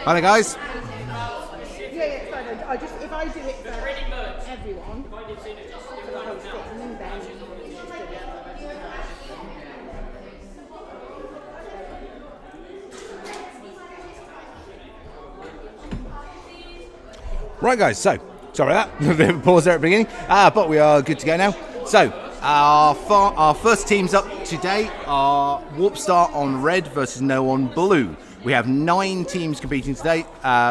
Hi there, guys. Yeah, it's fine. I just, if I do it for everyone, for the whole thing, then just do it. Right, guys, so, sorry about that, a bit of a pause there at the beginning, but we are good to go now. So, our first teams up today are Warpstar on red versus No on blue. We have 9 teams competing today,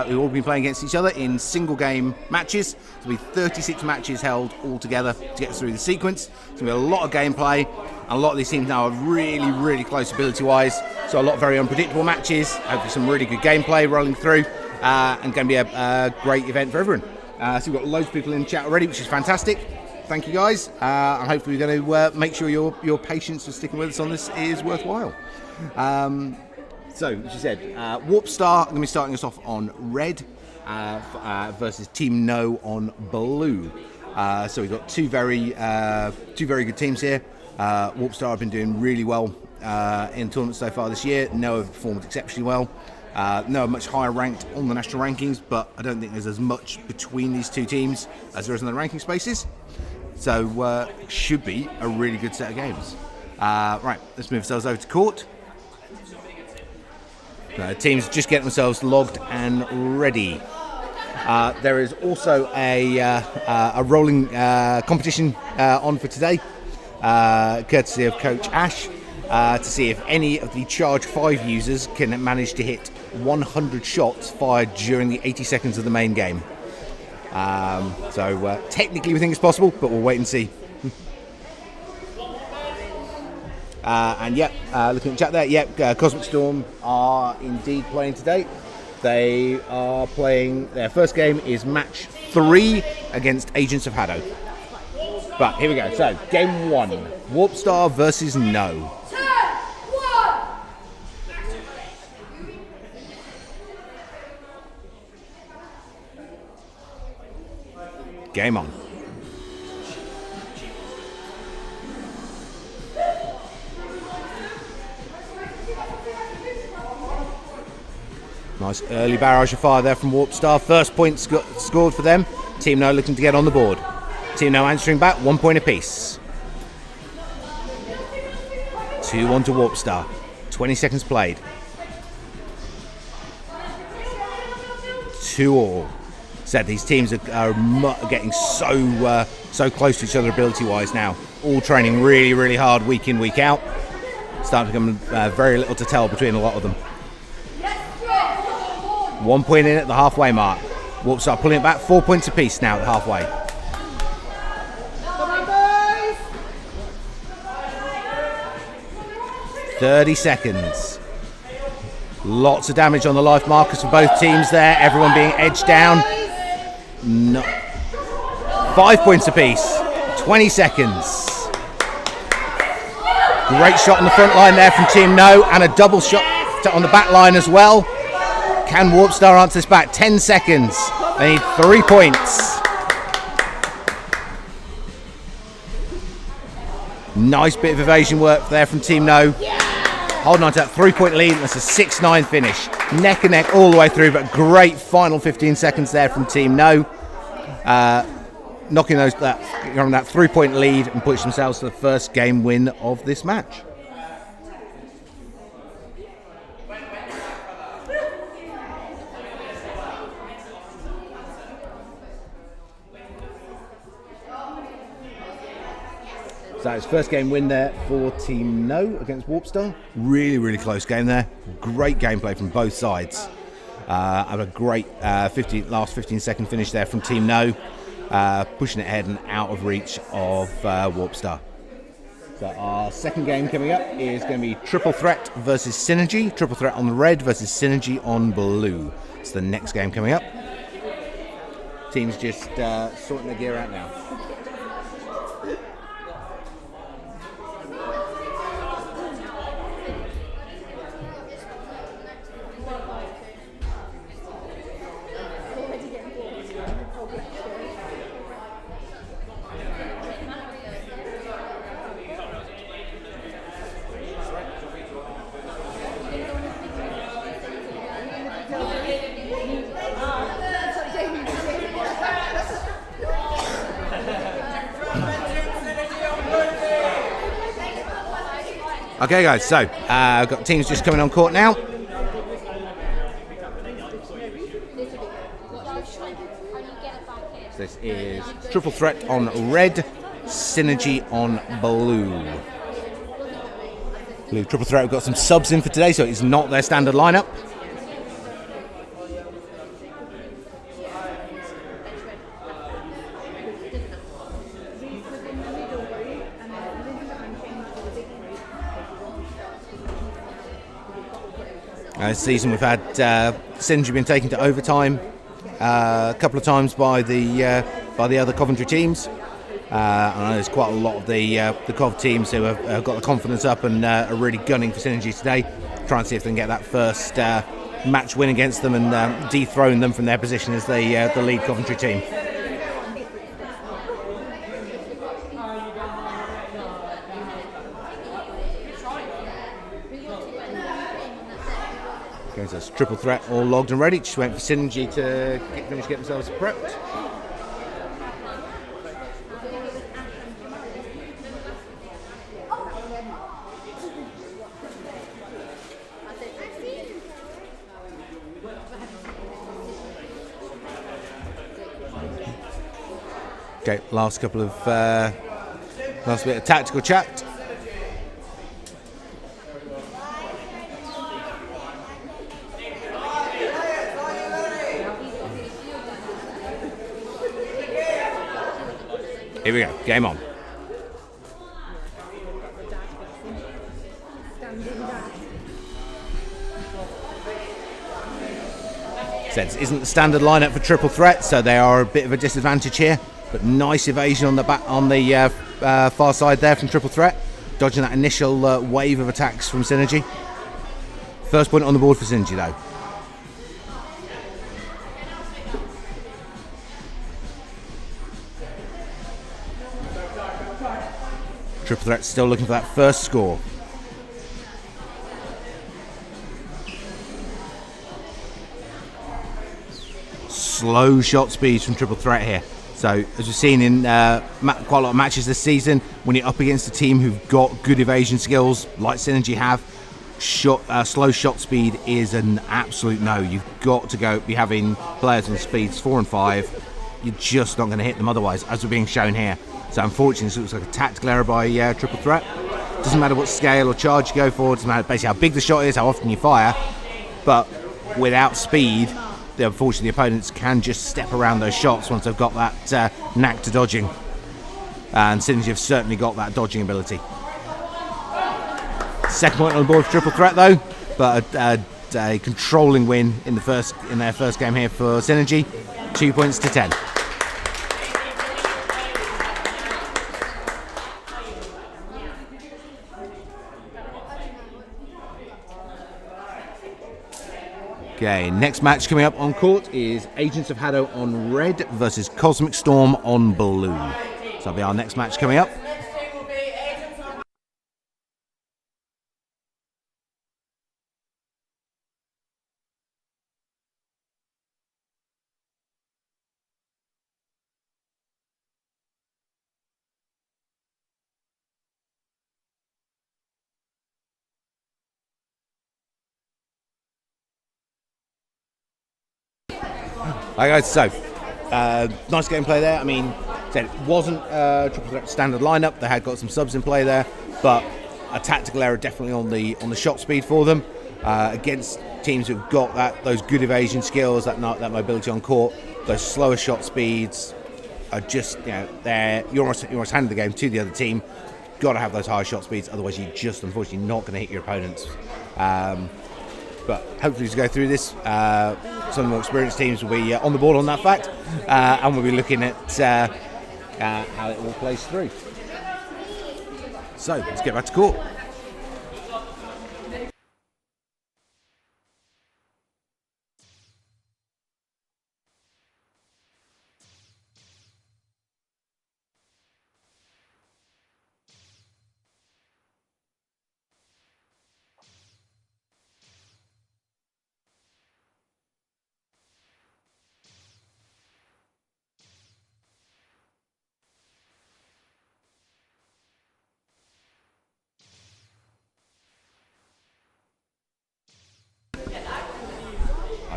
who all been playing against each other in single game matches. So we have 36 matches held all together to get us through the sequence. So we have a lot of gameplay, and a lot of these teams now are really, really close ability-wise. So a lot of very unpredictable matches, hopefully some really good gameplay rolling through, and going to be a great event for everyone. So we've got loads of people in the chat already, which is fantastic. Thank you, guys. And hopefully we're going to make sure your patience for sticking with us on this is worthwhile. So, as you said, Warpstar are going to be starting us off on red versus Team No on blue. So we've got two very good teams here. Warpstar have been doing really well in tournaments so far this year. No have performed exceptionally well. No are much higher ranked on the national rankings, but I don't think there's as much between these two teams as there is in the ranking spaces. So should be a really good set of games. Right, let's move ourselves over to court. Teams just getting themselves logged and ready. There is also a rolling competition on for today, courtesy of Coach Ash, to see if any of the Charge 5 users can manage to hit 100 shots fired during the 80 seconds of the main game. So technically we think it's possible, but we'll wait and see. And looking at the chat there, Cosmic Storm are indeed playing today. They are playing, their first game is match 3 against Agents of HADO. But here we go, so game 1, Warpstar versus No. 2, 1. Game on. Nice early barrage of fire there from Warpstar. First point scored for them. Team No looking to get on the board. Team No answering back, 1 point apiece. 2-1 to Warpstar. 20 seconds played. 2-all. Said these teams are getting so close to each other ability-wise now. All training really, really hard week in, week out. Starting to become very little to tell between a lot of them. 1 point in at the halfway mark. Warpstar pulling it back, 4 points apiece now at halfway. Come on, boys! 30 seconds. Lots of damage on the life markers for both teams there. Everyone being edged down. No. 5 points apiece. 20 seconds. Great shot on the front line there from Team No, and a double shot on the back line as well. Can Warpstar answer this back? 10 seconds. They need 3 points. Nice bit of evasion work there from Team No. Holding on to that 3-point lead. That's a 6-9 finish. Neck and neck all the way through, but great final 15 seconds there from Team No. Knocking that 3-point lead and push themselves to the first game win of this match. So it's first game win there for Team No against Warpstar. Really, really close game there. Great gameplay from both sides. And a great last 15-second finish there from Team No, pushing it ahead and out of reach of Warpstar. So our second game coming up is going to be Triple Threat versus Synergy. Triple Threat on red versus Synergy on blue. It's the next game coming up. Teams just sorting their gear out now. Okay, guys, so I've got teams just coming on court now. This is Triple Threat on red, Synergy on blue. Blue Triple Threat have got some subs in for today, so it's not their standard lineup. This season we've had Synergy been taken to overtime a couple of times by the other Coventry teams. I know there's quite a lot of the Cov teams who have got the confidence up and are really gunning for Synergy today, trying to see if they can get that first match win against them and dethrone them from their position as the lead Coventry team. Okay, so it's Triple Threat all logged and ready. Just waiting for Synergy to get themselves prepped. Okay, last bit of tactical chat. Here we go, game on. This isn't the standard lineup for Triple Threat, so they are a bit of a disadvantage here. But nice evasion on the far side there from Triple Threat, dodging that initial wave of attacks from Synergy. First point on the board for Synergy though. Triple Threat still looking for that first score. Slow shot speeds from Triple Threat here. So, as we've seen in quite a lot of matches this season, when you're up against a team who've got good evasion skills, like Synergy have, slow shot speed is an absolute no. You've got to be having players on speeds 4 and 5. You're just not going to hit them otherwise, as we're being shown here. So, unfortunately, this looks like a tactical error by Triple Threat. Doesn't matter what scale or charge you go for, doesn't matter basically how big the shot is, how often you fire, but without speed, unfortunately the opponents can just step around those shots once they've got that knack to dodging, and Synergy have certainly got that dodging ability. Second point on the board for Triple Threat though, but a controlling win in their first game here for Synergy, 2 points to 10. Okay, next match coming up on court is Agents of HADO on red versus Cosmic Storm on blue. So that'll be our next match coming up. Hi guys, so nice gameplay there. I mean, it wasn't Triple Threat standard lineup. They had got some subs in play there, but a tactical error definitely on the shot speed for them against teams who've got those good evasion skills, that mobility on court. Those slower shot speeds are just you're almost handing the game to the other team. Got to have those higher shot speeds, otherwise you're just unfortunately not going to hit your opponents. But hopefully to go through this, some of the more experienced teams will be on the board on that fact, and we'll be looking at how it all plays through. So let's get back to court.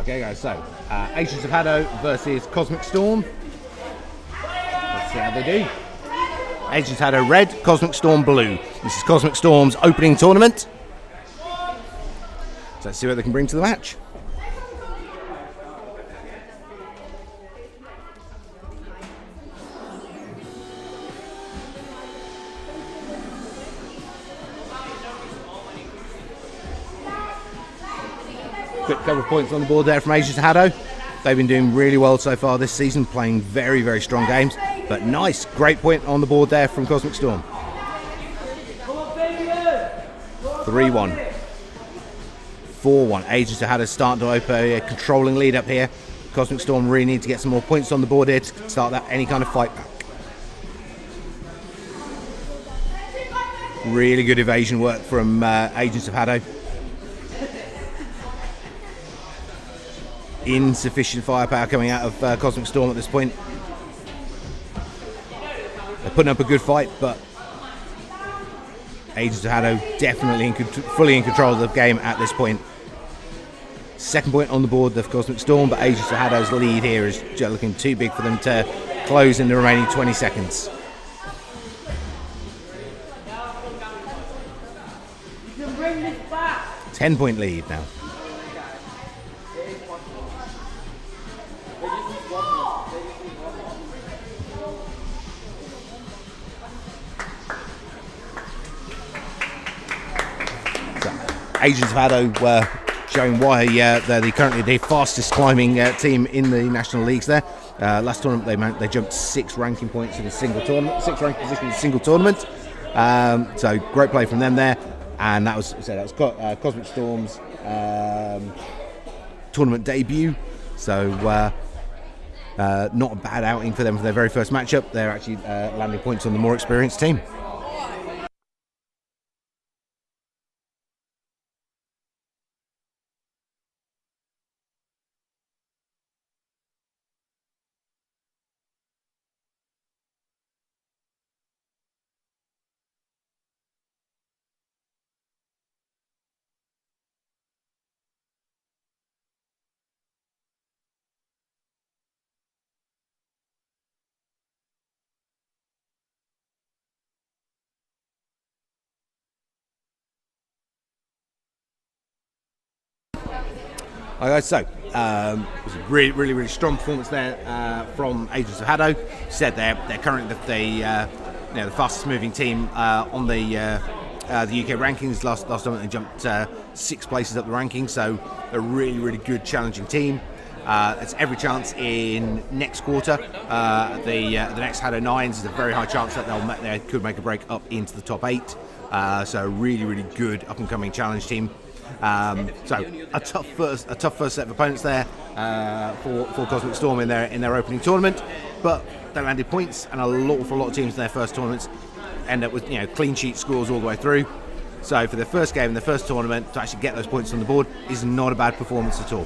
Okay, guys, so Agents of HADO versus Cosmic Storm. Let's see how they do. Agents of HADO red, Cosmic Storm blue. This is Cosmic Storm's opening tournament. So let's see what they can bring to the match. Quick couple of points on the board there from Agents of HADO. They've been doing really well so far this season, playing very, very strong games. But nice, great point on the board there from Cosmic Storm. 3-1. 4-1. Agents of HADO starting to open a controlling lead up here. Cosmic Storm really need to get some more points on the board here to start that any kind of fight back. Really good evasion work from Agents of HADO. Insufficient firepower coming out of Cosmic Storm at this point. They're putting up a good fight, but Agents of HADO definitely fully in control of the game at this point. Second point on the board of Cosmic Storm, but Agents of HADO's lead here is just looking too big for them to close in the remaining 20 seconds. You can bring this back. 10-point lead now. Agents of HADO were showing why they're currently the fastest climbing team in the national leagues there. Last tournament they jumped 6 ranking points in a single tournament, 6 ranking positions in a single tournament. So great play from them there, and that was Cosmic Storm's tournament debut. So not a bad outing for them for their very first matchup. They're actually landing points on the more experienced team. Alright, so it was a really strong performance there from Agents of HADO. Said they're currently the fastest moving team on the UK rankings. Last time they jumped 6 places up the rankings, so a really good challenging team. It's every chance in next quarter. The next HADO 9s is a very high chance that they could make a break up into the top 8. So a really good up and coming challenge team. So a tough first set of opponents there for Cosmic Storm in their opening tournament, but they landed points, and an awful lot of teams in their first tournaments end up with clean sheet scores all the way through. So for their first game in their first tournament to actually get those points on the board is not a bad performance at all.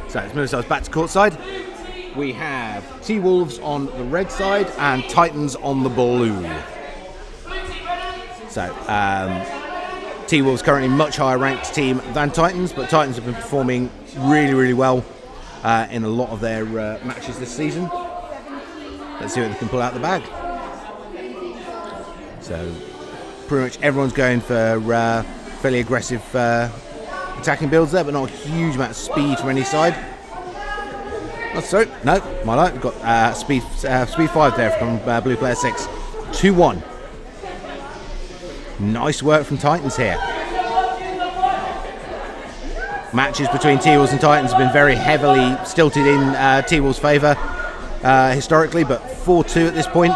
So let's move ourselves back to courtside. We have T-Wolves on the red side and Titans on the blue. So T-Wolves currently much higher ranked team than Titans, but Titans have been performing really well in a lot of their matches this season. Let's see what they can pull out the bag. So pretty much everyone's going for fairly aggressive attacking builds there, but not a huge amount of speed from any side. Oh, sorry, no, my light. We've got speed 5 there from blue player 6. 2-1. Nice work from Titans here. Matches between T-Wolves and Titans have been very heavily stilted in T-Wolves' favour historically, but 4-2 at this point.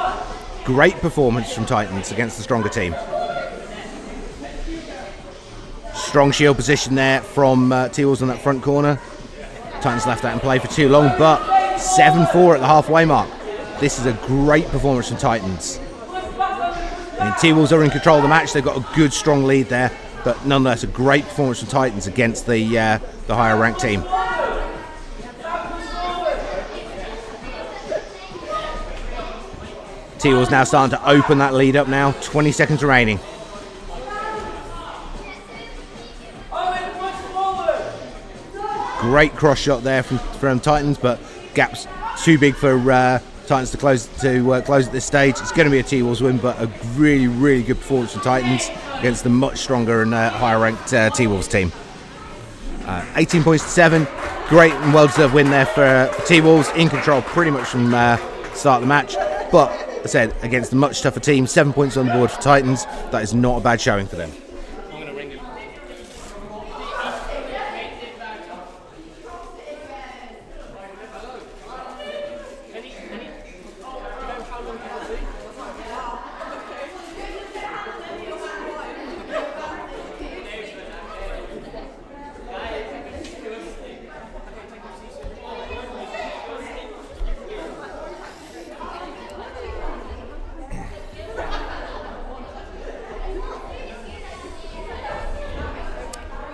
Great performance from Titans against the stronger team. Strong shield position there from T-Wolves on that front corner. Titans left that in play for too long, but 7-4 at the halfway mark. This is a great performance from Titans. I mean, T-Wolves are in control of the match. They've got a good, strong lead there, but nonetheless, a great performance from Titans against the higher ranked team. T-Wolves now starting to open that lead up now. 20 seconds remaining. Great cross shot there from Titans, but gap's too big for Titans to close at this stage. It's going to be a T-Wolves win, but a really, really good performance from Titans against the much stronger and higher ranked T-Wolves team. 18 points to 7. Great and well-deserved win there for T-Wolves, in control pretty much from start of the match. But, as I said, against a much tougher team, 7 points on the board for Titans. That is not a bad showing for them.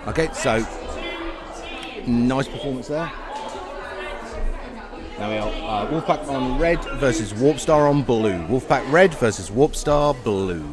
Okay, so nice performance there. Now we are Wolfpack on red versus Warpstar on blue. Wolfpack red versus Warpstar blue.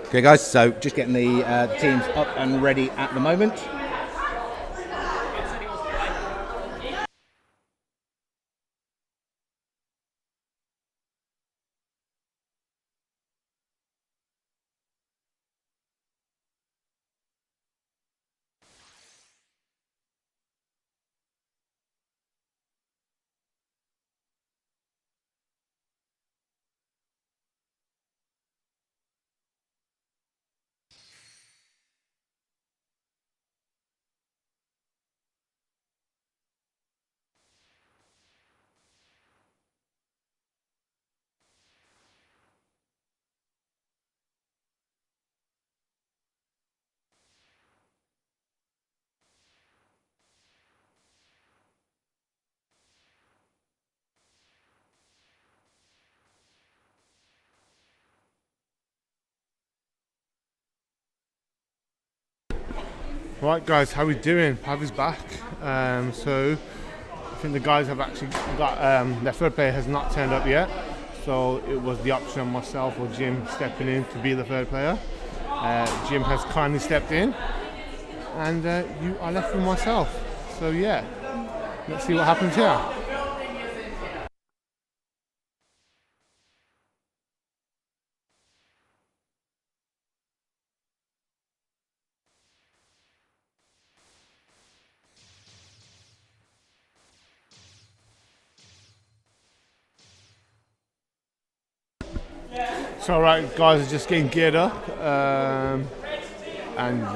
Okay guys, so just getting the teams up and ready at the moment. Right guys, how we doing? Pavi's back. So I think the guys have actually got their third player has not turned up yet. So it was the option of myself or Jim stepping in to be the third player. Jim has kindly stepped in, and you are left with myself. So yeah, let's see what happens here. So right guys, are just getting geared up, and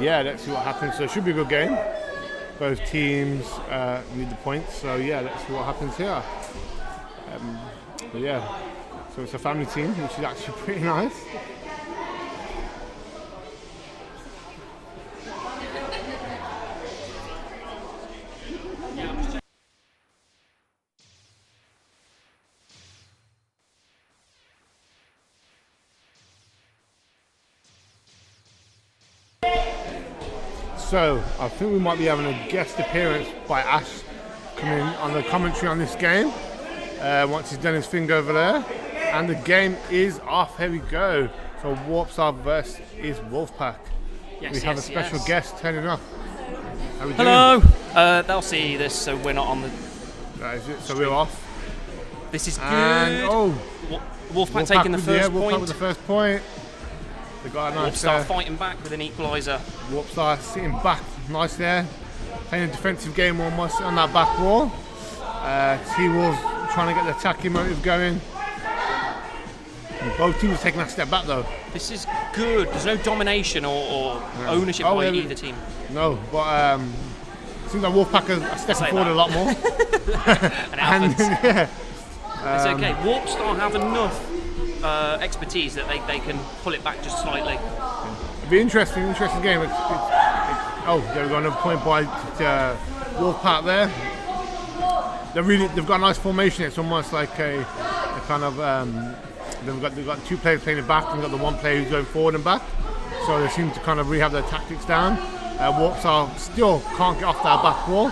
yeah, let's see what happens. So it should be a good game. Both teams need the points, so yeah, let's see what happens here. But yeah, so it's a family team, which is actually pretty nice. So I think we might be having a guest appearance by Ash coming on the commentary on this game once he's done his thing over there. And the game is off. Here we go. So Warpstar versus Wolfpack. Yes, we have a special guest turning up. How we Hello. doing? They'll see this, so we're not on the. That is it. So we're off. This is good. And Wolfpack taking the first Wolfpack point. with the first point. They got a nice Warpstar fighting back with an equaliser. Warpstar sitting back, nice there. Playing a defensive game almost on that back wall. T-Wolves trying to get the attacking motive going. Both teams are taking that step back though. This is good. There's no domination or ownership by either team. No, but it seems like Wolfpack are stepping forward a lot more. And it happens. Yeah. It's okay. Warpstar have enough expertise that they can pull it back just slightly. It'll be interesting game. Oh, there we go, another point by Wolfpack there. They've got a nice formation. It's almost like a kind of they've got two players playing it back, and they've got the one player who's going forward and back. So they seem to kind of rehab their tactics down. Warpstar still can't get off that back wall.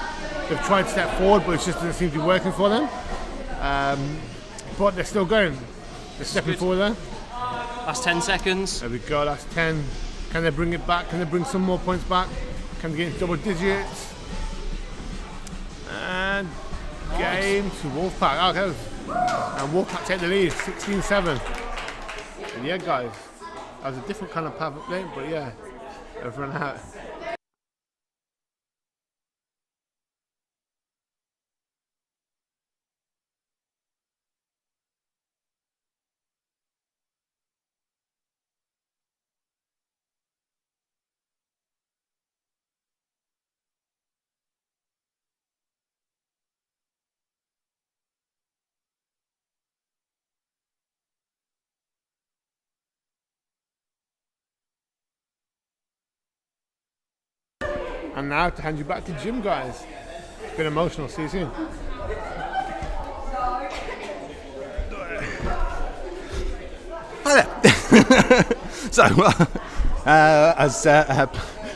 They've tried to step forward, but it just doesn't seem to be working for them. But they're still going. They're stepping forward there. Last 10 seconds. There we go, that's 10. Can they bring it back? Can they bring some more points back? Can they get into double digits? And game to Wolfpack. Okay. And Wolfpack take the lead, 16-7. And yeah, guys, that was a different kind of path update, but yeah, everyone out. And now to hand you back to Jim, guys. It's been emotional. See you soon. Hi there. So, as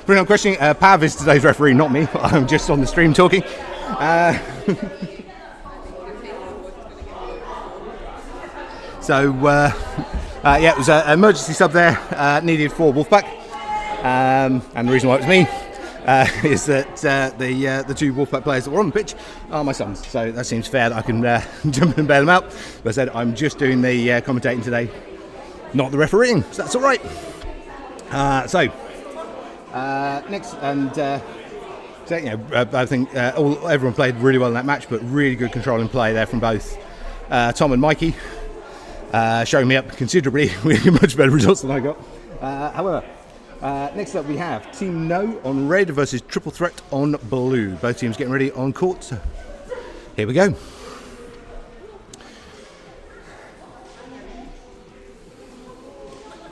bring up questioning, Pav is today's referee, not me. I'm just on the stream talking. Yeah, it was an emergency sub there needed for Wolfpack, and the reason why it was me is that the two Wolfpack players that were on the pitch are my sons, so that seems fair that I can jump in and bail them out. But I said I'm just doing the commentating today, not the refereeing, so that's all right. Next, and so, you know, I think everyone played really well in that match, but really good control and play there from both Tom and Mikey, showing me up considerably with much better results than I got. However, next up we have Team No on red versus Triple Threat on blue. Both teams getting ready on court, so here we go.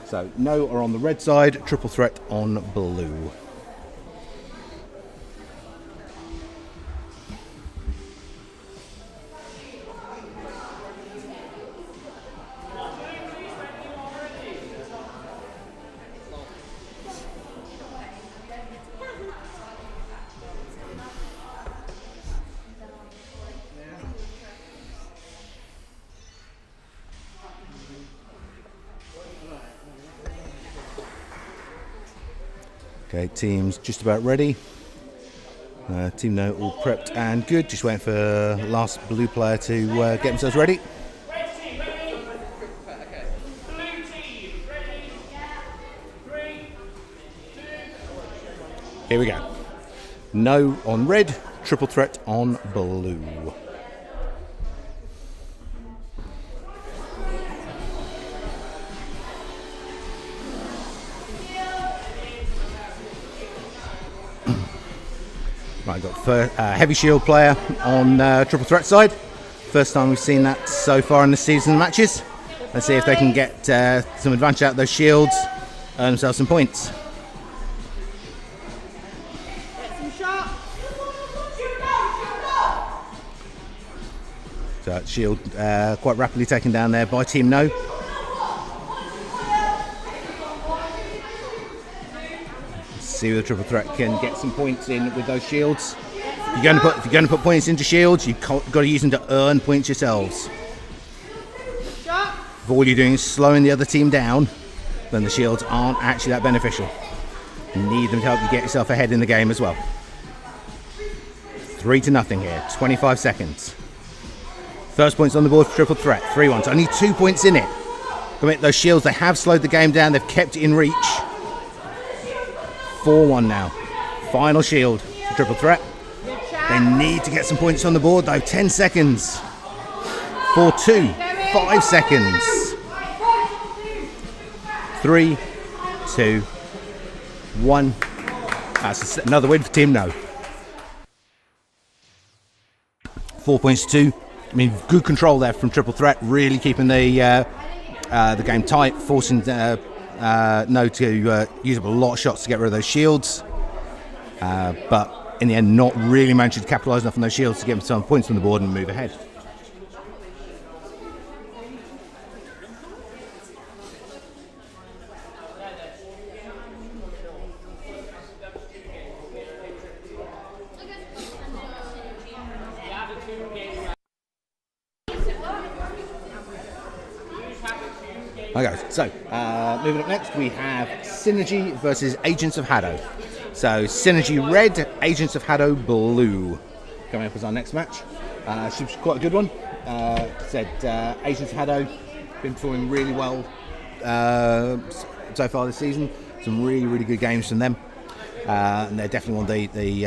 So No are on the red side, Triple Threat on blue. Okay, team's just about ready. Team No all prepped and good. Just waiting for last blue player to get themselves ready. Red team, ready? Okay. Blue team, ready? 3, 2. Here we go. No on red, Triple Threat on blue. Right, got heavy shield player on Triple Threat side. First time we've seen that so far in the season matches. Let's see if they can get some advantage out of those shields, earn themselves some points. Get some shots. So that shield quite rapidly taken down there by Team No. See whether Triple Threat can get some points in with those shields. If you're going to put points into shields, you've got to use them to earn points yourselves. If all you're doing is slowing the other team down, then the shields aren't actually that beneficial. You need them to help you get yourself ahead in the game as well. 3-0 here, 25 seconds. First points on the board for Triple Threat, 3-1. So only 2 points in it. Commit those shields, they have slowed the game down, they've kept it in reach. 4-1 now. Final shield for Triple Threat. They need to get some points on the board though. 10 seconds. 4-2. 5 seconds. 3, 2, 1. That's another win for Team No. 4 points to 2. I mean, good control there from Triple Threat, really keeping the game tight, forcing No to use up a lot of shots to get rid of those shields. But in the end, not really managing to capitalise enough on those shields to get some points on the board and move ahead. Okay, so moving up next, we have Synergy versus Agents of HADO. So Synergy red, Agents of HADO blue. Coming up as our next match. Should be quite a good one. Agents of HADO been performing really well so far this season. Some really, really good games from them. And they're definitely one of the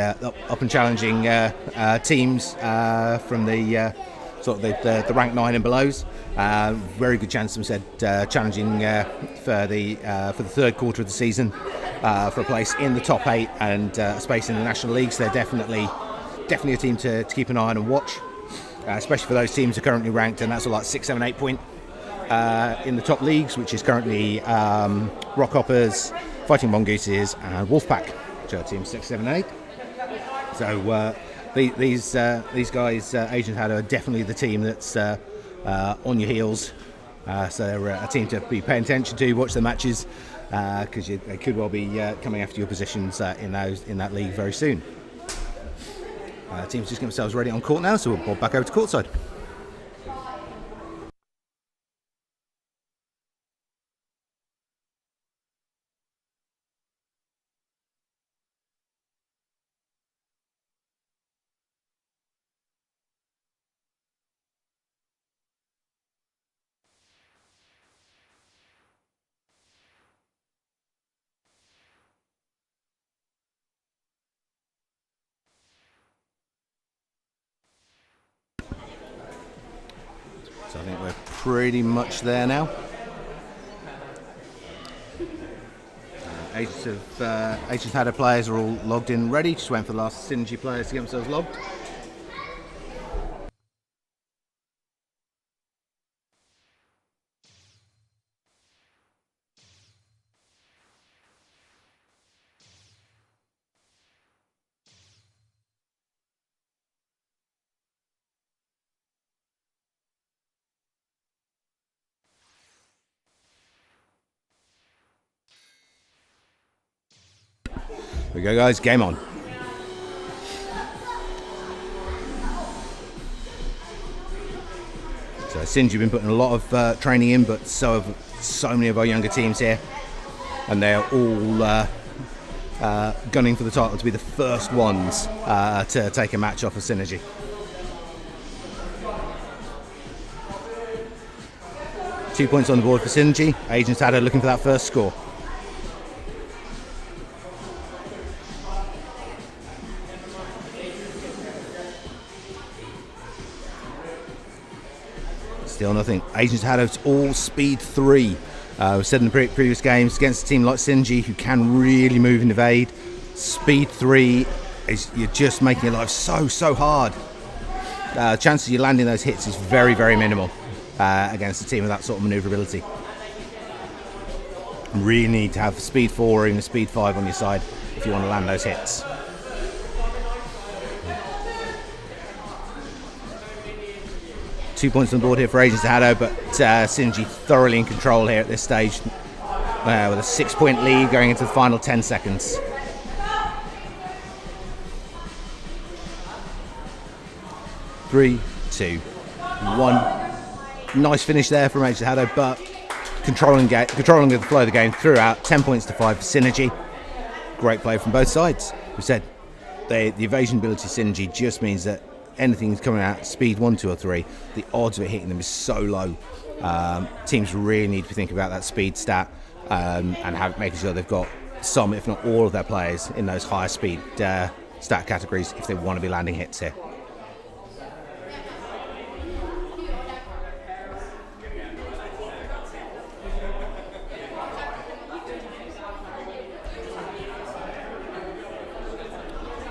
up and challenging teams from the sort of the rank 9 and belows. Very good chance, as I said, challenging for the third quarter of the season for a place in the top 8 and a space in the national leagues. They're definitely a team to keep an eye on and watch, especially for those teams who are currently ranked, and that's like 6, 7, 8 point in the top leagues, which is currently Rockhoppers, Fighting Mongooses, and Wolfpack, which are teams 6, 7, 8. So these guys, Agent HADO, are definitely the team that's on your heels. So they're a team to be paying attention to, watch the matches, because they could well be coming after your positions in that league very soon. Teams just get themselves ready on court now, so we'll bob back over to courtside. So I think we're pretty much there now. Agents of HADO players are all logged in ready. Just waiting for the last Synergy players to get themselves logged. Here we go, guys, game on. So Synergy have been putting a lot of training in, but so have so many of our younger teams here, and they're all gunning for the title to be the first ones to take a match off of Synergy. Two points on the board for Synergy. Agents HADO looking for that first score. Still nothing. Agents HADO, it's all speed 3. We said in the previous games, against a team like Synergy, who can really move and evade, speed 3 is, you're just making your life so hard. Chances of you landing those hits is very, very minimal against a team with that sort of manoeuvrability. You really need to have speed 4 or even speed 5 on your side if you want to land those hits. Two points on the board here for Agents of HADO, but Synergy thoroughly in control here at this stage, with a 6-point lead going into the final 10 seconds. Three, 2, 1. Nice finish there from Agents of HADO, but controlling the flow of the game throughout. 10 points to 5 for Synergy. Great play from both sides. We said the evasion ability of Synergy just means that anything coming out speed 1, 2 or 3, the odds of it hitting them is so low. Teams really need to think about that speed stat and making sure they've got some, if not all, of their players in those higher speed stat categories if they want to be landing hits here.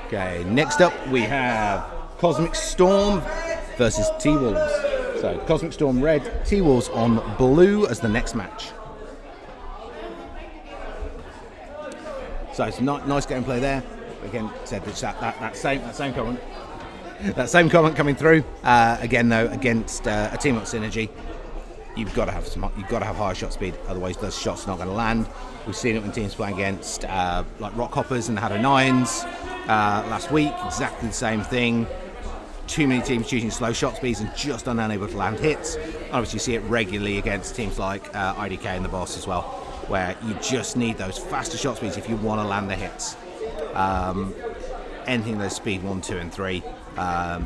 Okay, next up we have Cosmic Storm versus T-Wolves. So Cosmic Storm red, T-Wolves on blue as the next match. So it's nice gameplay there. Again, said that same comment. That same comment coming through. Again though, against a team up synergy, you've got to have higher shot speed. Otherwise, those shots are not going to land. We've seen it when teams playing against like Rock Hoppers and the HADO 9s last week. Exactly the same thing. Too many teams choosing slow shot speeds and just unable to land hits. Obviously, you see it regularly against teams like IDK and the Boss as well, where you just need those faster shot speeds if you want to land the hits. Anything those speed 1, 2, and 3,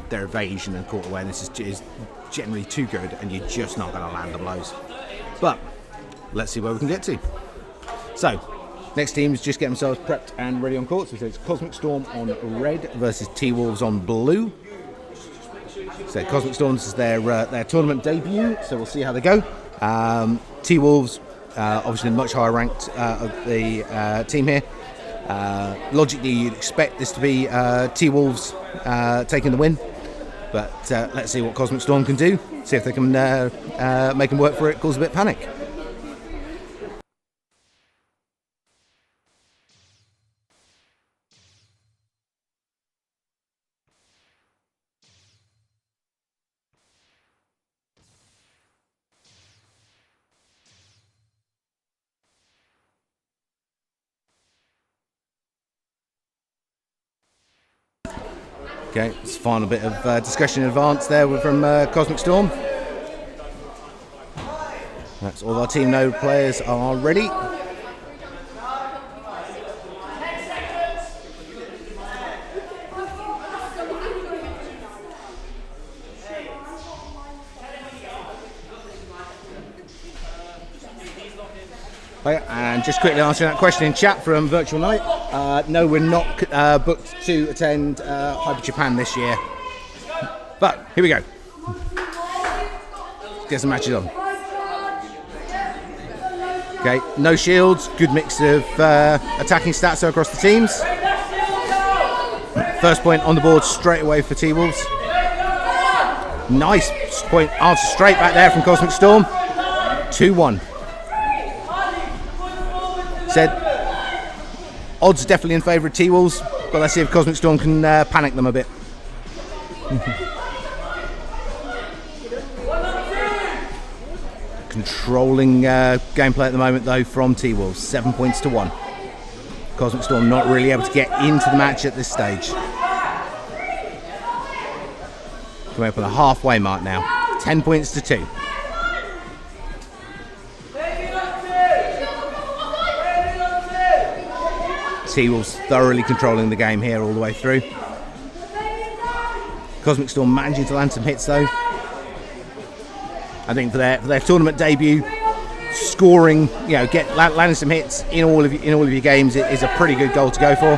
their evasion and court awareness is generally too good, and you're just not going to land the blows. But let's see where we can get to. So, next teams just get themselves prepped and ready on court. So it's Cosmic Storm on red versus T-Wolves on blue. So Cosmic Storms is their tournament debut, so we'll see how they go. T-Wolves, obviously much higher ranked of the team here. Logically, you'd expect this to be T-Wolves taking the win, but let's see what Cosmic Storm can do. See if they can make them work for it, cause a bit of panic. Okay, it's a final bit of discussion in advance there from Cosmic Storm. That's all our team node players are ready. And just quickly answering that question in chat from Virtual Night. No, we're not booked to attend Hyper Japan this year. But here we go. Let's get some matches on. Okay, no shields. Good mix of attacking stats across the teams. First point on the board straight away for T-Wolves. Nice point answer straight back there from Cosmic Storm. 2-1. Said odds definitely in favour of T-Wolves, but let's see if Cosmic Storm can panic them a bit. Controlling gameplay at the moment though from T-Wolves, 7 points to 1. Cosmic Storm not really able to get into the match at this stage. Coming up on the halfway mark now, 10 points to 2. T-Wolves thoroughly controlling the game here all the way through. Cosmic Storm managing to land some hits though. I think for their tournament debut, scoring, landing some hits in all of your games is a pretty good goal to go for.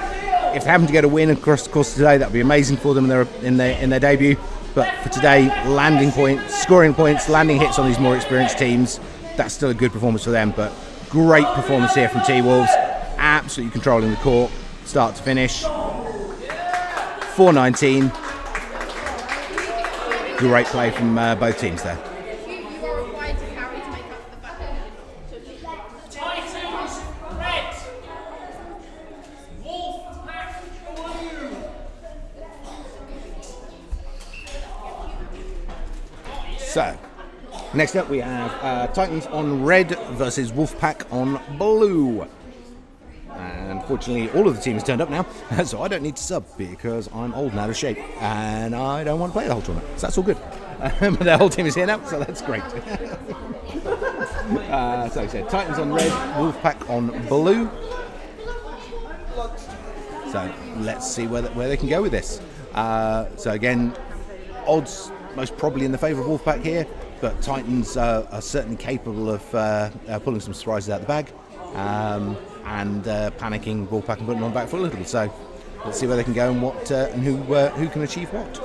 If they happen to get a win across the course of today, that'd be amazing for them in their debut. But for today, landing points, scoring points, landing hits on these more experienced teams, that's still a good performance for them. But great performance here from T-Wolves. Absolutely controlling the court, start to finish. 4-19. Great play from both teams there. Titans red. Wolfpack blue. So, next up we have Titans on red versus Wolfpack on blue. And unfortunately, all of the teams turned up now, so I don't need to sub because I'm old and out of shape, and I don't want to play the whole tournament. So that's all good. But the whole team is here now, so that's great. So I said Titans on red, Wolfpack on blue. So let's see where they can go with this. So again, odds most probably in the favour of Wolfpack here, but Titans are certainly capable of pulling some surprises out of the bag. And panicking Wolfpack and putting them on back foot a little. So let's see where they can go and what and who can achieve what.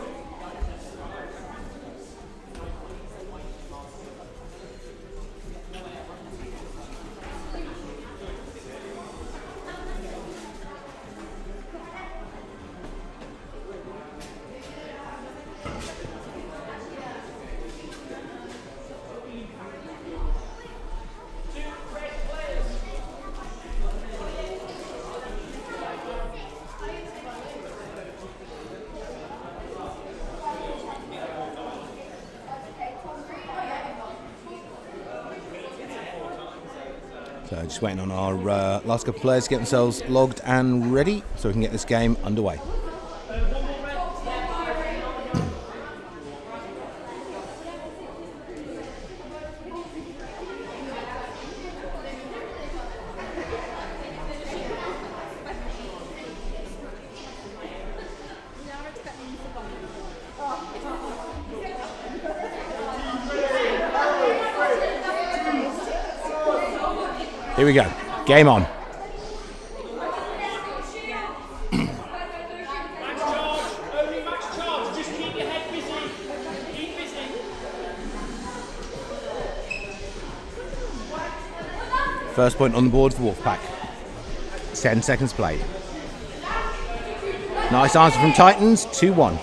So just waiting on our last couple of players to get themselves logged and ready so we can get this game underway. Here we go. Game on. Max charge. Only max charge. Just keep your head busy. Keep busy. First point on the board for Wolfpack. 10 seconds played. Nice answer from Titans. 2-1.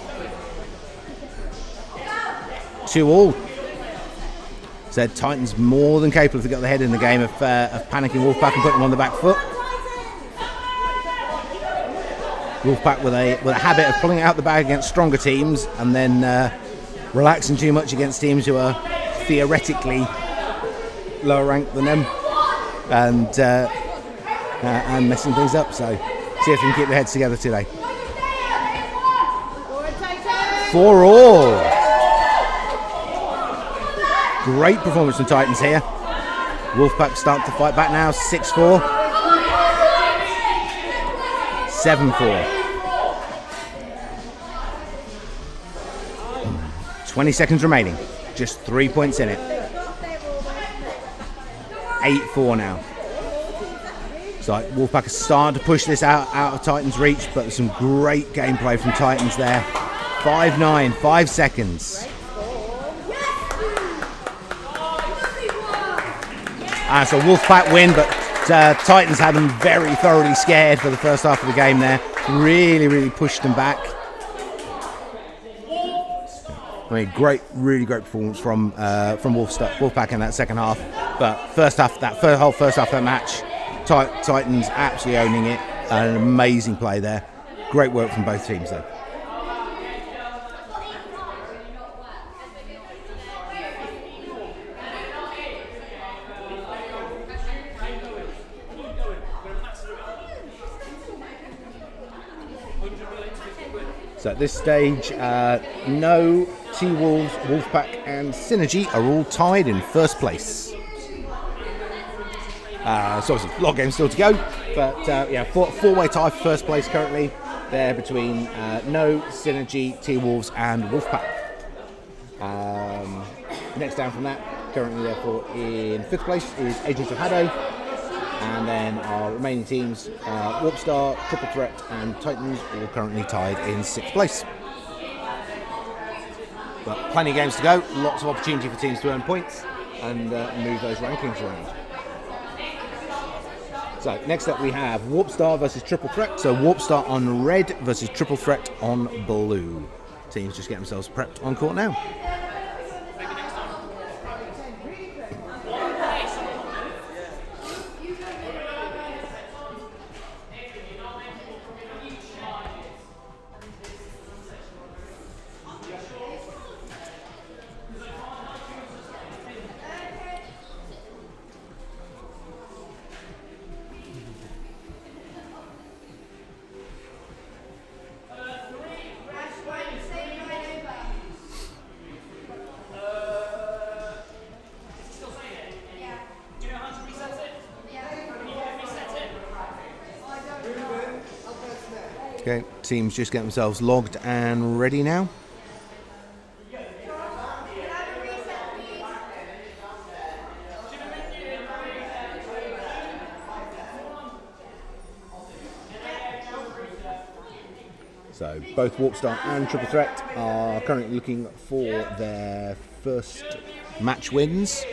2-all. Said Titans more than capable to get the head in the game of panicking Wolfpack and putting them on the back foot. Wolfpack with a habit of pulling it out the bag against stronger teams and then relaxing too much against teams who are theoretically lower ranked than them and messing things up. So see if we can keep their heads together today. 4-all. Great performance from Titans here. Wolfpack starting to fight back now. 6-4. 7-4. 20 seconds remaining. Just 3 points in it. 8-4 now. So Wolfpack is starting to push this out of Titans' reach, but there's some great gameplay from Titans there. 5-9, 5 seconds. So Wolfpack win, but Titans had them very thoroughly scared for the first half of the game there. Really pushed them back. I mean, really great performance from Wolfpack in that second half. But whole first half of that match, Titans absolutely owning it. An amazing play there. Great work from both teams though. So at this stage, No, Twolves, Wolfpack and Synergy are all tied in first place. So obviously a lot of games still to go, but yeah, four-way tie for first place currently. There between No, Synergy, Twolves and Wolfpack. Next down from that, currently therefore in fifth place is Agents of HADO. And then our remaining teams, Warpstar, Triple Threat and Titans, all currently tied in sixth place. But plenty of games to go, lots of opportunity for teams to earn points and move those rankings around. So next up we have Warpstar versus Triple Threat. So Warpstar on red versus Triple Threat on blue. Teams just get themselves prepped on court now. Okay, teams just get themselves logged and ready now. So both Warpstar and Triple Threat are currently looking for their first match wins.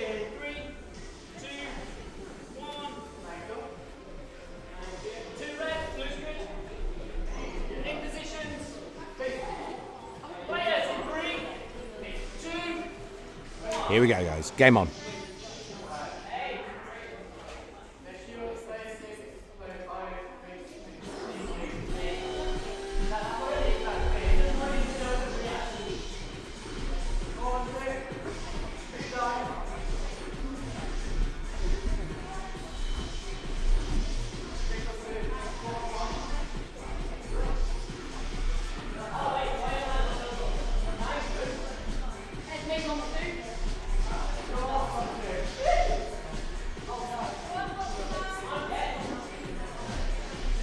Here we go, guys. Game on.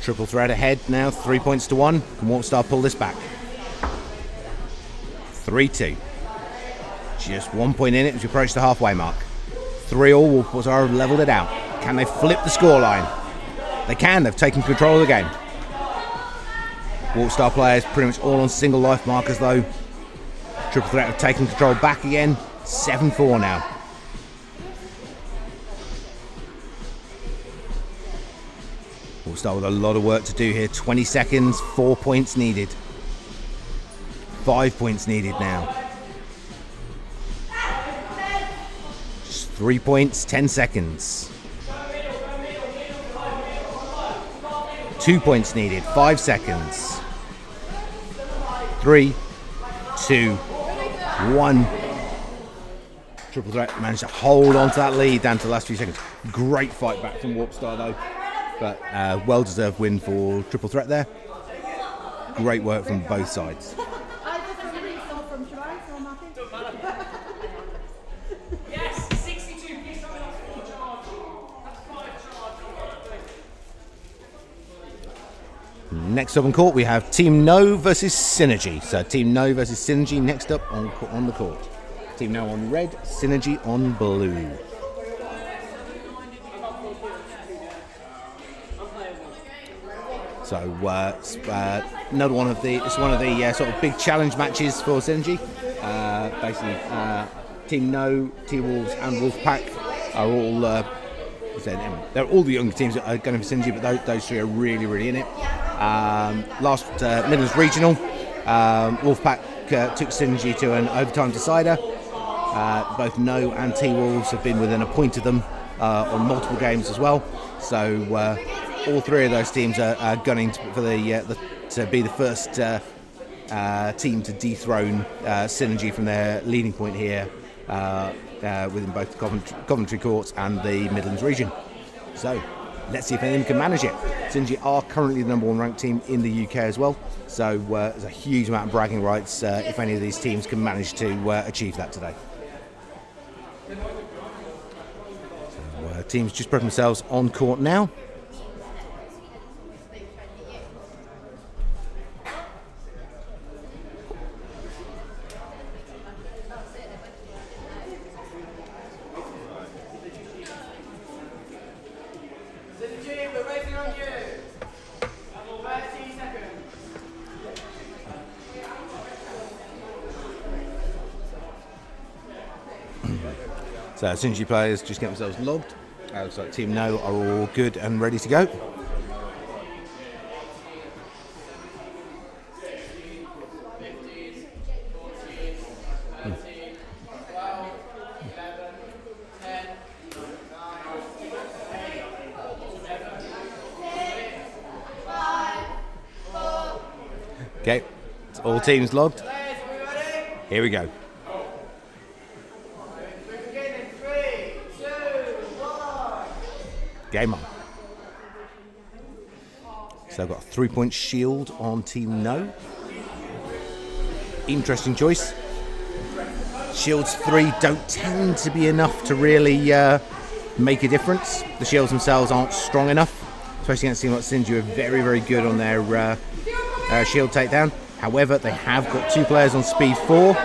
Triple threat ahead now, 3 points to 1. Can Warpstar pull this back? 3-2. Just 1 point in it as we approach the halfway mark. 3-all, Warpstar have levelled it out. Can they flip the scoreline? They can, they've taken control of the game. Warpstar players pretty much all on single life markers though. Triple threat have taken control back again. 7-4 now. Warpstar with a lot of work to do here. 20 seconds, 4 points needed. 5 points needed now. Just 3 points, 10 seconds. 2 points needed, 5 seconds. 3, 2, 1. Triple threat managed to hold on to that lead down to the last few seconds. Great fight back from Warpstar though, but well-deserved win for Triple Threat there. Great work from both sides. I just released all from July, so I'm happy. Yes, 62 pieces on 4 charge. That's 5 charge. Next up on court we have Team No versus Synergy. So Team No versus Synergy next up on the court. Team No on red, Synergy on blue. So another one of the sort of big challenge matches for Synergy. Basically, Team No, Twolves, and Wolfpack are all they're all the younger teams that are going for Synergy, but those three are really in it. Last Midlands Regional, Wolfpack took Synergy to an overtime decider. Both No and Twolves have been within a point of them on multiple games as well. So all three of those teams are gunning to be the first team to dethrone Synergy from their leading point here within both the Coventry courts and the Midlands region. So let's see if any of them can manage it. Synergy are currently the #1 ranked team in the UK as well. So there's a huge amount of bragging rights if any of these teams can manage to achieve that today. So, teams just put themselves on court now. So Synergy players just get themselves logged. Looks like Team No are all good and ready to go. Okay, it's all teams logged. Here we go. Game on. So I've got a 3-point shield on Team No. Interesting choice. Shields 3 don't tend to be enough to really make a difference. The shields themselves aren't strong enough, especially against a team like Synergy, who are very good on their shield takedown. However, they have got 2 players on speed 4.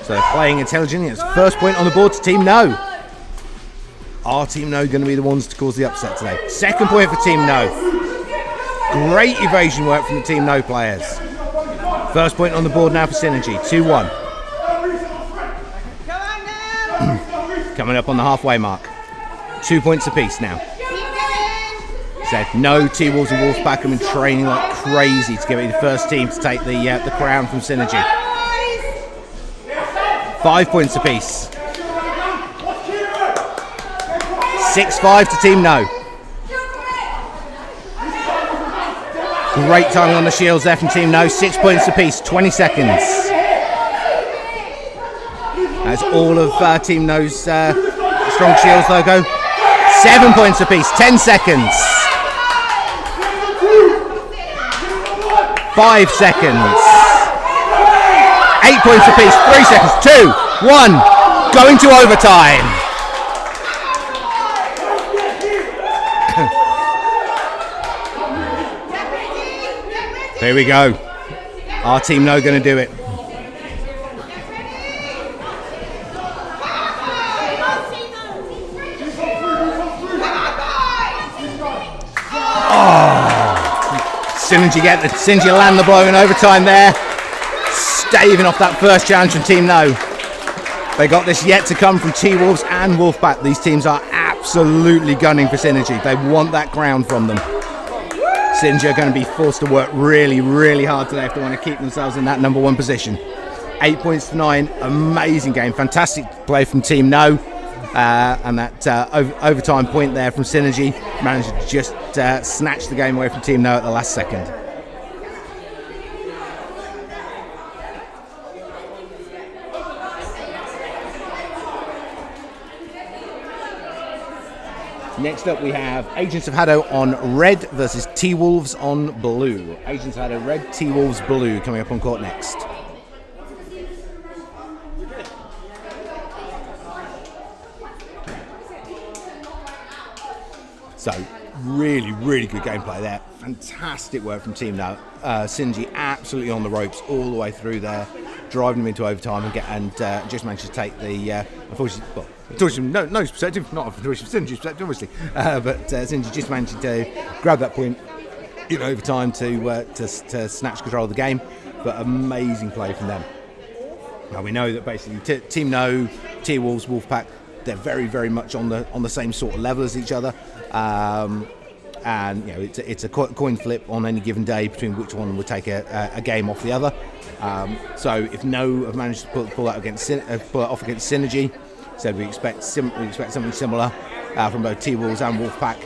So they're playing intelligently. It's first point on the board to Team No. Are Team No going to be the ones to cause the upset today? Second point for Team No. Great evasion work from the Team No players. First point on the board now for Synergy. 2-1. Coming up on the halfway mark. 2 points apiece now. Said No, T-Wolves and Wolfpack have been training like crazy to get the first team to take the crown from Synergy. 5 points apiece. 6-5 to Team No. Great timing on the shields there from Team No. 6 points apiece, 20 seconds. That's all of Team No's strong shields logo. 7 points apiece, 10 seconds. 5 seconds. 8 points apiece, 3 seconds. 2, 1, going to overtime. There we go. Our team No going to do it. Synergy land the blow in overtime there, staving off that first challenge from Team No. They got this yet to come from Twolves and Wolfpack. These teams are absolutely gunning for Synergy. They want that ground from them. Synergy are going to be forced to work really, really hard today if they want to keep themselves in that number 1 position. 8 points to 9, amazing game, fantastic play from Team No. And that overtime point there from Synergy managed to just snatch the game away from Team No at the last second. Next up we have Agents of HADO on red versus Twolves on blue. Agents of HADO red, Twolves blue coming up on court next. So, really, really good gameplay there. Fantastic work from Team No. Synergy absolutely on the ropes all the way through there, driving them into overtime and just managed to take the, unfortunately, No's perspective, not unfortunately, Synergy's perspective, obviously, but Synergy just managed to grab that point in overtime to snatch control of the game, but amazing play from them. Now we know that basically Team No, Twolves, Wolfpack, they're very, very much on the same sort of level as each other. And you know it's a coin flip on any given day between which one would take a game off the other. So if No have managed to pull off against Synergy, so we expect something similar from both Twolves and Wolfpack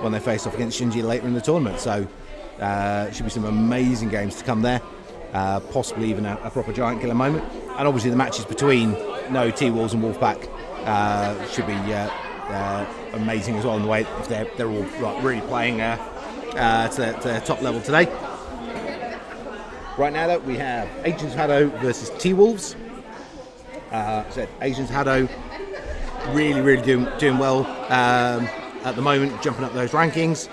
when they face off against Synergy later in the tournament. So should be some amazing games to come there, possibly even a proper giant killer moment. And obviously the matches between No, Twolves and Wolfpack should be amazing as well in the way if they're all really playing to their top level today. Right now though we have Agents of HADO versus Twolves. Agents of HADO really doing well at the moment, jumping up those rankings.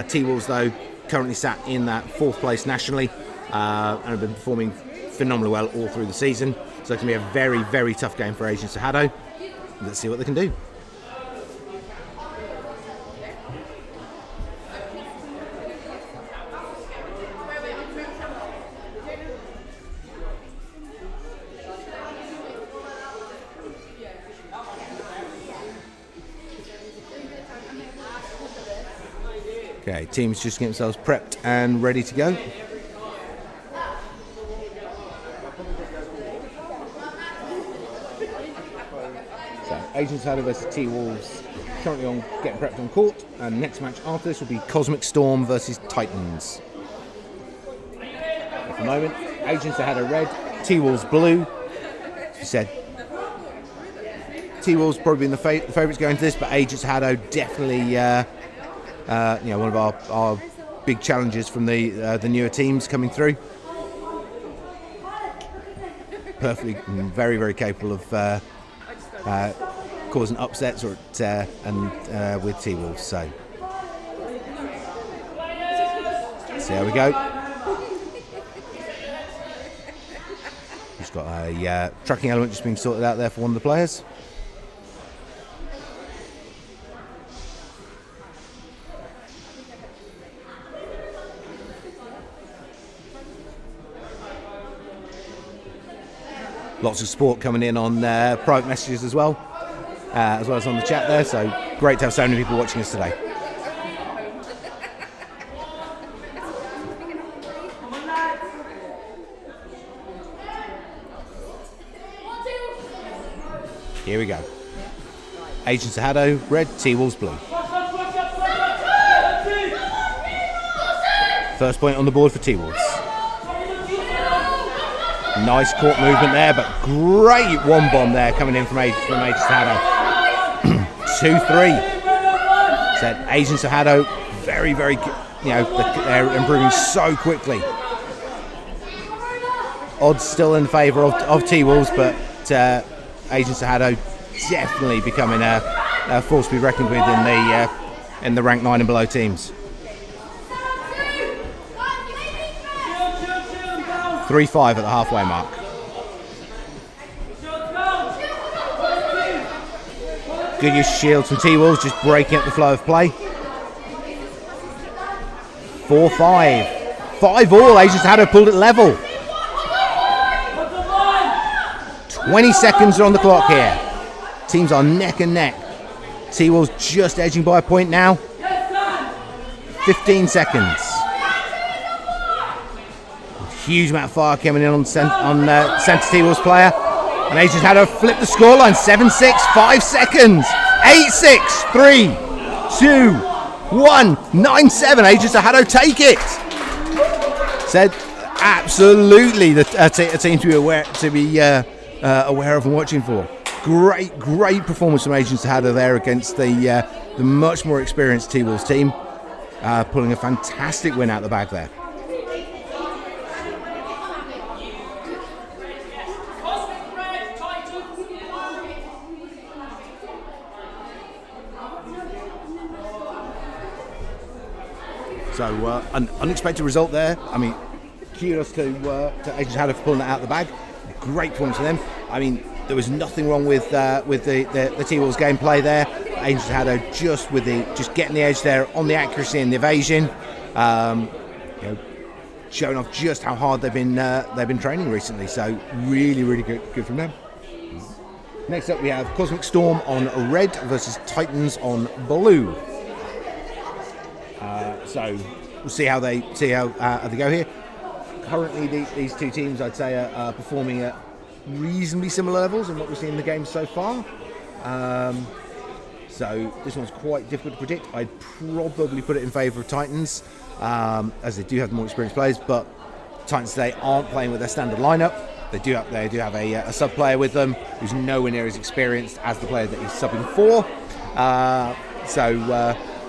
Twolves though currently sat in that 4th place nationally and have been performing phenomenally well all through the season. So it can be a very, very tough game for Agents of HADO. Let's see what they can do. Okay, teams just getting themselves prepped and ready to go. So, Agents of HADO versus Twolves currently on getting prepped on court, and next match after this will be Cosmic Storm versus Titans. At the moment, Agents of HADO red, Twolves blue. As you said, Twolves probably been the favourites going to this, but Agents of HADO definitely one of our big challenges from the newer teams coming through. Perfectly, very, very capable of causing upsets with Twolves. So, see how we go. Just got a tracking element just being sorted out there for one of the players. Lots of support coming in on private messages as well as on the chat there. So great to have so many people watching us today. Here we go. Agents of HADO, red, Twolves blue. First point on the board for Twolves. Nice court movement there, but great one bomb there coming in from Agents of HADO. 2-3. So Agents of HADO, very, very, they're improving so quickly. Odds still in favour of Twolves, but Agents of HADO definitely becoming a force to be reckoned with in the rank 9 and below teams. 3-5 at the halfway mark. Good use of shields from T-Wolves, just breaking up the flow of play. 4-5. 5-all, Agents of HADO pulled it level. 20 seconds are on the clock here. Teams are neck and neck. T-Wolves just edging by a point now. 15 seconds. Huge amount of fire coming in on centre T-Wolves player. And Agents had to flip the scoreline. 7-6, 5 seconds. 8-6, 3, 2, 1, 9-7. Agents of HADO take it. Said absolutely a team to be aware of and watching for. Great performance from Agents of HADO there against the much more experienced T-Wolves team. Pulling a fantastic win out the bag there. So an unexpected result there. I mean, kudos to Agents of HADO for pulling that out of the bag. Great performance for them. I mean, there was nothing wrong with the T-Wolves gameplay there. Agents of HADO just getting the edge there on the accuracy and the evasion. Showing off just how hard they've been training recently. So really good from them. Next up we have Cosmic Storm on red versus Titans on blue. So we'll see how they go here. Currently, these two teams, I'd say, are performing at reasonably similar levels in what we've seen in the game so far. So this one's quite difficult to predict. I'd probably put it in favour of Titans, as they do have more experienced players. But Titans today aren't playing with their standard lineup. They do have a sub player with them who's nowhere near as experienced as the player that he's subbing for.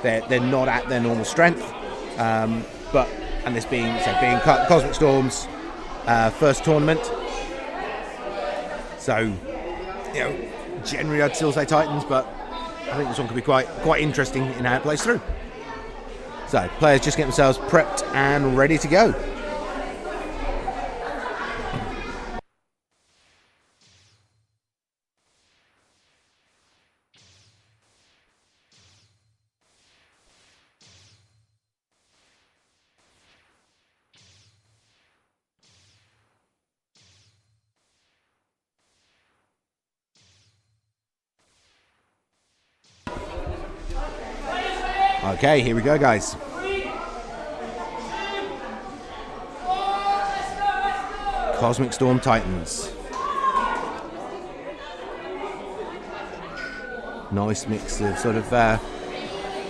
They're not at their normal strength. And this being Cosmic Storm's first tournament. So, generally I'd still say Titans, but I think this one could be quite interesting in how it plays through. So, players just get themselves prepped and ready to go. Okay, here we go, guys. Cosmic Storm Titans. Nice mix of sort of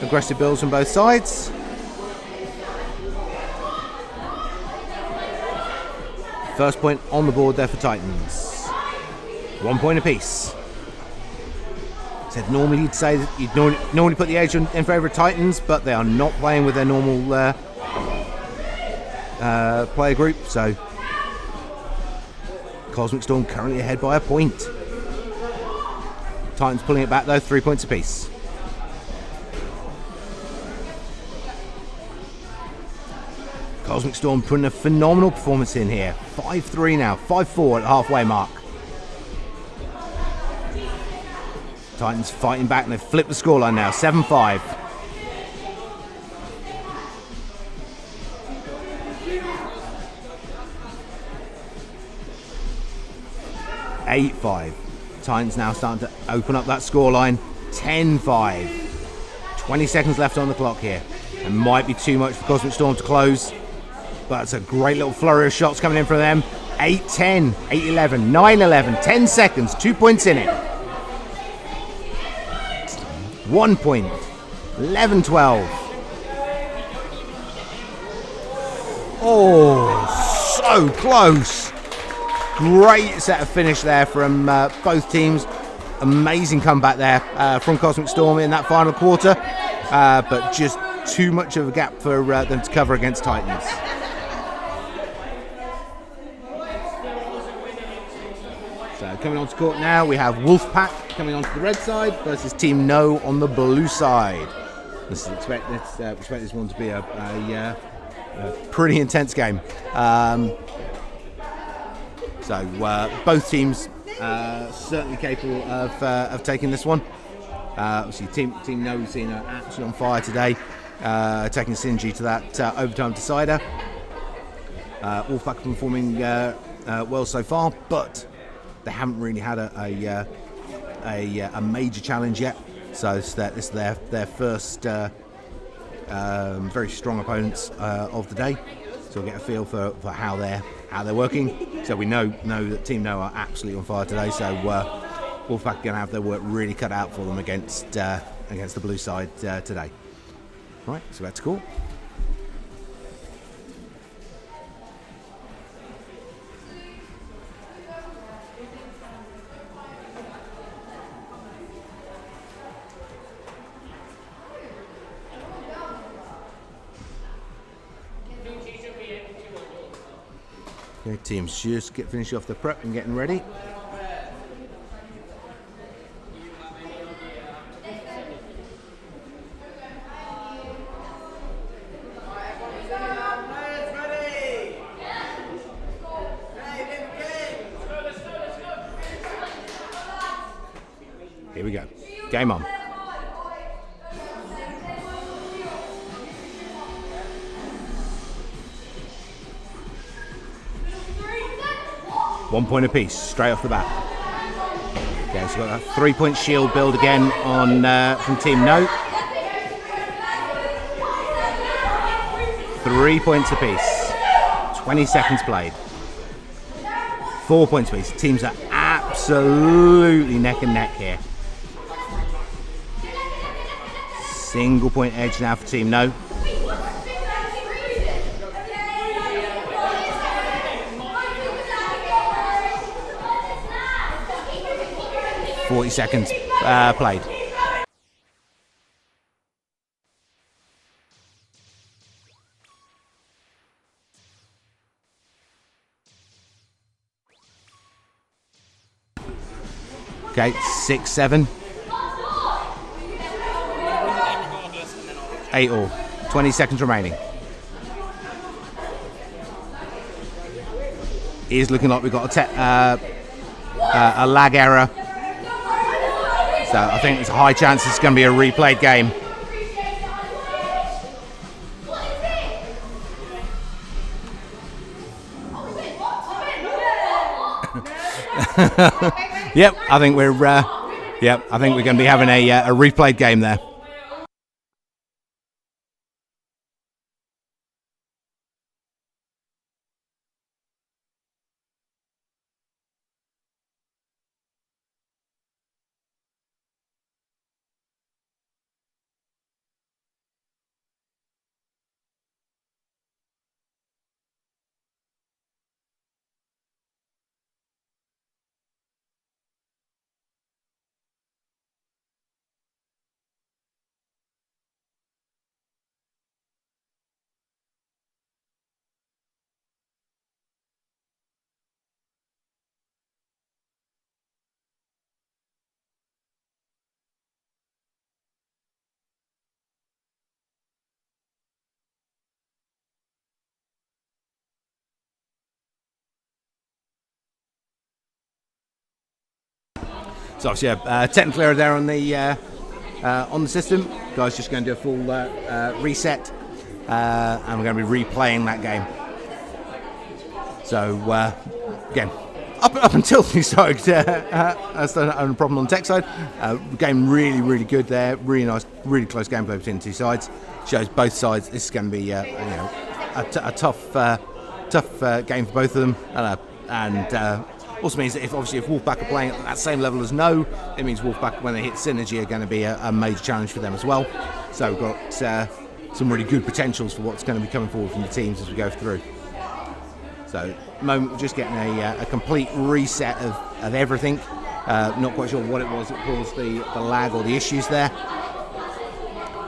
aggressive builds from both sides. First point on the board there for Titans. 1 point apiece. Said normally you'd say that you'd normally put the edge in favour of Titans, but they are not playing with their normal player group, so Cosmic Storm currently ahead by a point. Titans pulling it back though, 3 points apiece. Cosmic Storm putting a phenomenal performance in here. 5-3 now, 5-4 at the halfway mark. Titans fighting back and they've flipped the scoreline now, 7-5. (8-5). Titans now starting to open up that scoreline. 10-5. 20 seconds left on the clock here. It might be too much for Cosmic Storm to close, but it's a great little flurry of shots coming in from them. 8-10, 8-11, 9-11, 10 seconds, 2 points in it. 1 point, 11-12. Oh, so close. Great set of finish there from both teams. Amazing comeback there from Cosmic Storm in that final quarter, but just too much of a gap for them to cover against Titans. So coming onto court now, we have Wolfpack coming onto the red side versus Team No on the blue side. We expect this one to be a pretty intense game. So both teams certainly capable of taking this one. Obviously, Team No we've seen absolutely on fire today, taking synergy to that overtime decider. Wolfpack performing well so far, but they haven't really had a major challenge yet. So this is their first very strong opponents of the day. So we'll get a feel for how they're working. So we know that Team No are absolutely on fire today. So Wolfpack are going to have their work really cut out for them against the blue side today. Right, so that's cool. Okay, teams just finishing off the prep and getting ready. Here we go. Game on. One point apiece, straight off the bat. Okay, so we've got a 3-point shield build again on from Team No. 3 points apiece. 20 seconds played. 4 points apiece. Teams are absolutely neck and neck here. Single point edge now for Team No. .40 seconds played. Okay, 6-7. 8 all. 20 seconds remaining. It is looking like we've got a lag error. So I think there's a high chance it's going to be a replayed game. Yep, I think we're going to be having a replayed game there. So obviously, technical error there on the system. Guys, just going to do a full reset, and we're going to be replaying that game. So again, up until we started having a problem on the tech side, game really good there. Really nice, really close gameplay between the two sides. Shows both sides. This is going to be a tough game for both of them, and. Also means that if Wolfpack are playing at that same level as No, it means Wolfpack, when they hit synergy, are going to be a major challenge for them as well. So we've got some really good potentials for what's going to be coming forward from the teams as we go through. So at the moment, we're just getting a complete reset of everything. Not quite sure what it was that caused the lag or the issues there.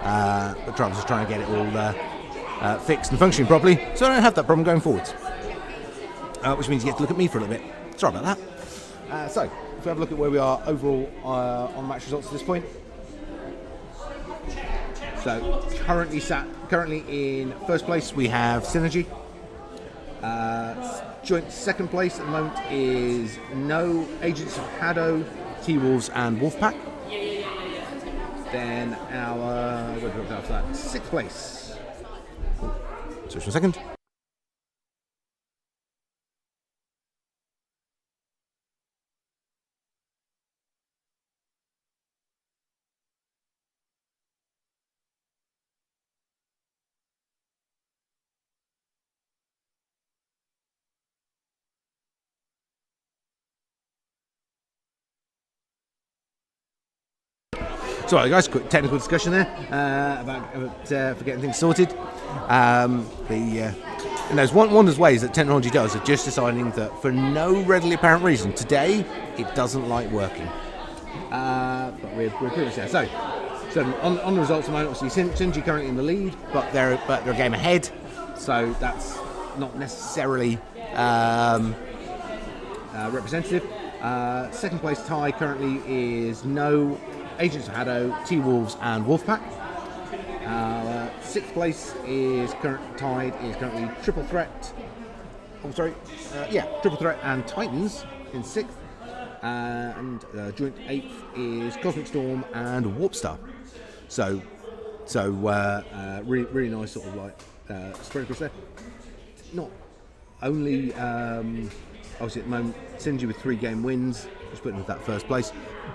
But Travis is trying to get it all fixed and functioning properly, so I don't have that problem going forwards. Which means you get to look at me for a little bit. Sorry about that. So, if we have a look at where we are overall on match results at this point. So, currently in first place we have Synergy. joint second place at the moment is No, Agents of HADO, Twolves and Wolfpack. Then our, what dropped after that? Sixth place. Switch for a second. Sorry guys, quick technical discussion there about for getting things sorted. And there's one of the ways that technology does are just deciding that for no readily apparent reason today it doesn't like working. But we're pretty much there. So on the results at the moment, obviously Sinji currently in the lead, but they're a game ahead. So that's not necessarily representative. Second place tie currently is No, Agents of HADO, Twolves and Wolfpack. Sixth place is currently Triple Threat. Triple Threat and Titans in sixth. And joint eighth is Cosmic Storm and Warpstar. So really nice sort of like spread across there. Not only obviously at the moment Sinji with 3 game wins, just putting into that first place,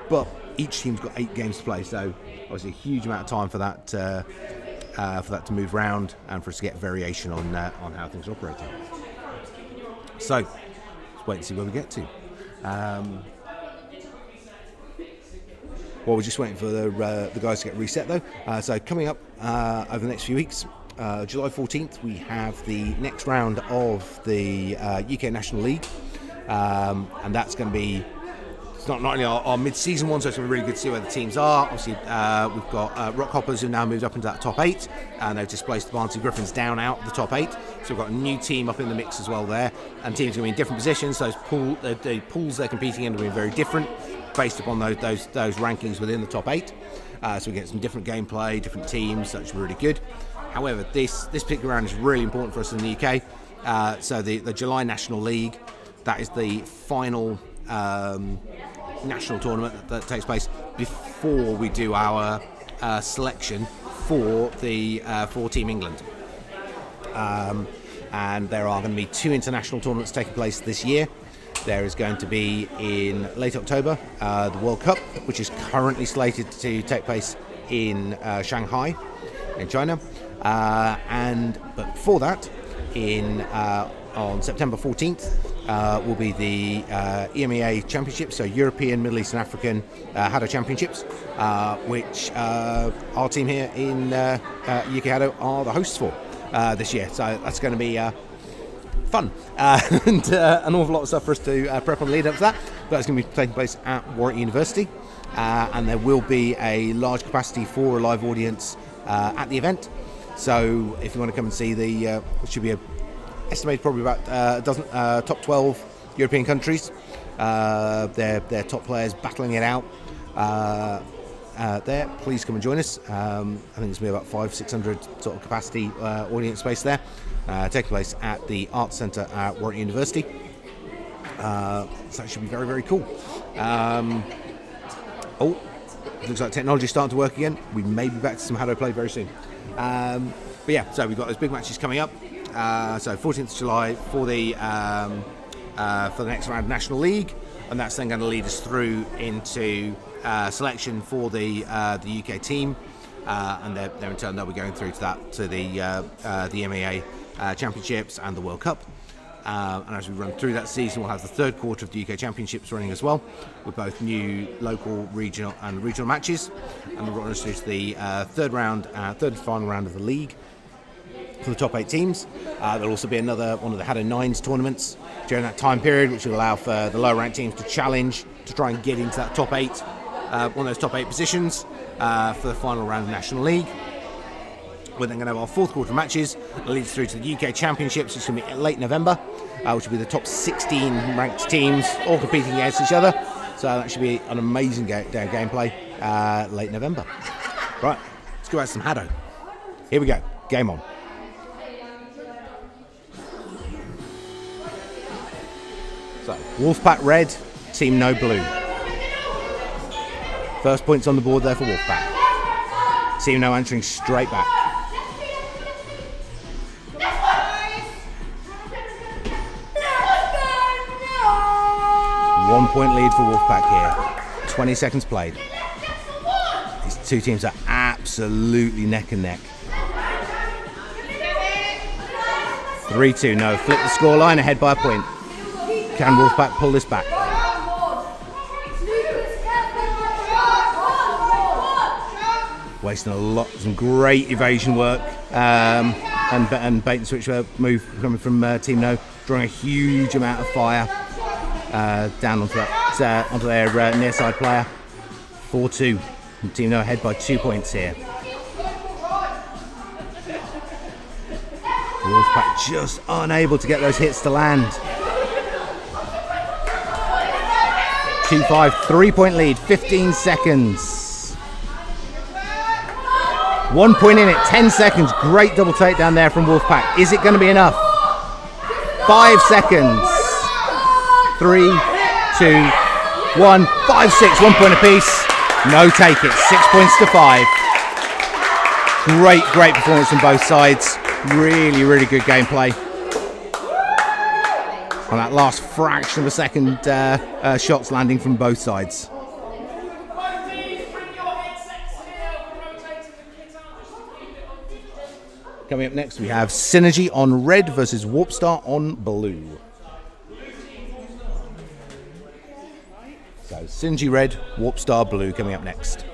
but each team's got 8 games to play, so obviously a huge amount of time for that to move around and for us to get variation on how things are operating. So let's wait and see where we get to. Well, we're just waiting for the guys to get reset though. So coming up over the next few weeks, July 14th, we have the next round of the UK National League, and that's going to be. It's not only our mid-season one, so it's going to be really good to see where the teams are. Obviously, we've got Rockhoppers who now moved up into that top 8, and they've displaced the Barnsley Griffins down out the top 8. So we've got a new team up in the mix as well there, and teams are going to be in different positions. Those the pools they're competing in are going to be very different based upon those rankings within the top 8. So we get some different gameplay, different teams. So it's really good. However, this particular round is really important for us in the UK. So the July National League, that is the final national tournament that takes place before we do our selection for the for Team England. And there are going to be 2 international tournaments taking place this year. There is going to be in late October the World Cup, which is currently slated to take place in Shanghai in China, but before that on September 14th will be the EMEA Championships, so European, Middle East and African HADO Championships, which our team here in UK HADO are the hosts for this year. So that's going to be fun and an awful lot of stuff for us to prep on the lead up to that. But it's going to be taking place at Warwick University, and there will be a large capacity for a live audience at the event. So if you want to come and see it should be estimated probably about a dozen top 12 European countries. Their top players battling it out there. Please come and join us. I think there's going to be about 500-600 sort of capacity audience space there, taking place at the Arts Centre at Warwick University. So that should be very, very cool. Looks like technology's starting to work again. We may be back to some HADO play very soon. But yeah, so we've got those big matches coming up. So 14th of July for the next round of National League, and that's then going to lead us through into selection for the UK team, and they're in turn they'll be going through to the EMEA Championships and the World Cup. And as we run through that season, we'll have the third quarter of the UK Championships running as well, with both new local, regional matches, and we'll run us through to the third and final round of the league for the top 8 teams. There'll also be another one of the HADO 9s tournaments during that time period, which will allow for the lower ranked teams to challenge to try and get into that top 8, one of those top 8 positions for the final round of National League. We're then going to have our fourth quarter matches that leads through to the UK Championships, which is going to be late November, which will be the top 16 ranked teams all competing against each other. So that should be an amazing day of gameplay late November. Right, let's go out some HADO. Here we go, game on. So, Wolfpack red, team no blue. First points on the board there for Wolfpack. Team no answering straight back. One point lead for Wolfpack here. 20 seconds played. These two teams are absolutely neck and neck. 3-2, no. Flip the scoreline, ahead by a point. Can Wolfpack pull this back? Wasting a lot, some great evasion work, and bait and switch move coming from Team No, drawing a huge amount of fire down onto their near side player. 4-2, Team No ahead by 2 points here. Wolfpack just unable to get those hits to land. 2-5, 3-point lead, 15 seconds. 1 point in it, 10 seconds. Great double takedown there from Wolfpack. Is it going to be enough? 5 seconds. 3, 2, 1, 5, 6, 1 point apiece. No take it, 6 points to 5. Great performance from both sides. Really good gameplay. On that last fraction of a second, shots landing from both sides. Coming up next, we have Synergy on red versus Warpstar on blue. So Synergy red, Warpstar blue coming up next.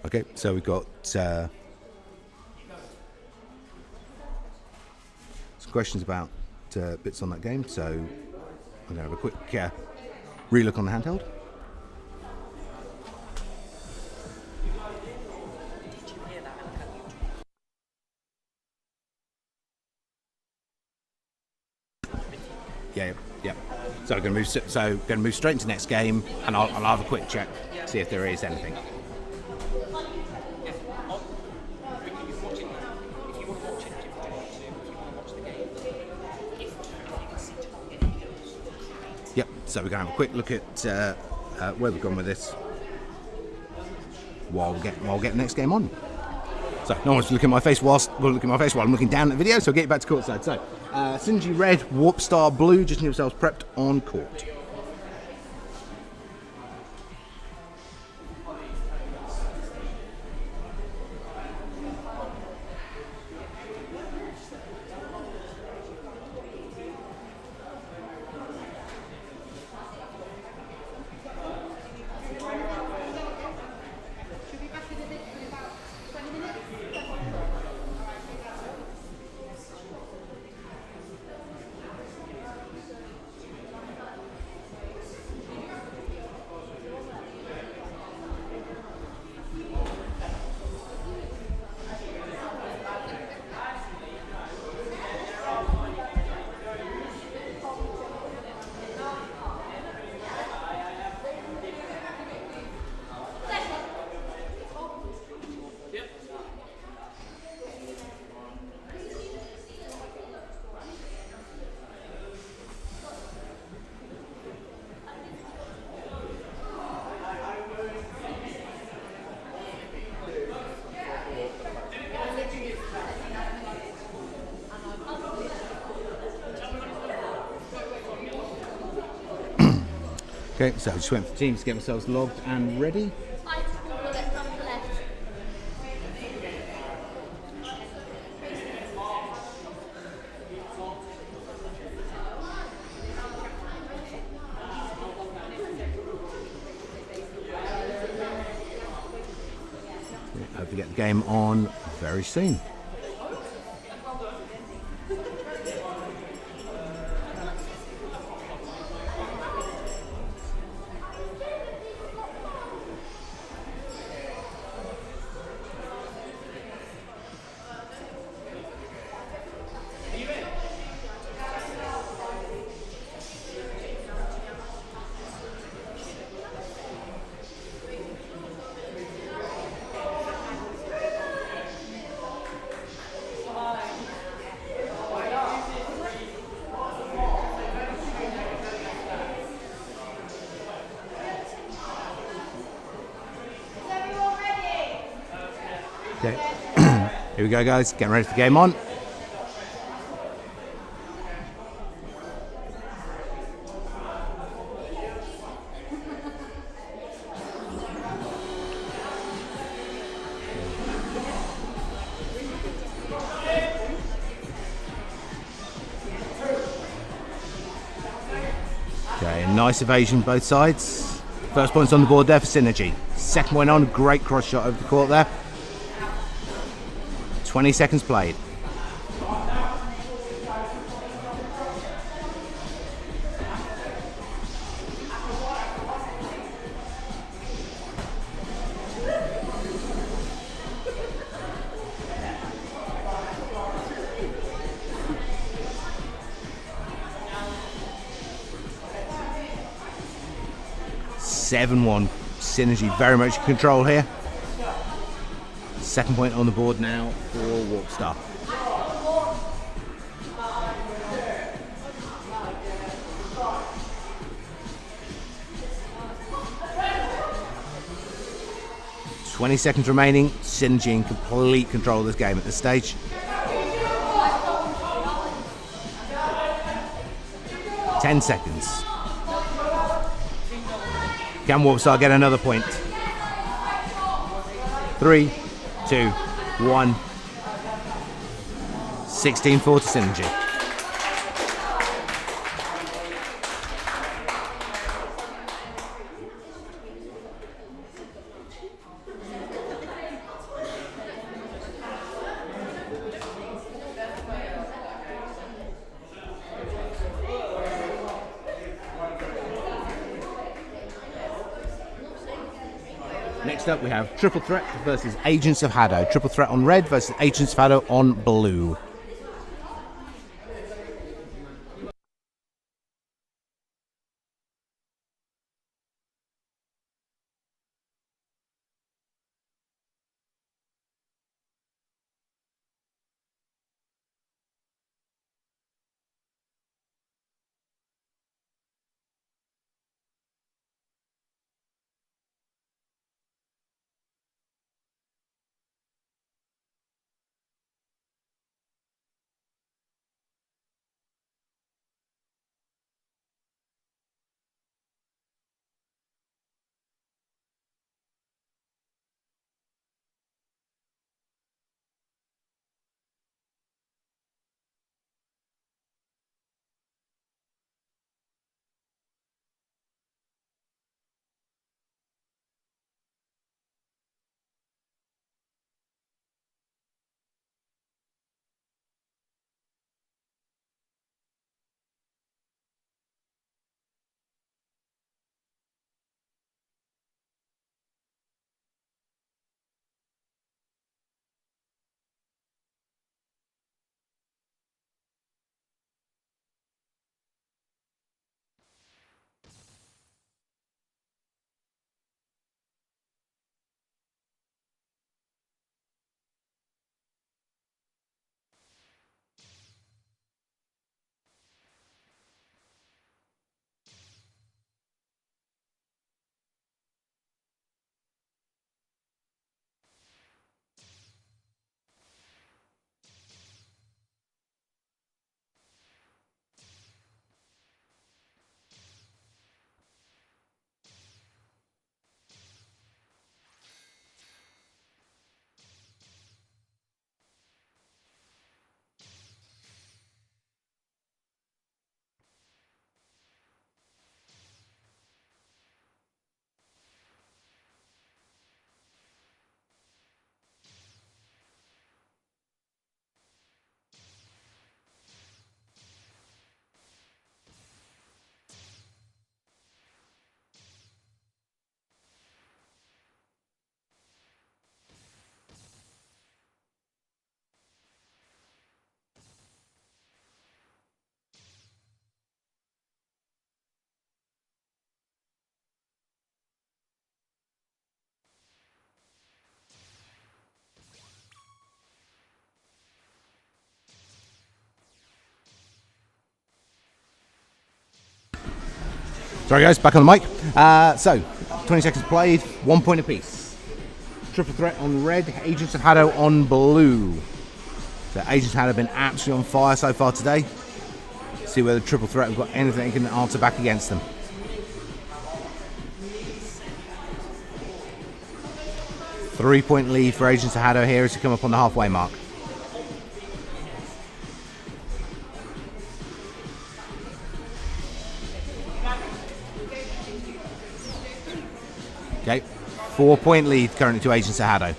Okay, so we've got some questions about bits on that game, so I'm going to have a quick relook on the handheld. Yeah. So I'm going to move straight into next game, and I'll have a quick check, see if there is anything. Yep, so we're going to have a quick look at where we've gone with this while we get the next game on. So no one's looking at my face while I'm looking down at the video, so I'll get you back to courtside. So Synergy red, Warpstar blue, just get yourselves prepped on court. Okay, so just went for teams to get themselves logged and ready. Hope to get the game on very soon. Okay, here we go, guys. Getting ready for game on. Okay, nice evasion both sides. First point's on the board there for Synergy. Second point on, great cross shot over the court there. 20 seconds played. (7-1). Synergy very much in control here. Second point on the board now for Warpstar. (20 seconds remaining). Synergy in complete control of this game at this stage. (10 seconds). Can Warpstar get another point? 3, 2, 1. 16-4 to Synergy. Next up we have Triple Threat versus Agents of HADO. Triple Threat on red versus Agents of HADO on blue. Sorry guys, back on the mic. So, 20 seconds played, 1 point apiece. Triple threat on red, Agents of HADO on blue. So Agents of HADO have been absolutely on fire so far today. See whether triple threat have got anything that can answer back against them. Three-point lead for Agents of HADO here as we come up on the halfway mark. Okay, 4-point lead currently to Agents of HADO.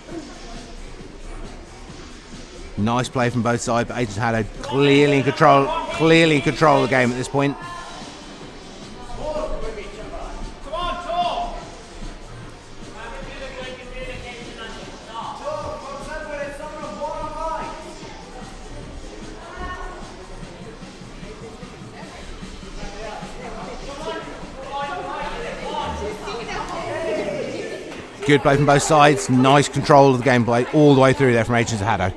Nice play from both sides, but Agents of HADO clearly in control of the game at this point. Good play from both sides. Nice control of the gameplay all the way through there from Agents of HADO.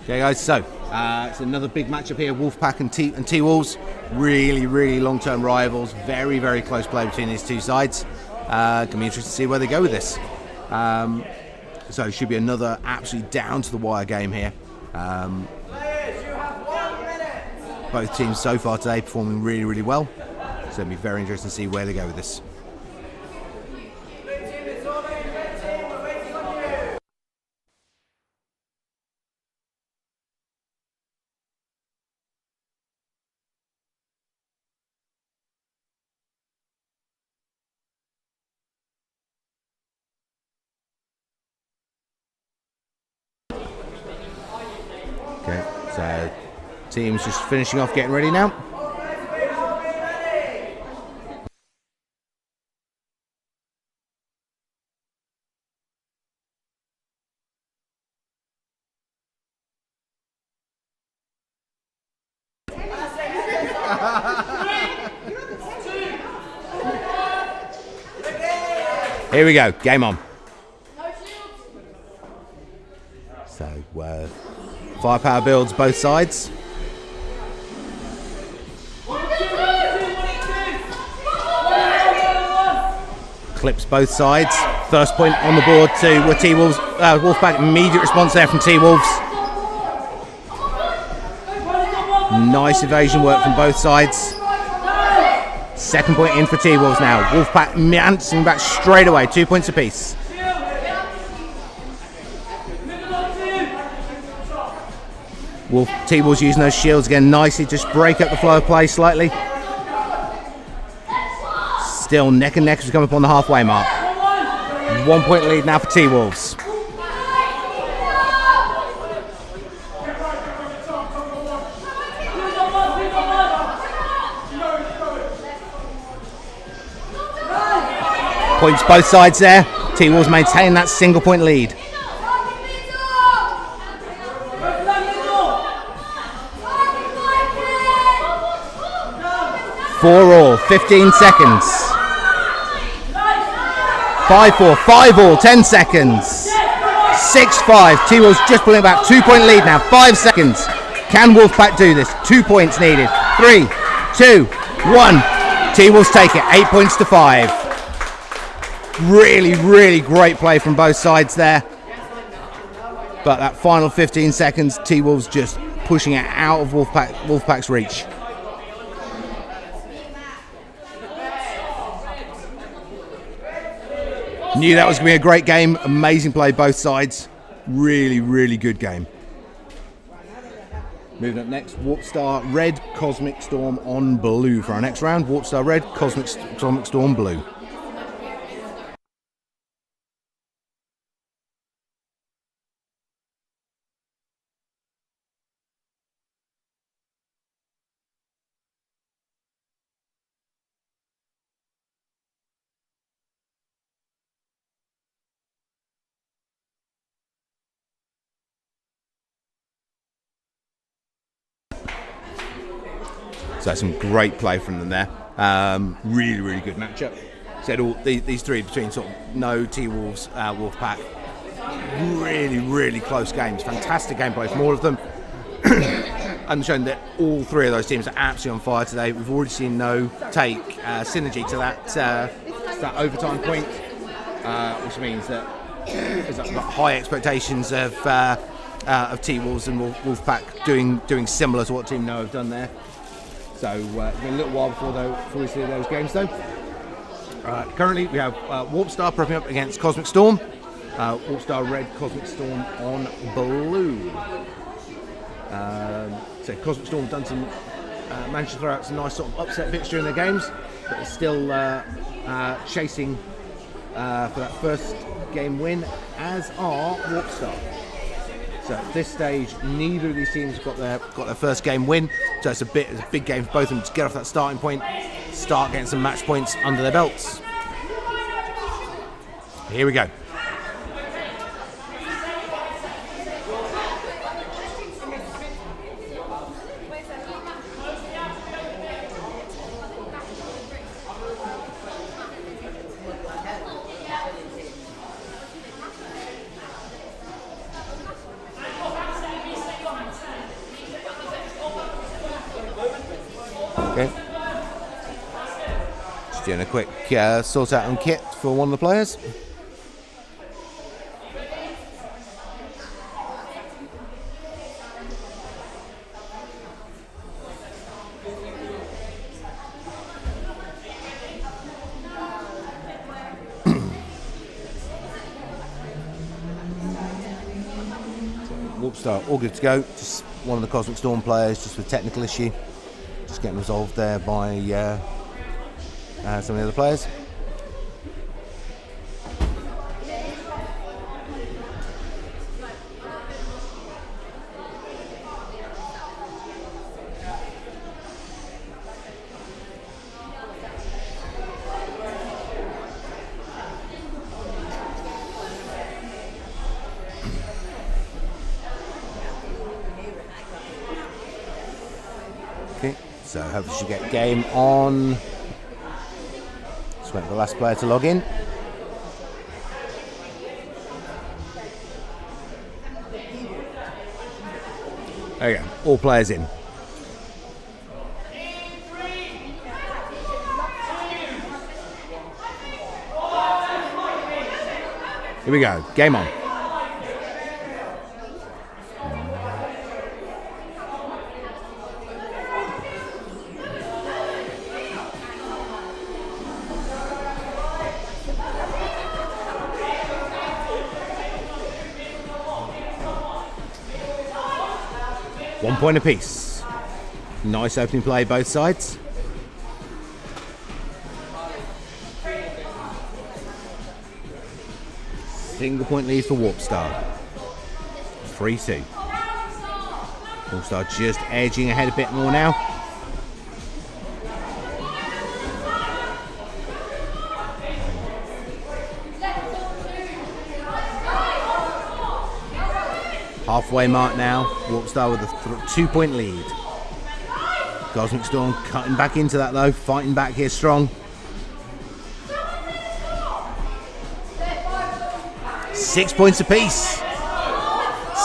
Okay guys, so it's another big matchup here, Wolfpack and Twolves. Really long-term rivals, very close play between these two sides. Gonna be interesting to see where they go with this. So it should be another absolutely down-to-the-wire game here. Both teams so far today performing really well. So it'll be very interesting to see where they go with this. Okay, so team's just finishing off, getting ready now. Here we go, game on. So, firepower builds both sides. Clips both sides. First point on the board to T-Wolves. Wolfpack, immediate response there from T-Wolves. Nice evasion work from both sides. Second point in for T-Wolves now. Wolfpack answering back straight away. 2 points apiece. T-Wolves using those shields again nicely, just break up the flow of play slightly. Still neck and neck as we come up on the halfway mark. 1 point lead now for T-Wolves. Points both sides there. T-Wolves maintain that single point lead. 4-all, 15 seconds. 5-4, 5-all, 10 seconds. 6-5, T-Wolves just pulling back, 2 point lead now, 5 seconds. Can Wolfpack do this? 2 points needed. 3, 2, 1. T-Wolves take it, 8 points to 5. Really great play from both sides there. But that final 15 seconds, T-Wolves just pushing it out of Wolfpack's reach. Knew that was going to be a great game. Amazing play, both sides. Really, really good game. Moving up next, Warpstar Red, Cosmic Storm on Blue for our next round. Warpstar Red, Cosmic Storm Blue. So some great play from them there. Really, really good matchup. Said all these three between sort of No, T-Wolves, Wolfpack. Really, really close games. Fantastic gameplay from all of them. And shown that all three of those teams are absolutely on fire today. We've already seen No take synergy to that overtime point, which means that there's got high expectations of T-Wolves and Wolfpack doing similar to what Team No have done there. So it's been a little while before we see those games though. Currently we have Warpstar prepping up against Cosmic Storm. Warpstar Red, Cosmic Storm on Blue. So Cosmic Storm done some, managed to throw out some nice sort of upset bits during their games, but they're still chasing for that first game win, as are Warpstar. So at this stage, neither of these teams have got their first game win. So it's a big game for both of them to get off that starting point, start getting some match points under their belts. Here we go. Okay. Just doing a quick sort out on kit for one of the players. Warpstar all good to go. Just one of the Cosmic Storm players, just with technical issue. Just getting resolved there by some of the other players. Okay, so hopefully you should get game on. Just wait for the last player to log in. There you go, all players in. Here we go, game on. One point apiece. Nice opening play, both sides. Single point lead for Warpstar. 3-2. Warpstar just edging ahead a bit more now. Halfway mark now, Warpstar with a 2-point lead. Cosmic Storm cutting back into that though, fighting back here strong. 6 points apiece.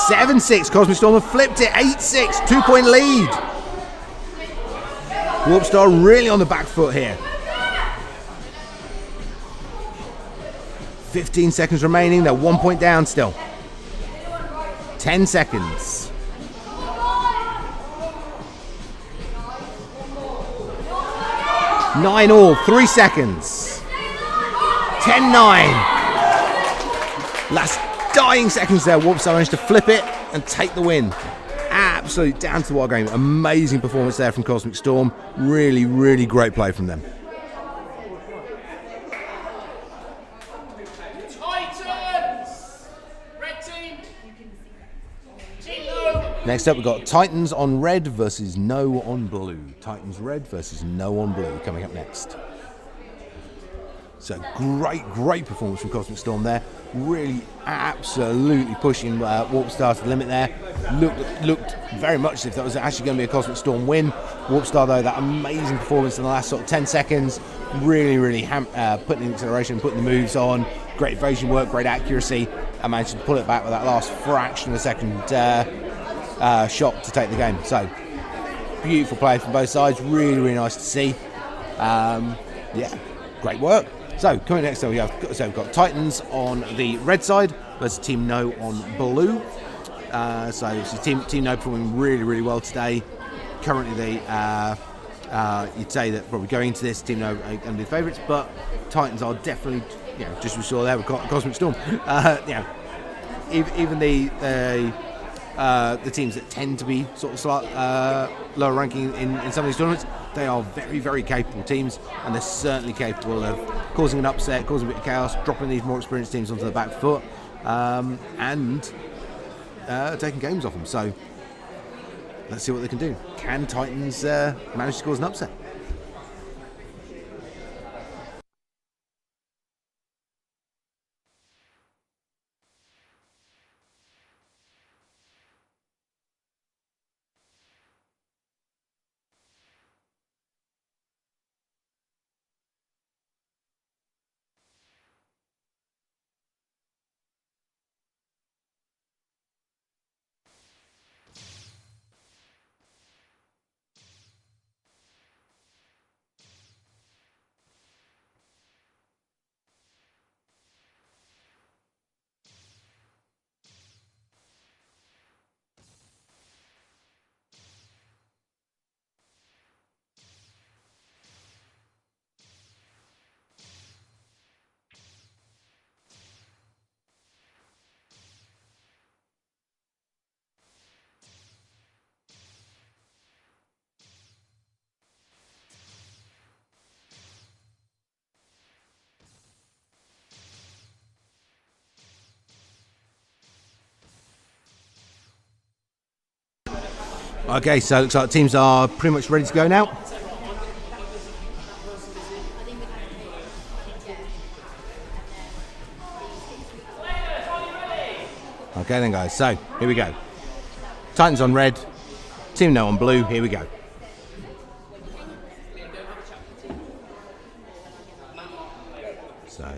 7-6, Cosmic Storm have flipped it, 8-6, 2-point lead. Warpstar really on the back foot here. 15 seconds remaining, they're 1 point down still. 10 seconds. 9 all, 3 seconds. 10-9. Last dying seconds there, Warpstar managed to flip it and take the win. Absolutely down to the wire game. Amazing performance there from Cosmic Storm. Really, really great play from them. Titans! Red team! Team No! Next up, we've got Titans on red versus No on blue. Titans red versus No on blue coming up next. So great performance from Cosmic Storm there. Really absolutely pushing Warpstar to the limit there. Looked very much as if that was actually going to be a Cosmic Storm win. Warpstar, though, that amazing performance in the last sort of 10 seconds. Really putting the acceleration, putting the moves on. Great evasion work, great accuracy. And managed to pull it back with that last fraction of a second shot to take the game. So beautiful play from both sides. Really nice to see. Yeah, great work. So coming next up, we've got Titans on the red side versus Team No on blue. So Team No performing really well today. Currently, you'd say that probably going into this, Team No are going to be the favourites, but Titans are definitely, just as we saw there with Cosmic Storm. Even the teams that tend to be sort of slight, lower ranking in some of these tournaments, they are very capable teams, and they're certainly capable of causing an upset, causing a bit of chaos, dropping these more experienced teams onto the back foot, and taking games off them. So let's see what they can do. Can Titans manage to cause an upset? Okay, so it looks like teams are pretty much ready to go now. Okay then guys, so here we go. Titans on red, Team No on blue, here we go. So,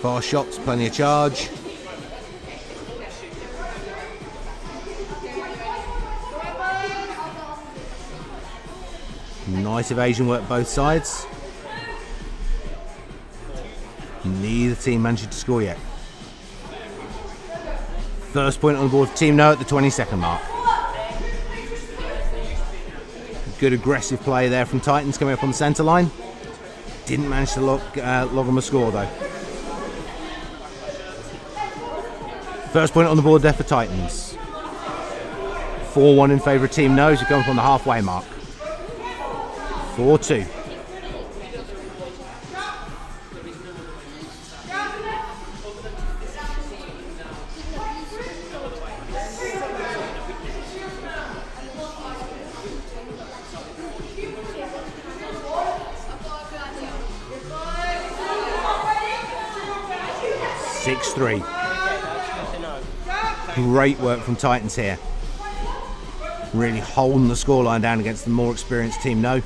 fast shots, plenty of charge. Nice evasion work both sides. Neither team managed to score yet. First point on the board for Team No at the 22nd mark. Good aggressive play there from Titans coming up on the centre line. Didn't manage to log them a score though. First point on the board there for Titans. 4-1 in favour of Team No as we come up on the halfway mark. 4-2. Great work from Titans here. Really holding the scoreline down against the more experienced Team No.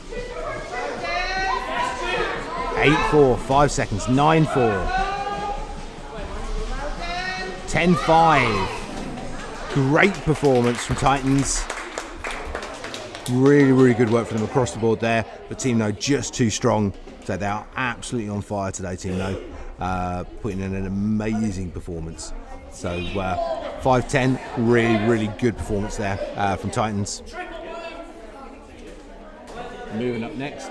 8-4, 5 seconds, 9-4. 10-5. Great performance from Titans. Really good work for them across the board there. But Team No just too strong. So they are absolutely on fire today, Team No. Putting in an amazing performance. So 5-10, really good performance there from Titans. Moving up next,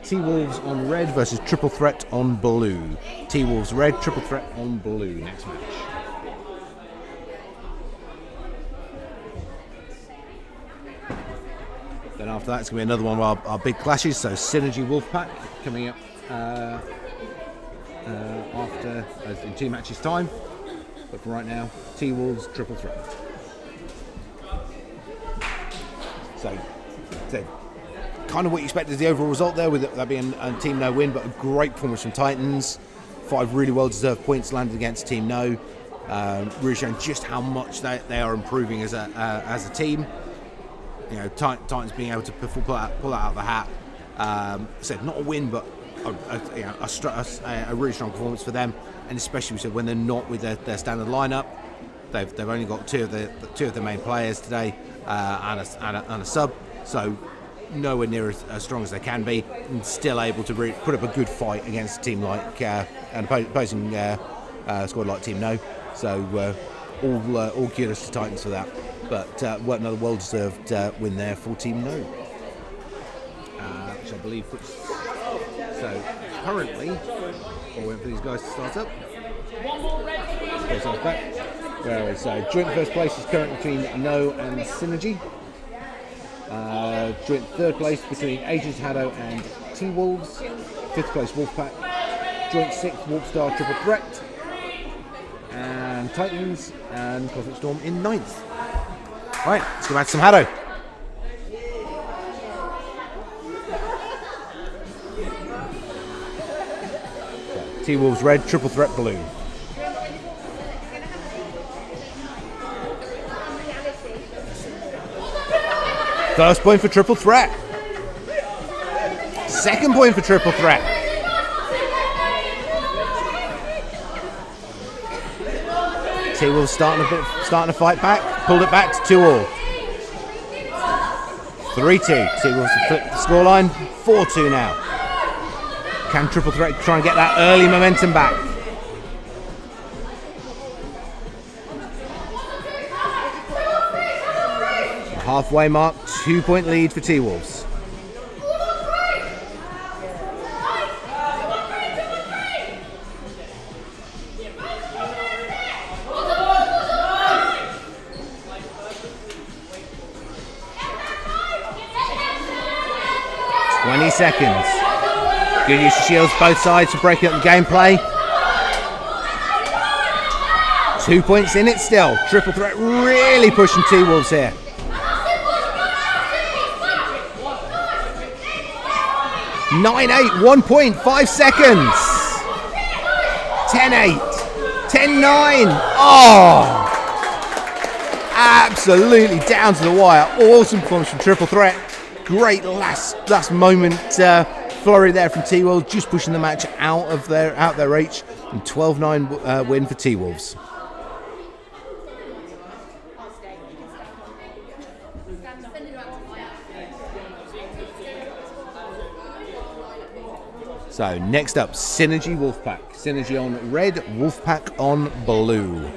T-Wolves on red versus Triple Threat on blue. T-Wolves red, Triple Threat on blue. Next match. Then after that, it's going to be another one of our big clashes. So Synergy Wolfpack coming up after in 2 matches time. But for right now, T-Wolves Triple Threat. So kind of what you expected as the overall result there, with that being a Team No win, but a great performance from Titans. 5 really well-deserved points landed against Team No, really showing just how much they are improving as a team. You know, Titans being able to pull that out of the hat. Said not a win, but a really strong performance for them, and especially when they're not with their standard lineup. They've only got two of the main players today and a sub, so nowhere near as strong as they can be, and still able to put up a good fight against a team like an opposing squad like Team No. So all kudos to Titans for that. But another well-deserved win there for Team No, which I believe puts. So currently, we're waiting for these guys to start up. So joint first place is currently between No and Synergy. Joint third place between Agents HADO and T-Wolves. 5th place Wolfpack. Joint 6th Warpstar Triple Threat. And Titans and Cosmic Storm in 9th. Right, let's go back to some HADO. So, T-Wolves red, Triple Threat blue. First point for Triple Threat. Second point for Triple Threat. T-Wolves starting to fight back. Pulled it back to 2-all. 3-2. T-Wolves to flip the scoreline. 4-2 now. Can Triple Threat try and get that early momentum back? Halfway mark, 2-point lead for T-Wolves. Seconds. Good use of shields both sides for breaking up the gameplay. 2 points in it still. Triple Threat really pushing T-Wolves here. 9-8, 1 point, 5 seconds. 10-8, 10-9. Oh! Absolutely down to the wire. Awesome performance from Triple Threat. Great last moment flurry there from T-Wolves, just pushing the match out of their reach, and 12-9 win for T-Wolves. So next up, Synergy Wolfpack. Synergy on red, Wolfpack on blue.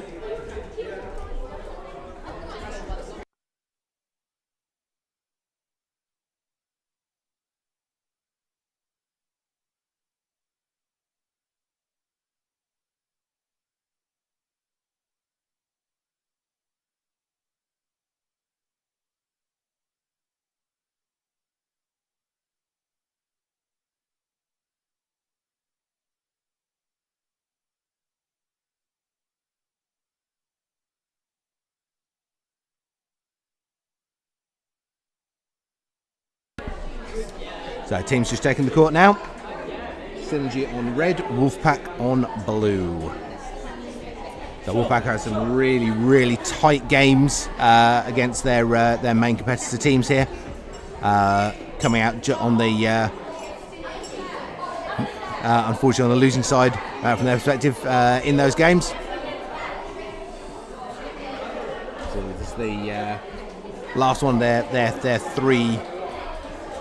So teams just taking the court now. Synergy on red, Wolfpack on blue. So Wolfpack has some really tight games against their main competitor teams here. Coming out on the unfortunately on the losing side from their perspective in those games. So this is the last one. Their 3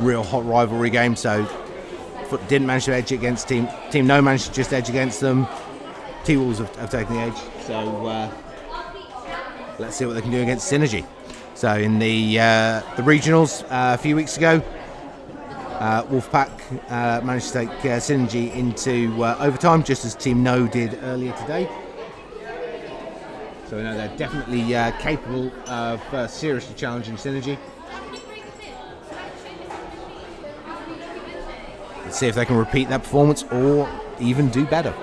real hot rivalry games. So didn't manage to edge against Team No, managed to just edge against them. T-Wolves have taken the edge. So let's see what they can do against Synergy. So in the regionals a few weeks ago, Wolfpack managed to take Synergy into overtime, just as Team No did earlier today. So we know they're definitely capable of seriously challenging Synergy. Let's see if they can repeat that performance or even do better.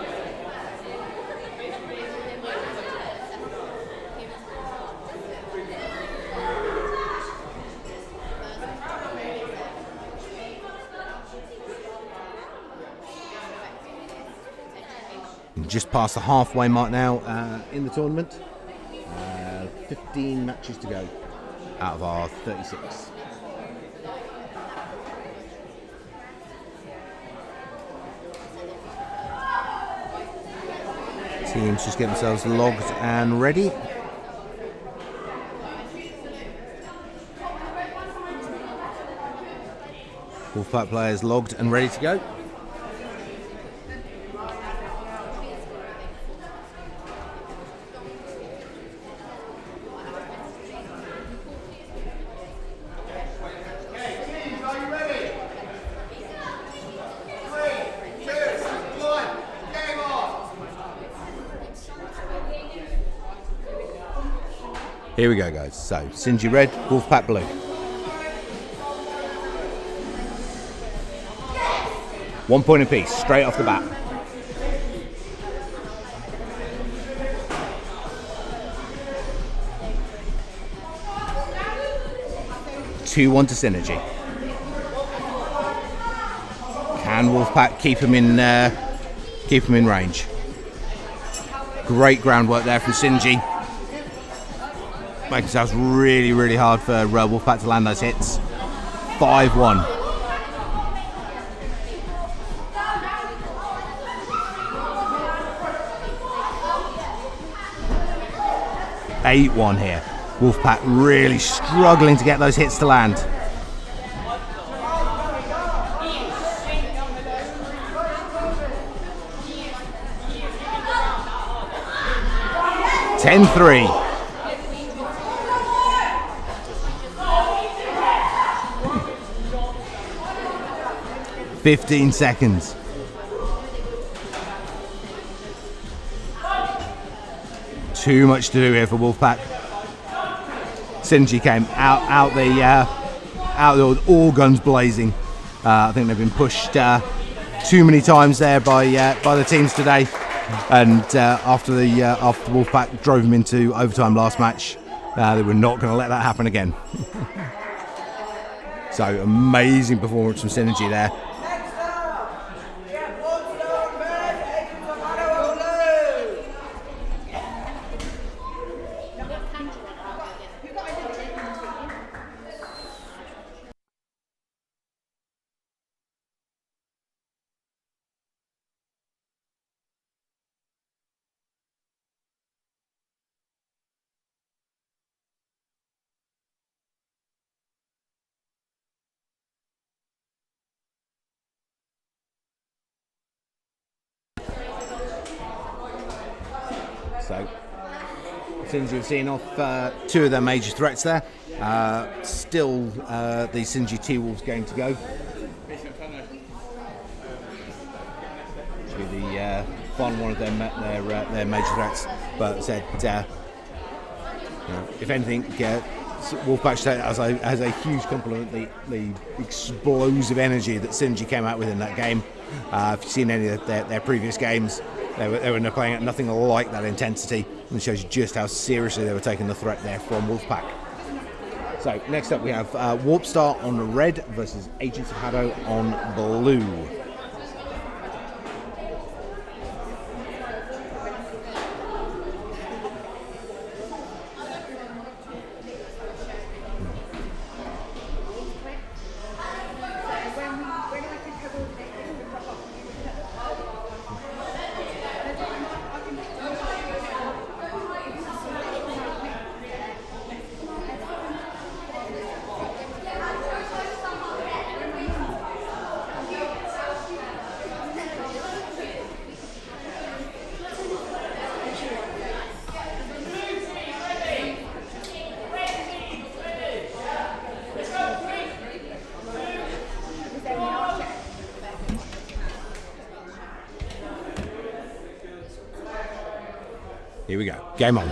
Just past the halfway mark now in the tournament. 15 matches to go out of our 36. Teams just get themselves logged and ready. Wolfpack players logged and ready to go. Here we go, guys. So, Synergy red, Wolfpack blue. One point apiece, straight off the bat. Two-one to Synergy. Can Wolfpack keep him in range? Great groundwork there from Synergy. Making themselves really, really hard for Wolfpack to land those hits. 5-1. here. Wolfpack really struggling to get those hits to land. (10-3). 15 seconds. Too much to do here for Wolfpack. Synergy came out with all guns blazing. I think they've been pushed too many times there by the teams today. And after Wolfpack drove him into overtime last match, they were not going to let that happen again. So amazing performance from Synergy there. So, Synergy have seen off two of their major threats there. Still, the Synergy T-Wolves game to go. Should be the final one of their major threats. But said, if anything, Wolfpack should as a huge compliment the explosive energy that Synergy came out with in that game. If you've seen any of their previous games, they were playing at nothing like that intensity, and it shows you just how seriously they were taking the threat there from Wolfpack. So next up we have Warpstar on red versus Agents of HADO on blue. Here we go. Game on.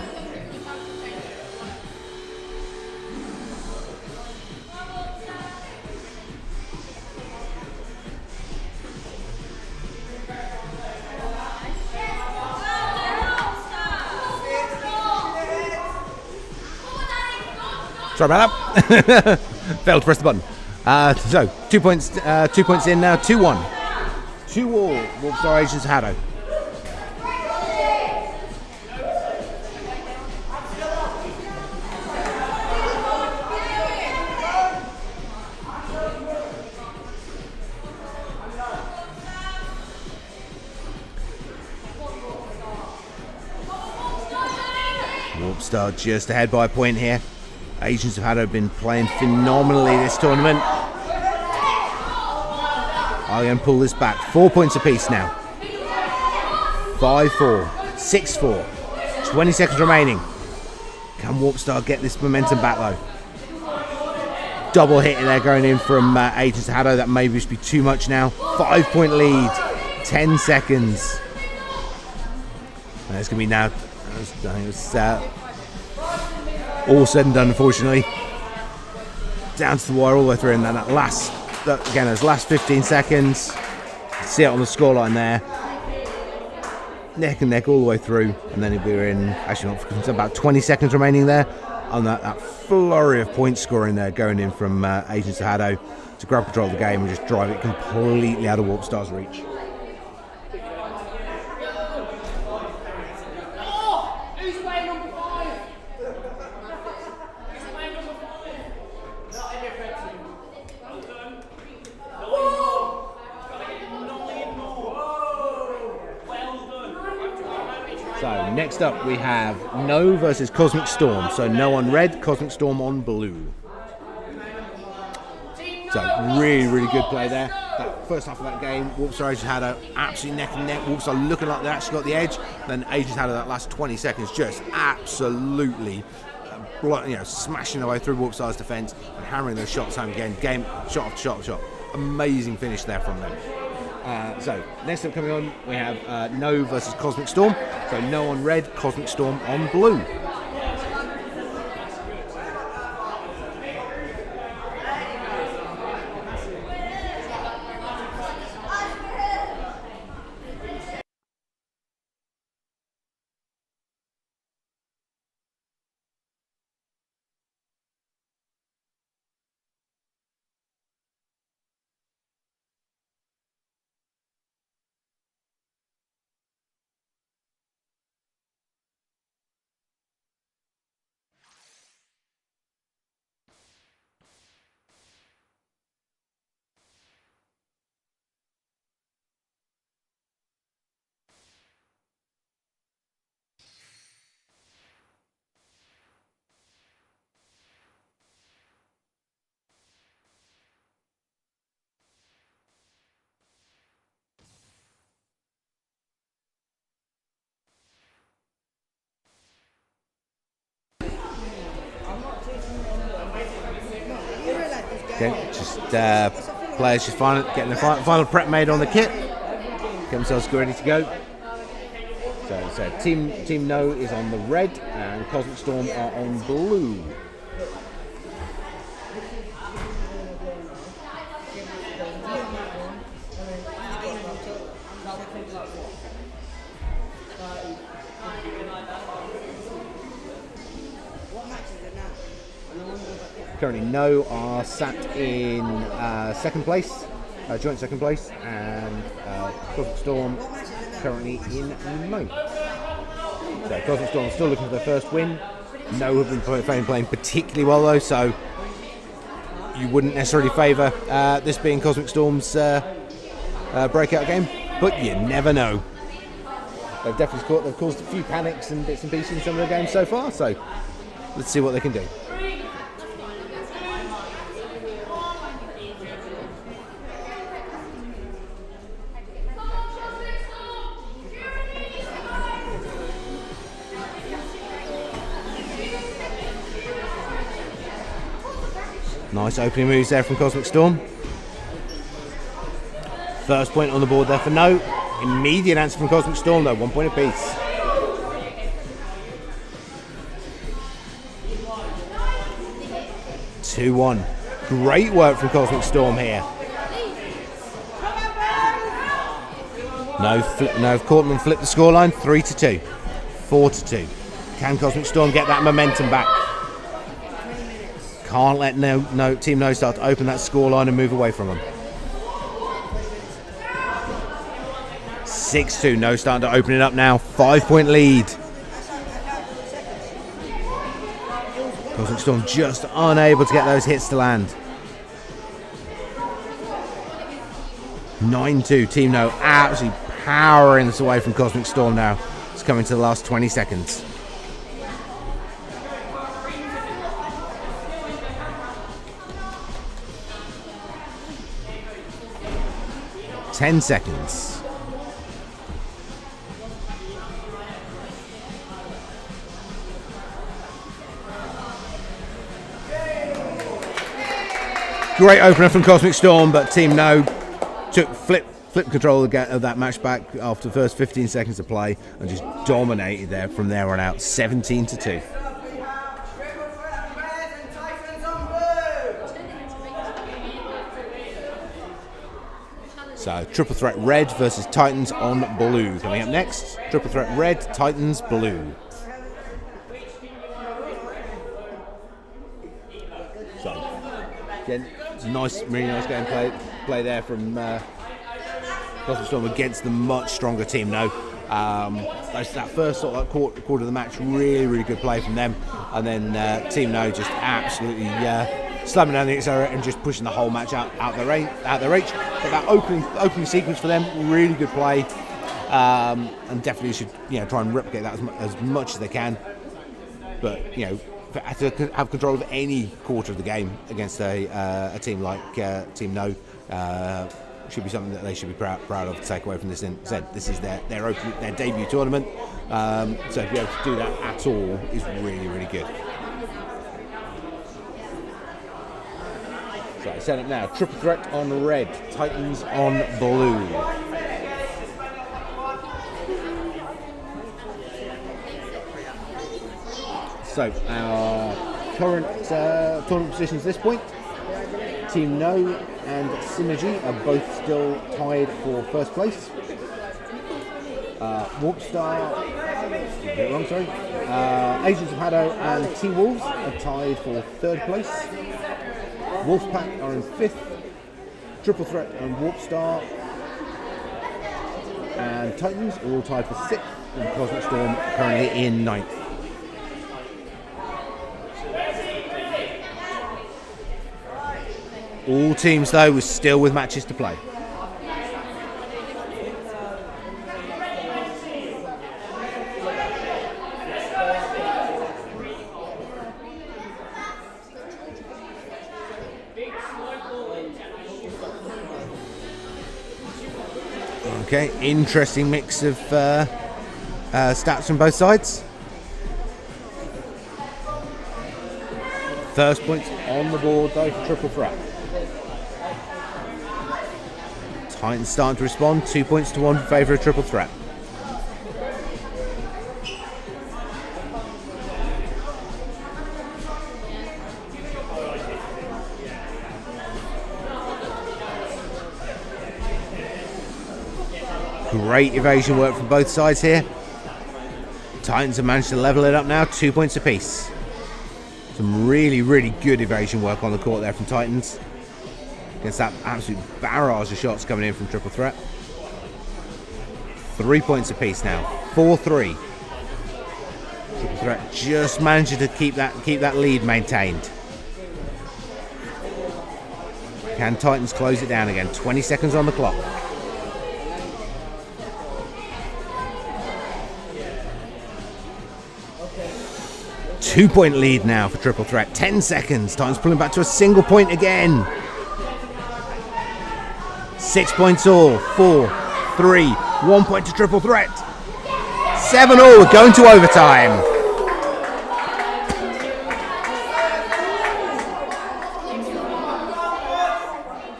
Sorry about that. Failed to press the button. So 2 points. 2 points in now. 2-1. 2-all. Warpstar Agents HADO. Warpstar just ahead by a point here. Agents of HADO have been playing phenomenally this tournament. I'm going to pull this back. 4 points apiece now. 5-4. 6-4. 20 seconds remaining. Can Warpstar get this momentum back though? Double hit there going in from Agents of HADO. That may just be too much now. 5 point lead. 10 seconds. And it's going to be now. I think it's all said and done, unfortunately. Down to the wire all the way through, and then those last 15 seconds. See it on the scoreline there. Neck and neck all the way through, and then we're in, actually not, about 20 seconds remaining there. And that flurry of point scoring there going in from Agents of HADO to grab control of the game and just drive it completely out of Warpstar's reach. So next up we have No versus Cosmic Storm. So No on red, Cosmic Storm on blue. So really, really good play there. That first half of that game, Warpstar Agents had a absolutely neck and neck. Warpstar looking like they actually got the edge. Then Agents had that last 20 seconds just absolutely smashing their way through Warpstar's defence and hammering those shots home again. Game shot after shot after shot. Amazing finish there from them. So next up coming on, we have No versus Cosmic Storm. So No on red, Cosmic Storm on blue. Okay, just players just getting the final prep made on the kit. Get themselves ready to go. So Team No is on the red and Cosmic Storm are on blue. Currently No are sat in second place, joint second place, and Cosmic Storm currently in ninth. So Cosmic Storm still looking for their first win. No have been playing particularly well though, so you wouldn't necessarily favour this being Cosmic Storm's breakout game, but you never know. They've definitely caused a few panics and bits and pieces in some of the games so far, so let's see what they can do. Nice opening moves there from Cosmic Storm. First point on the board there for No. Immediate answer from Cosmic Storm though, 1 point apiece. 2-1. Great work from Cosmic Storm here. No, Courtman flipped the scoreline. 3-2. 4-2. Can Cosmic Storm get that momentum back? Can't let Team No start to open that scoreline and move away from them. 6-2. No starting to open it up now. 5-point lead. Cosmic Storm just unable to get those hits to land. 9-2. Team No absolutely powering this away from Cosmic Storm now. It's coming to the last 20 seconds. Ten seconds. Great opener from Cosmic Storm, but Team No took flip control of that match back after the first 15 seconds of play and just dominated there from there on out. 17-2. So triple threat red versus Titans on blue. Coming up next, triple threat red, Titans blue. So again, it's a nice, really nice game play there from Cosmic Storm against the much stronger Team No. That first sort of quarter of the match, really good play from them, and then Team No just absolutely slamming down the accelerator and just pushing the whole match out their reach. But that opening sequence for them, really good play, and definitely should try and replicate that as much as they can. But to have control of any quarter of the game against a team like Team No should be something that they should be proud of to take away from this. This is their debut tournament, so to be able to do that at all is really good. So set up now, triple threat on red, Titans on blue. So our current tournament positions at this point, Team No and Synergy are both still tied for first place. Warpstar, Agents of HADO and Twolves are tied for third place. Wolfpack are in fifth. Triple Threat and Warpstar and Titans are all tied for sixth, and Cosmic Storm currently in ninth. All teams though were still with matches to play. Okay, interesting mix of stats from both sides. First points on the board though for Triple Threat. Titans starting to respond, 2-1 in favour of Triple Threat. Great evasion work from both sides here. Titans have managed to level it up now, 2 points apiece. Some really good evasion work on the court there from Titans against that absolute barrage of shots coming in from Triple Threat. 3 points apiece now, 4-3. Triple Threat just managing to keep that lead maintained. Can Titans close it down again? 20 seconds on the clock. Two-point lead now for Triple Threat. 10 seconds. Titans pulling back to a single point again. 6 points all. 4, 3, 1 point to Triple Threat. 7 all. We're going to overtime.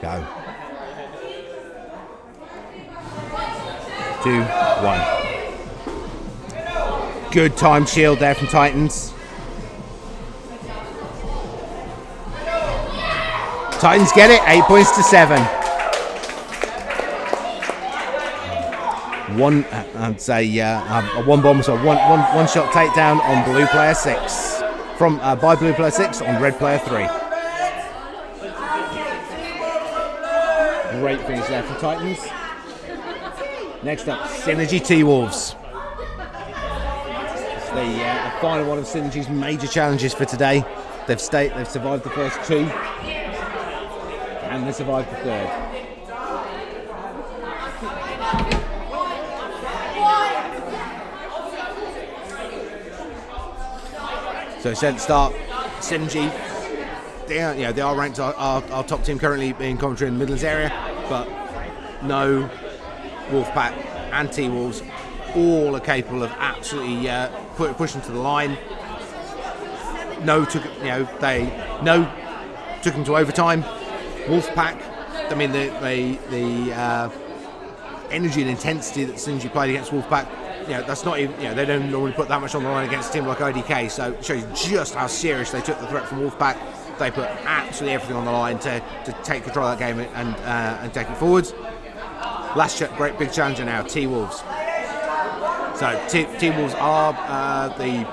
Go. 2-1. Good timed shield there from Titans. Titans get it, 8 points to 7. I'd say a one bomb, so one shot takedown on blue player 6 from by blue player 6 on red player 3. Great finish there for Titans. Next up, Synergy T-Wolves. It's the final one of Synergy's major challenges for today. They've survived the first 2, and they survived the 3rd. So set start, Synergy. They are ranked our top team currently in Coventry in the Midlands area, but no, Wolfpack and T-Wolves all are capable of absolutely pushing to the line. Took them to overtime. Wolfpack, I mean the energy and intensity that Synergy played against Wolfpack, that's not even, they don't normally put that much on the line against a team like IDK, so it shows you just how serious they took the threat from Wolfpack. They put absolutely everything on the line to take control of that game and take it forwards. Last great big challenger now, T-Wolves. So T-Wolves are the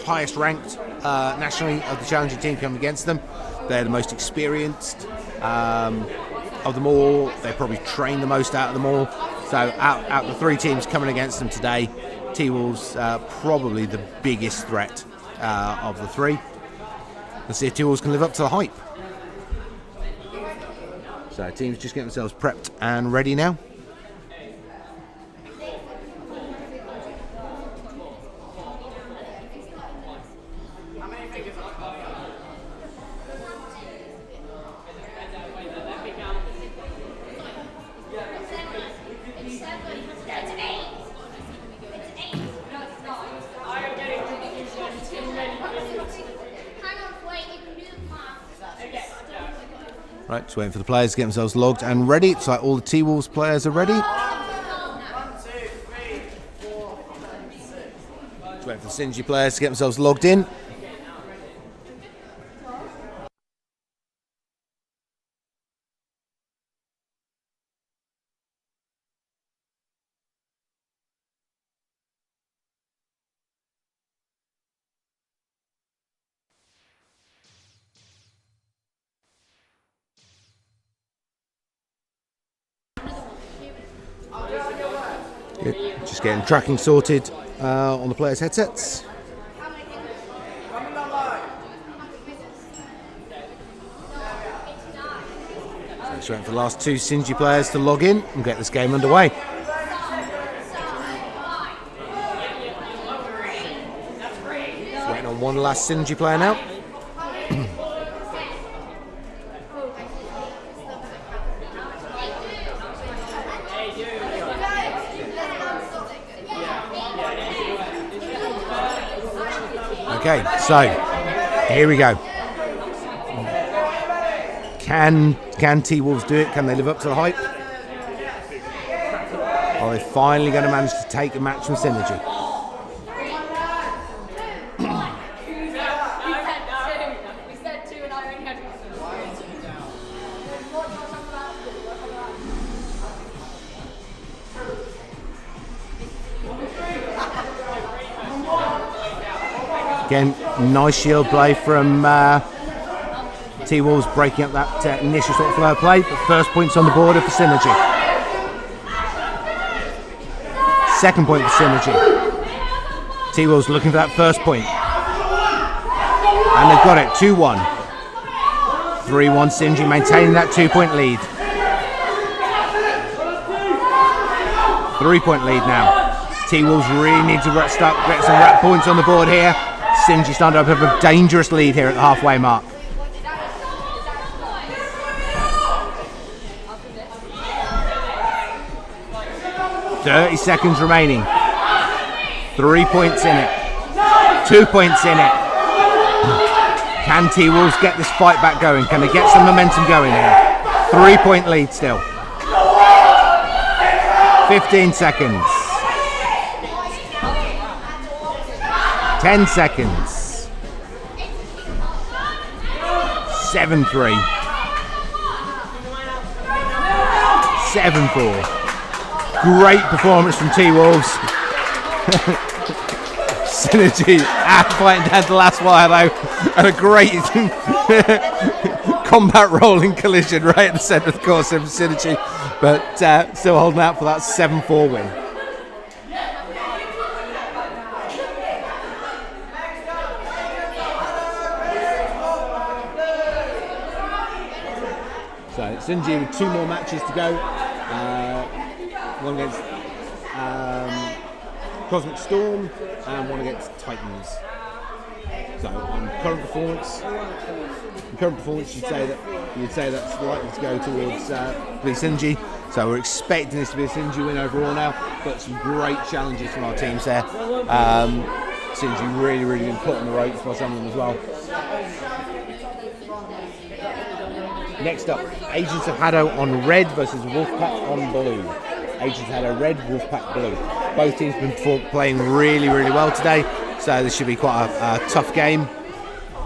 highest ranked nationally of the challenging team coming against them. They're the most experienced of them all. They probably train the most out of them all. So out of the 3 teams coming against them today, T-Wolves probably the biggest threat of the 3. Let's see if T-Wolves can live up to the hype. So teams just getting themselves prepped and ready now. Right, just waiting for the players to get themselves logged and ready. It's like all the T-Wolves players are ready. Just waiting for the Synergy players to get themselves logged in. Just getting tracking sorted on the players' headsets. So just waiting for the last 2 Synergy players to log in and get this game underway. Just waiting on one last Synergy player now. Okay, so here we go. Can T-Wolves do it? Can they live up to the hype? Are they finally going to manage to take a match from Synergy? Again, nice shield play from T-Wolves, breaking up that initial sort of flow of play. But first point's on the board for Synergy. Second point for Synergy. T-Wolves looking for that first point. And they've got it, 2-1. 3-1 Synergy maintaining that 2-point lead. 3-point lead now. T-Wolves really need to get some points on the board here. Synergy starting to have a dangerous lead here at the halfway mark. .30 seconds remaining. 3 points in it. 2 points in it. Can T-Wolves get this fight back going? Can they get some momentum going here? 3-point lead still. 15 seconds. 10 seconds. 7-3. 7-4. Great performance from T-Wolves. Synergy fighting down to the last wire though, and a great combat rolling collision right at the centre of the course from Synergy, but still holding out for that 7-4 win. So Synergy with 2 more matches to go. One against Cosmic Storm and one against Titans. So on current performance, you'd say that's likely to go towards the Synergy. So we're expecting this to be a Synergy win overall now, but some great challenges from our teams there. Synergy really been put on the ropes by some of them as well. Next up, Agents of HADO on red versus Wolfpack on blue. Agents of HADO red, Wolfpack blue. Both teams have been playing really well today, so this should be quite a tough game.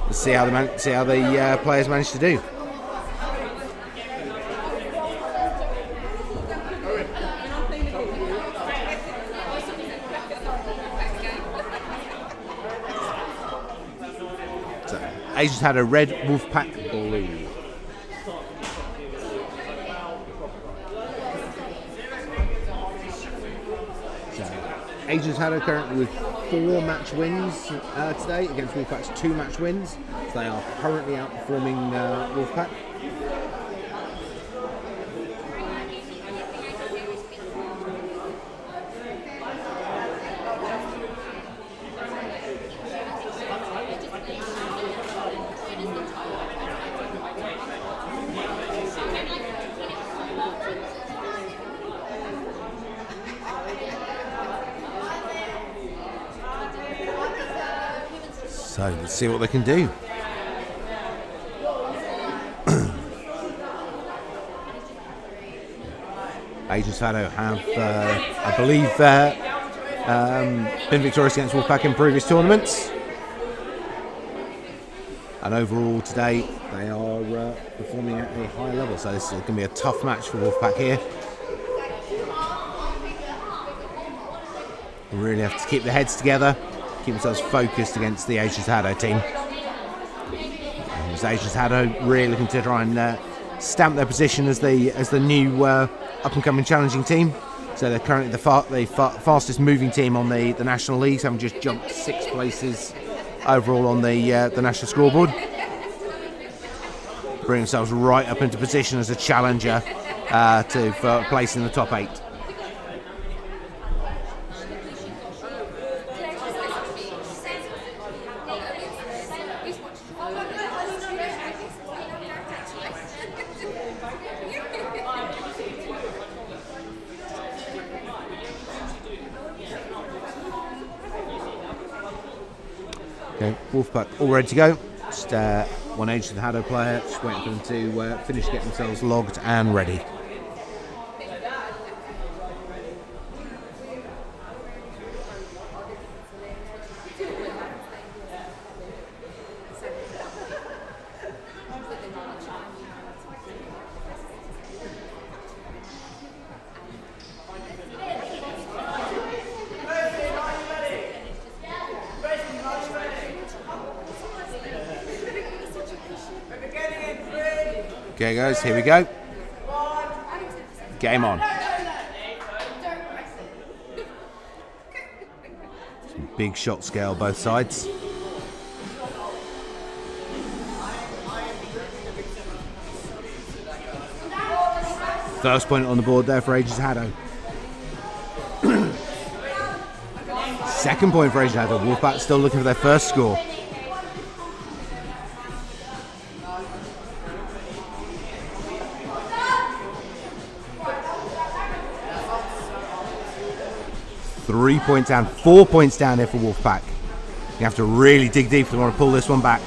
Let's see how the players manage to do. So, Agents of HADO red, Wolfpack blue. Agents HADO currently with 4 match wins today against Wolfpack's 2 match wins. So they are currently outperforming Wolfpack. So let's see what they can do. Agents of HADO have, I believe, been victorious against Wolfpack in previous tournaments. And overall today, they are performing at a high level. So this is going to be a tough match for Wolfpack here. We really have to keep their heads together, keep themselves focused against the Agents of HADO team. Agents of HADO really looking to try and stamp their position as the new up-and-coming challenging team. So they're currently the fastest moving team on the National Leagues, having just jumped 6 places overall on the national scoreboard. Bring themselves right up into position as a challenger for place in the top 8. Okay, Wolfpack all ready to go. Just one Agent of HADO player, just waiting for them to finish getting themselves logged and ready. Okay guys, here we go. Game on. Some big shot scale both sides. First point on the board there for Agents of HADO. Second point for Agents of HADO. Wolfpack still looking for their first score. Three points down, 4 points down here for Wolfpack. You have to really dig deep if you want to pull this one back.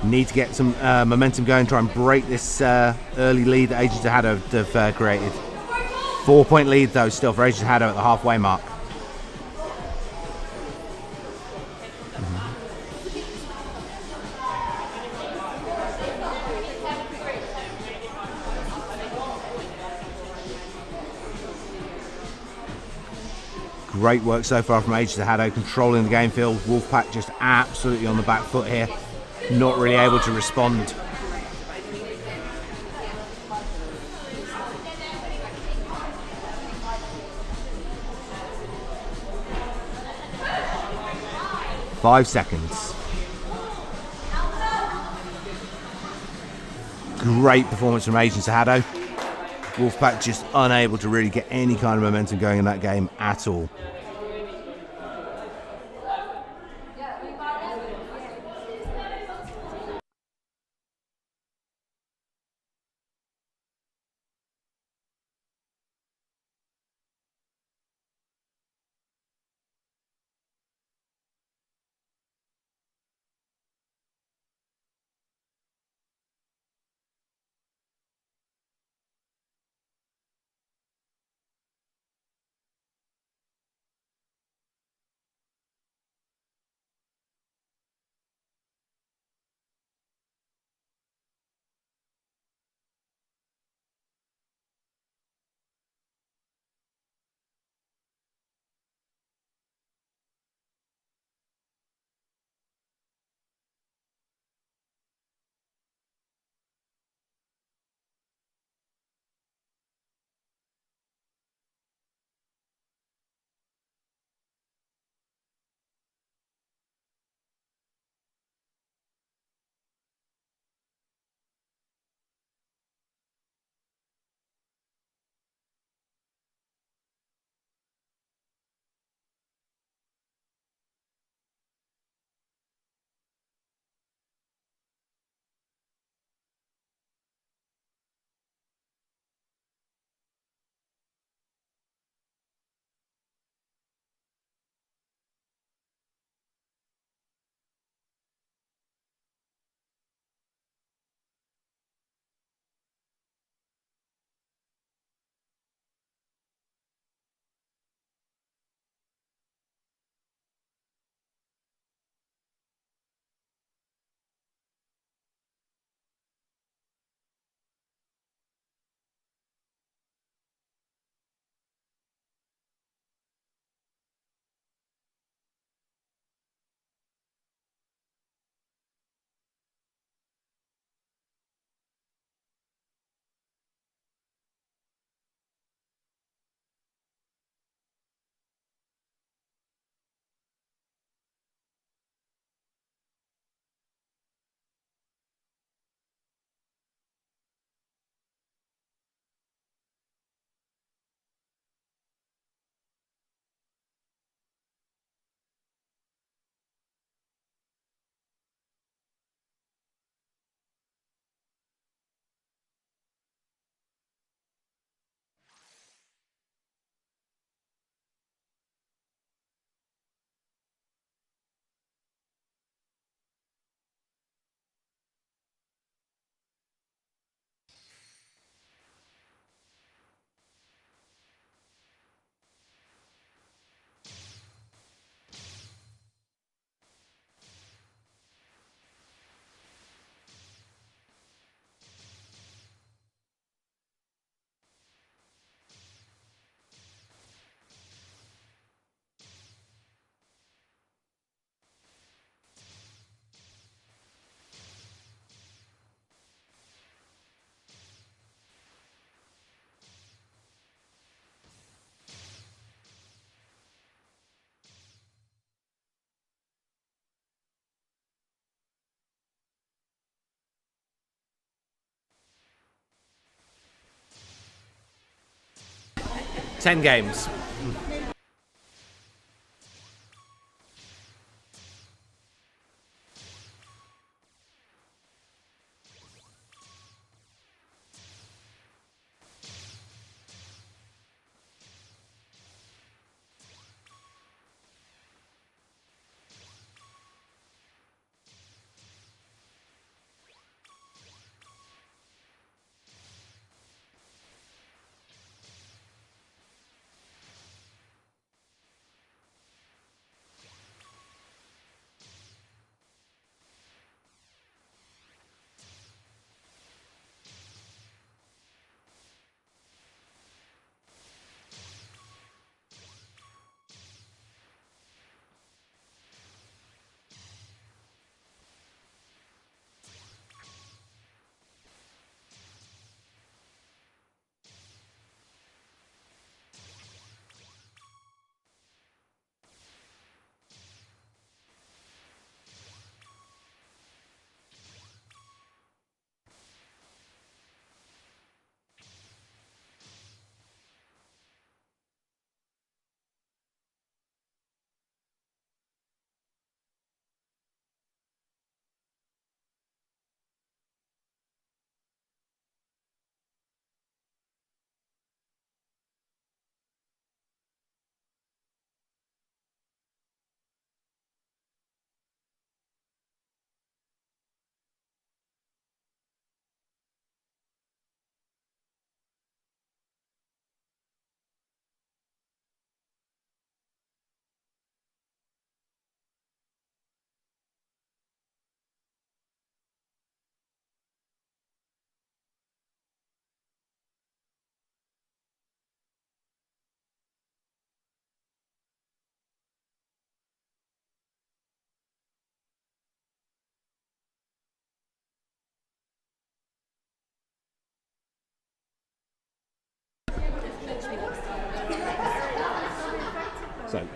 Need to get some momentum going, try and break this early lead that Agents of HADO have created. 4 point lead though still for Agents of HADO at the halfway mark. Great work so far from H to HADO, controlling the game field. Wolfpack just absolutely on the back foot here, not really able to respond. Five seconds. Great performance from Agents of HADO. Wolfpack just unable to really get any kind of momentum going in that game at all. Ten games.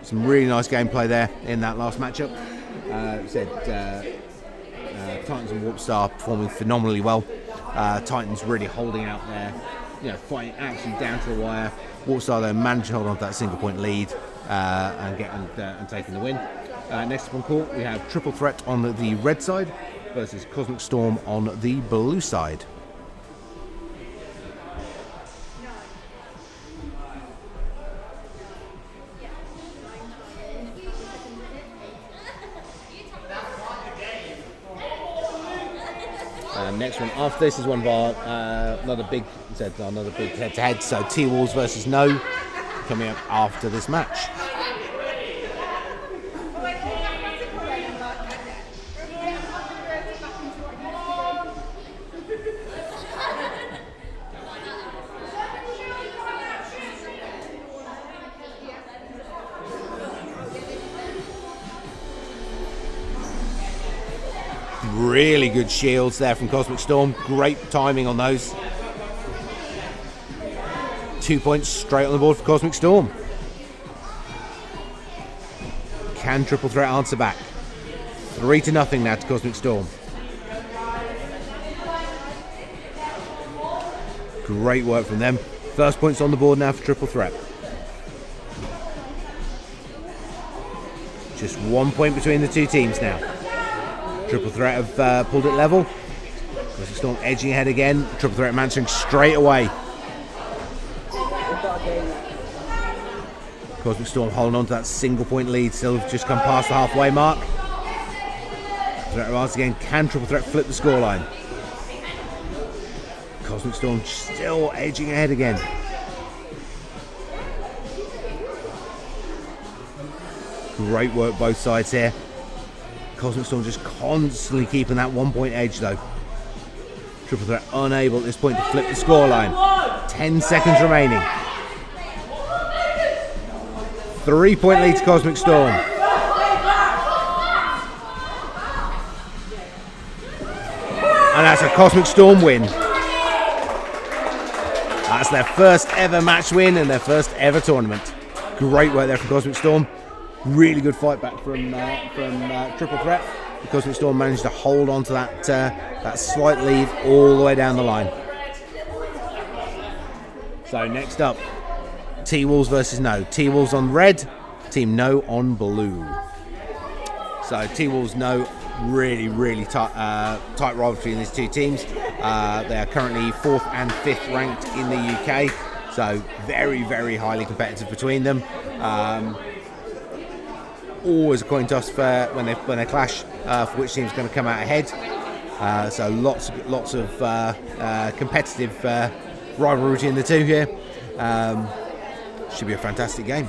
Some really nice gameplay there in that last matchup. Titans and Warpstar performing phenomenally well. Titans really holding out there, fighting absolutely down to the wire. Warpstar though managed to hold on to that single point lead and taking the win. Next up on court we have Triple Threat on the red side versus Cosmic Storm on the blue side. Next one after this is one of our another big head-to-head. So Twolves versus No coming up after this match. Really good shields there from Cosmic Storm. Great timing on those. 2 points straight on the board for Cosmic Storm. Can Triple Threat answer back? 3-0 now to Cosmic Storm. Great work from them. First points on the board now for Triple Threat. Just 1 point between the two teams now. Triple Threat have pulled it level. Cosmic Storm edging ahead again. Triple Threat answering straight away. Cosmic Storm holding on to that single point lead. Still just come past the halfway mark. Threat once again. Can Triple Threat flip the scoreline? Cosmic Storm still edging ahead again. Great work both sides here. Cosmic Storm just constantly keeping that 1 point edge though. Triple Threat unable at this point to flip the scoreline. 10 seconds remaining. 3 point lead to Cosmic Storm. And that's a Cosmic Storm win. That's their first ever match win and their first ever tournament. Great work there from Cosmic Storm. Really good fight back from Triple Threat. The Cosmic Storm managed to hold on to that slight lead all the way down the line. So next up, Twolves versus No. Twolves on red, Team No on blue. So Twolves No, really tight rivalry between these two teams. They are currently 4th and 5th ranked in the UK. So very highly competitive between them. Always a coin toss for when they clash for which team's going to come out ahead. So lots of competitive rivalry between the two here. Should be a fantastic game.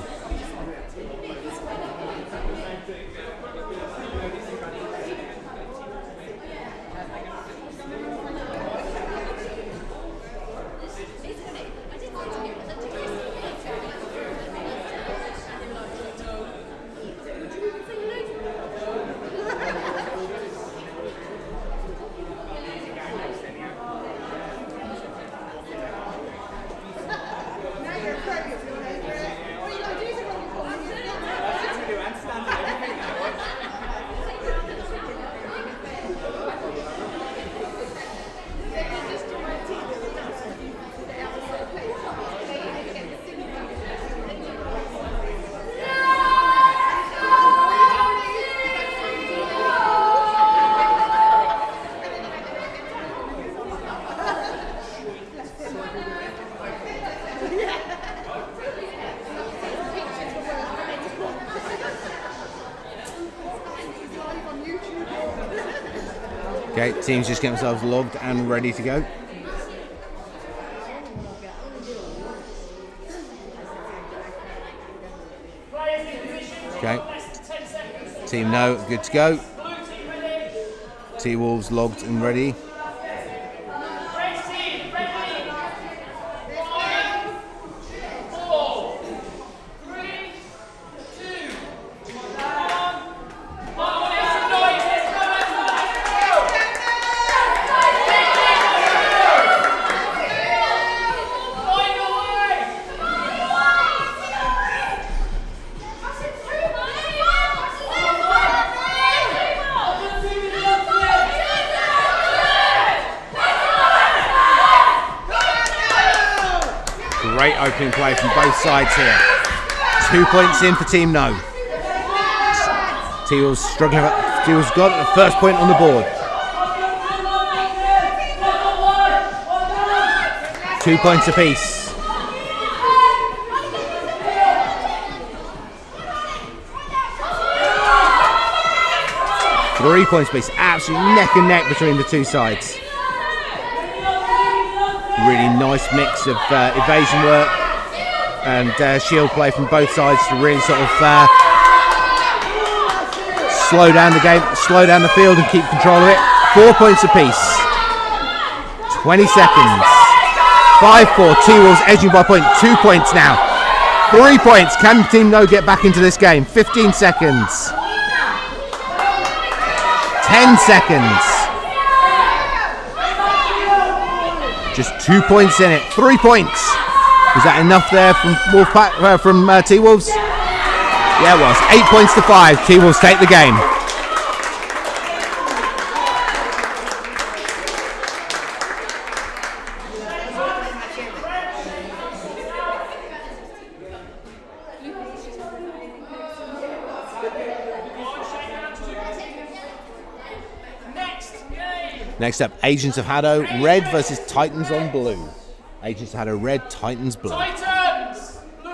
Okay, teams just get themselves logged and ready to go. Okay, Team No, good to go. Twolves logged and ready. Great opening play from both sides here. 2 points in for Team No. T-Wolves struggling. T-Wolves got the first point on the board. 2 points apiece. 3 points apiece. Absolutely neck and neck between the two sides. Really nice mix of evasion work and shield play from both sides to really sort of slow down the game, slow down the field and keep control of it. 4 points apiece. 20 seconds. 5-4. T-Wolves edging by point. 2 points now. 3 points. Can Team No get back into this game? 15 seconds. 10 seconds. Just 2 points in it. 3 points. Was that enough there from Wolfpack, from T-Wolves? Yeah, it was. 8 points to 5. T-Wolves take the game. Next up, Agents of HADO Red versus Titans on Blue. Agents of HADO Red, Titans Blue. Titans! Blue!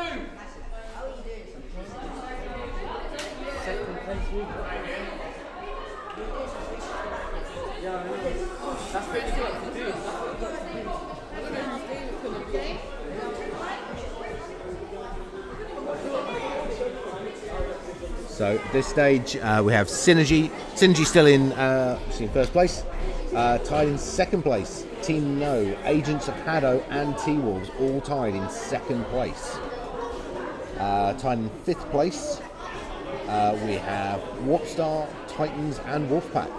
So at this stage, we have Synergy. Synergy still in first place. Tied in second place. Team No, Agents of HADO and T-Wolves all tied in second place. Tied in fifth place, we have Warpstar, Titans and Wolfpack.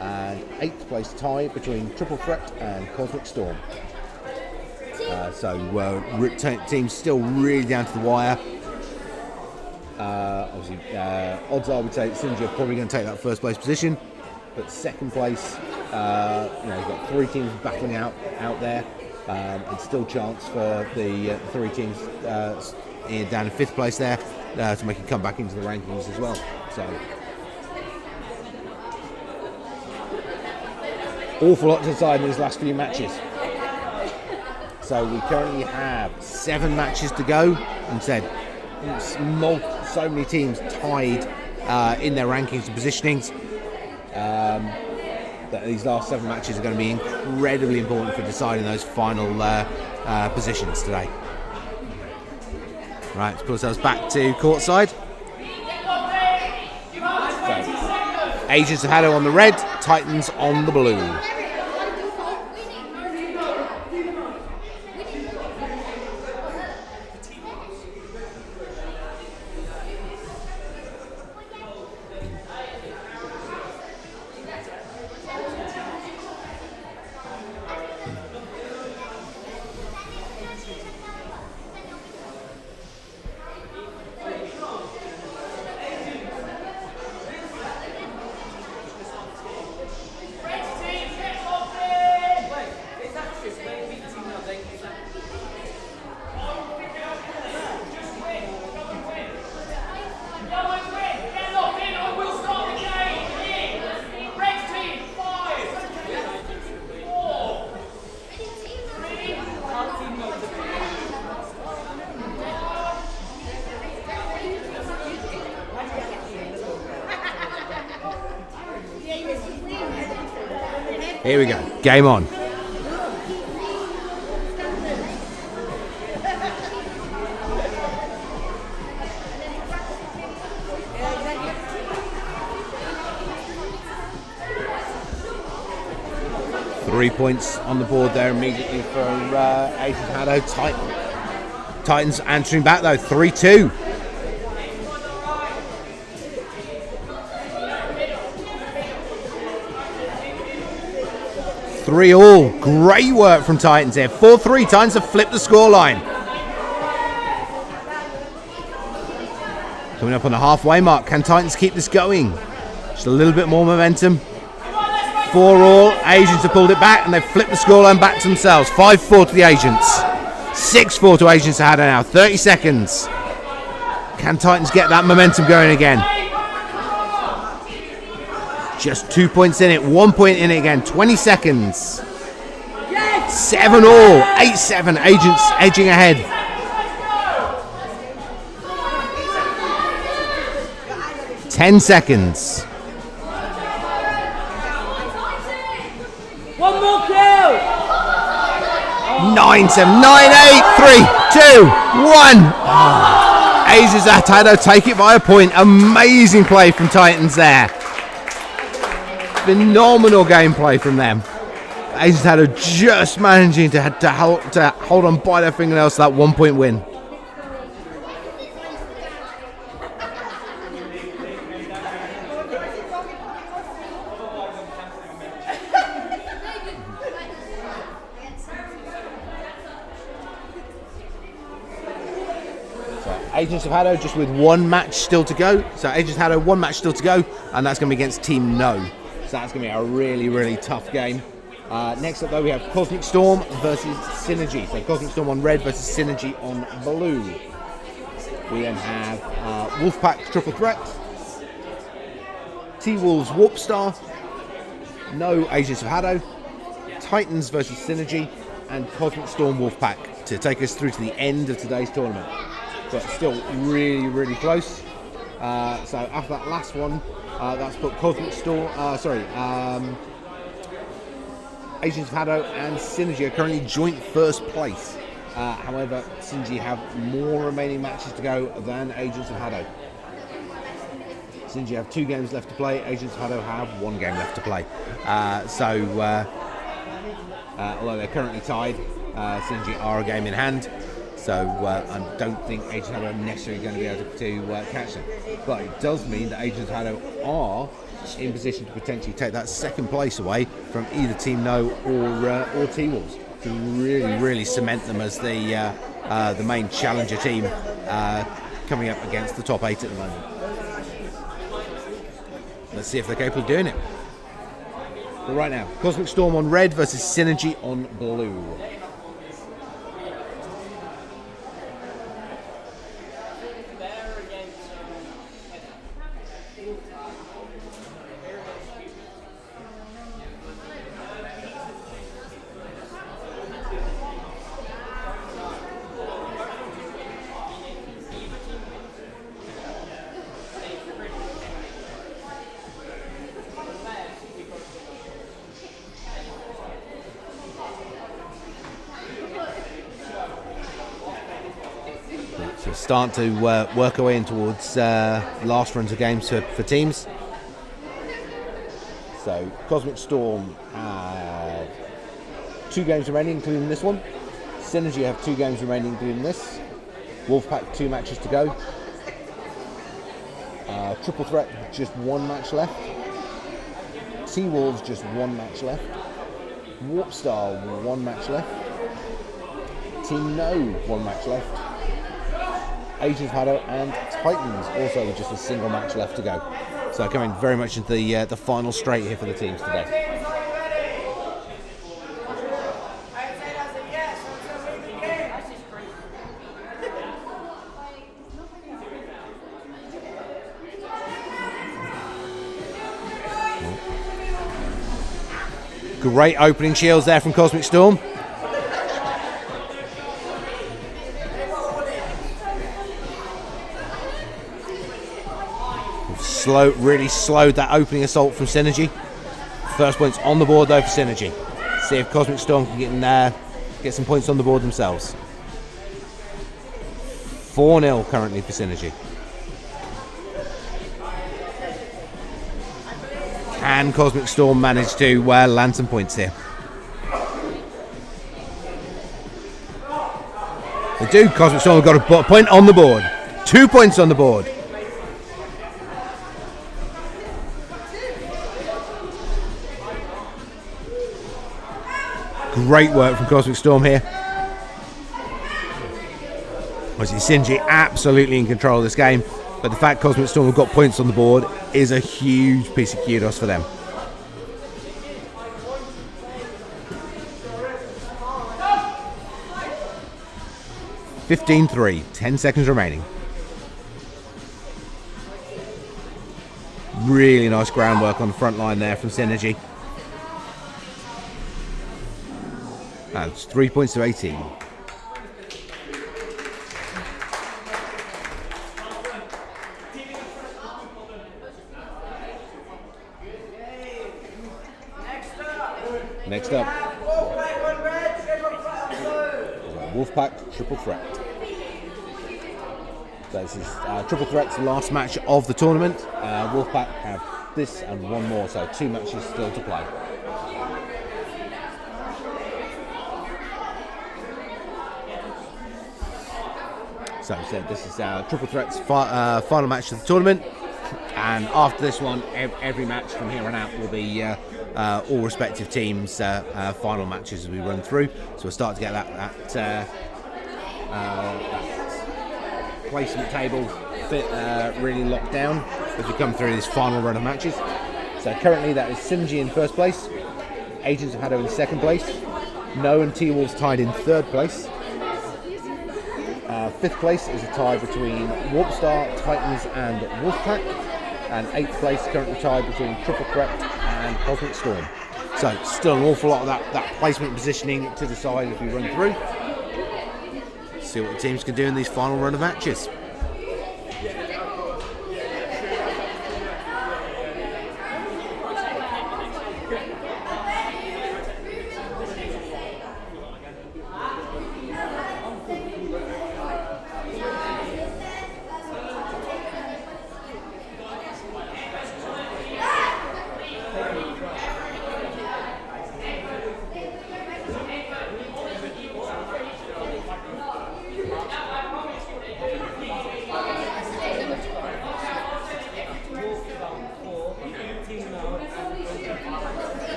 And eighth place tie between Triple Threat and Cosmic Storm. Teams still really down to the wire. Obviously, odds are we'd say that Synergy are probably going to take that first place position. But second place, you've got 3 teams battling out there, and still chance for the 3 teams down in fifth place there to make a comeback into the rankings as well. So, awful lot to decide in these last few matches. So we currently have 7 matches to go, and so many teams tied in their rankings and positionings. That these last 7 matches are going to be incredibly important for deciding those final positions today. Right, let's put ourselves back to courtside. So, Agents of HADO on the red, Titans on the blue. Here we go. Game on. Three points on the board there immediately for Agents of HADO. Titans answering back though, 3-2. Three all. Great work from Titans here. 4-3. Titans have flipped the scoreline. Coming up on the halfway mark. Can Titans keep this going? Just a little bit more momentum. 4 all. Agents have pulled it back and they've flipped the scoreline back to themselves. 5-4 to the Agents. 6-4 to Agents of HADO now. 30 seconds. Can Titans get that momentum going again? Just 2 points in it. 1 point in it again. 20 seconds. 7 all. 8-7. Agents edging ahead. Ten seconds. 1 more kill! 9-7. 9-8. 3, 2, 1. Agents of HADO take it by a point. Amazing play from Titans there. Phenomenal gameplay from them. Agents of HADO just managing to hold on by their fingernails to that 1 point win. Agents of HADO just with one match still to go. So Agents of HADO, one match still to go, and that's going to be against Team No. So that's going to be a really, really tough game. Next up, though, we have Cosmic Storm versus Synergy. So Cosmic Storm on red versus Synergy on blue. We then have Wolfpack Triple Threat, T-Wolves Warpstar, No Agents of HADO, Titans versus Synergy, and Cosmic Storm Wolfpack to take us through to the end of today's tournament. But still really, really close. So after that last one, that's put Cosmic Storm, Agents of HADO and Synergy are currently joint first place. However, Synergy have more remaining matches to go than Agents of HADO. Synergy have 2 games left to play. Agents of HADO have 1 game left to play. Although they're currently tied, Synergy are a game in hand. So I don't think Agents of HADO are necessarily going to be able to catch them. But it does mean that Agents of HADO are in position to potentially take that second place away from either Team No or T-Wolves to really, really cement them as the main challenger team coming up against the top 8 at the moment. Let's see if they're capable of doing it. But right now, Cosmic Storm on red versus Synergy on blue. Start to work our way in towards last runs of games for teams. So Cosmic Storm have 2 games remaining, including this one. Synergy have 2 games remaining, including this. Wolfpack 2 matches to go. Triple Threat just 1 match left. T-Wolves just 1 match left. Warpstar 1 match left. Team No 1 match left. Agents of HADO and Titans also with just a single match left to go. So coming very much into the final straight here for the teams today. Great opening shields there from Cosmic Storm. Really slowed that opening assault from Synergy. First points on the board though for Synergy. See if Cosmic Storm can get some points on the board themselves. 4-0 currently for Synergy. Can Cosmic Storm manage to land some points here? They do. Cosmic Storm have got a point on the board. 2 points on the board. Great work from Cosmic Storm here. Obviously, Synergy absolutely in control of this game, but the fact Cosmic Storm have got points on the board is a huge piece of kudos for them. 15-3, 10 seconds remaining. Really nice groundwork on the front line there from Synergy. That's 3 points to 18. Next up, Wolfpack Triple Threat. So this is Triple Threat's last match of the tournament. Wolfpack have this and one more, so 2 matches still to play. So as I said, this is Triple Threat's final match of the tournament, and after this one, every match from here on out will be all respective teams' final matches as we run through. So we'll start to get that placement table really locked down as we come through this final run of matches. So currently that is Synergy in first place, Agents of HADO in second place, No and T-Wolves tied in third place. Fifth place is a tie between Warpstar, Titans and Wolfpack, and 8th place currently tied between Triple Threat and Cosmic Storm. So still an awful lot of that placement positioning to decide as we run through. See what the teams can do in these final run of matches.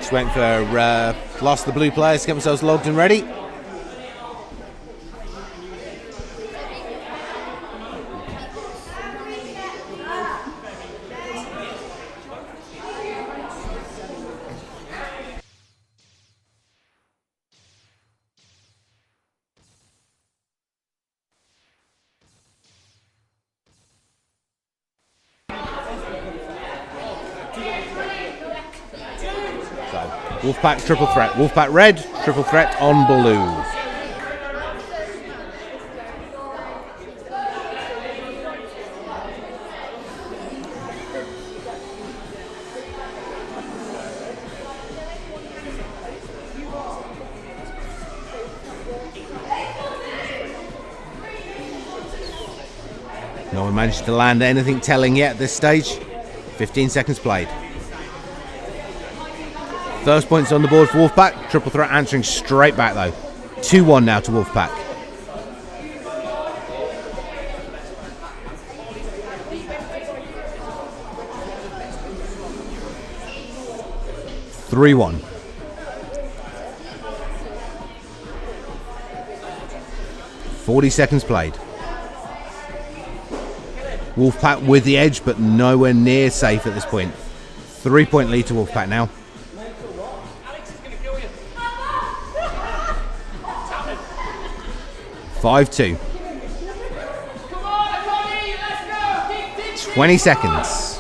Just waiting for last of the blue players to get themselves logged and ready. Wolfpack Triple Threat. Wolfpack red, Triple Threat on blue. No one managed to land anything telling yet at this stage. 15 seconds played. First points on the board for Wolfpack. Triple Threat answering straight back though. 2-1 now to Wolfpack. (3-1). (40 seconds played). Wolfpack with the edge, but nowhere near safe at this point. 3-point lead to Wolfpack now. 5-2. 20 seconds.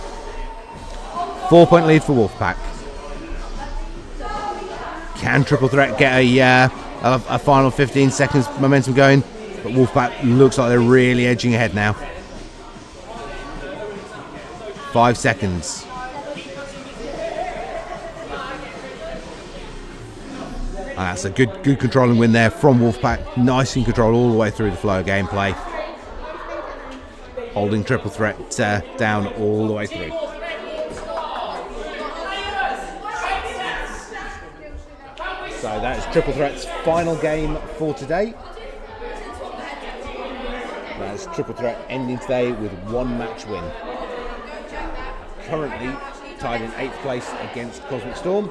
4-point lead for Wolfpack. Can Triple Threat get a final 15 seconds momentum going? But Wolfpack looks like they're really edging ahead now. 5 seconds. And that's a good controlling win there from Wolfpack. Nice in control all the way through the flow of gameplay. Holding Triple Threat down all the way through. So that is Triple Threat's final game for today. That is Triple Threat ending today with 1 match win. Currently tied in 8th place against Cosmic Storm.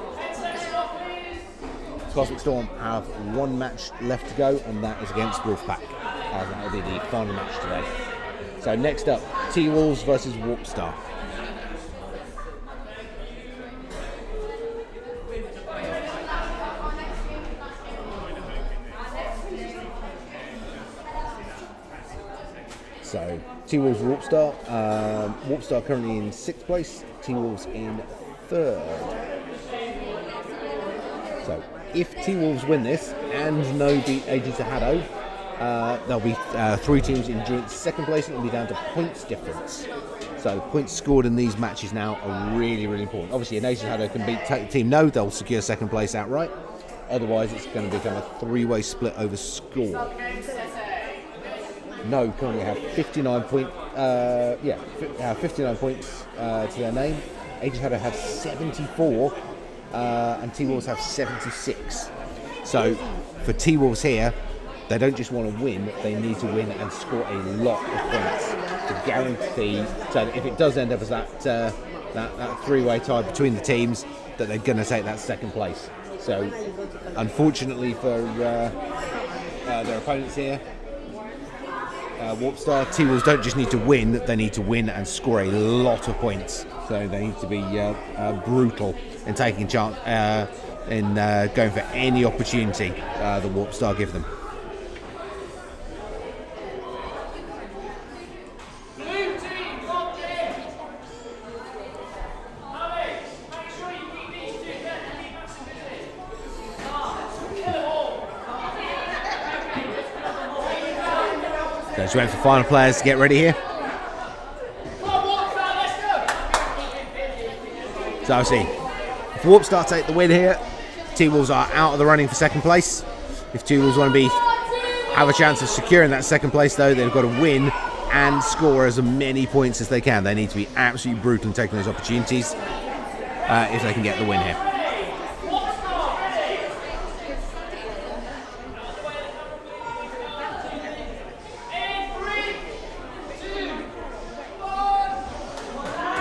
Cosmic Storm have 1 match left to go, and that is against Wolfpack. and that'll be the final match today. So next up, Twolves versus Warpstar. So Twolves Warpstar. Warpstar currently in 6th place, Twolves in 3rd. So if Twolves win this and no beat Agents of HADO, there'll be 3 teams in joint 2nd place, and it'll be down to points difference. So points scored in these matches now are really, really important. Obviously, if Agents of HADO can beat Team No, they'll secure 2nd place outright. Otherwise, it's going to become a 3-way split over score. No currently have 59 points to their name. Agents of HADO have 74, and T-Wolves have 76. So for T-Wolves here, they don't just want to win, they need to win and score a lot of points to guarantee, so that if it does end up as that 3-way tie between the teams, that they're going to take that 2nd place. So unfortunately for their opponents here, Warpstar, T-Wolves don't just need to win, they need to win and score a lot of points. So they need to be brutal in taking chance, in going for any opportunity the Warpstar give them. So just waiting for final players to get ready here. So I'll see. If Warpstar take the win here, T-Wolves are out of the running for 2nd place. If T-Wolves want to have a chance of securing that 2nd place, though, they've got to win and score as many points as they can. They need to be absolutely brutal in taking those opportunities if they can get the win here.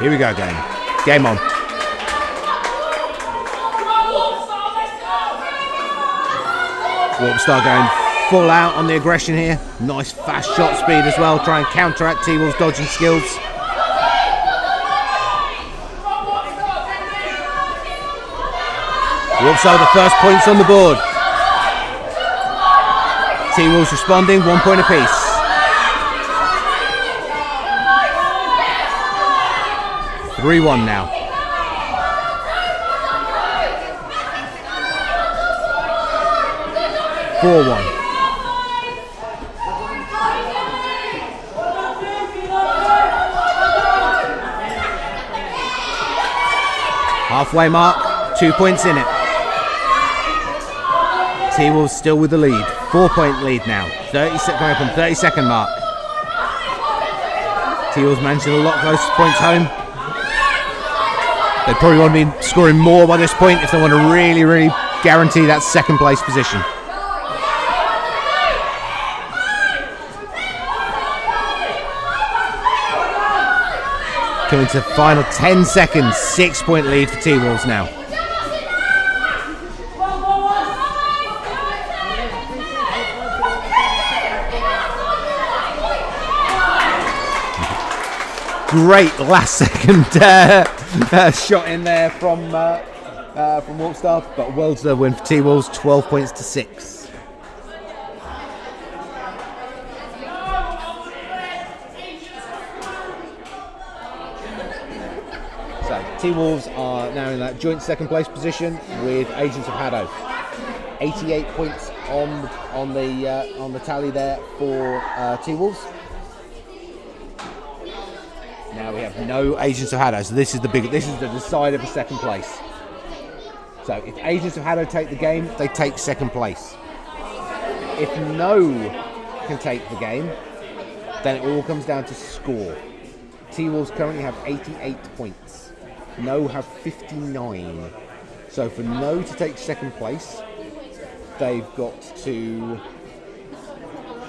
Here we go, game. Game on. Warpstar going full out on the aggression here. Nice fast shot speed as well. Try and counteract T-Wolves' dodging skills. Warpstar the first points on the board. T-Wolves responding, 1 point apiece. Three-1 now. Four-1. Halfway mark, 2 points in it. T-Wolves still with the lead. 4-point lead now. Going up on 30-second mark. T-Wolves managing a lot close points home. They probably want to be scoring more by this point if they want to really, really guarantee that 2nd place position. Coming to the final 10 seconds, 6-point lead for T-Wolves now. Great last second shot in there from Wolfstar, but well deserved win for T-Wolves, 12 points to 6. So T-Wolves are now in that joint 2nd place position with Agents of HADO. 88 points on the tally there for T-Wolves. Now we have no Agents of HADO, so this is the decider for 2nd place. So if Agents of HADO take the game, they take 2nd place. If No can take the game, then it all comes down to score. T-Wolves currently have 88 points. No have 59. So for No to take 2nd place, they've got to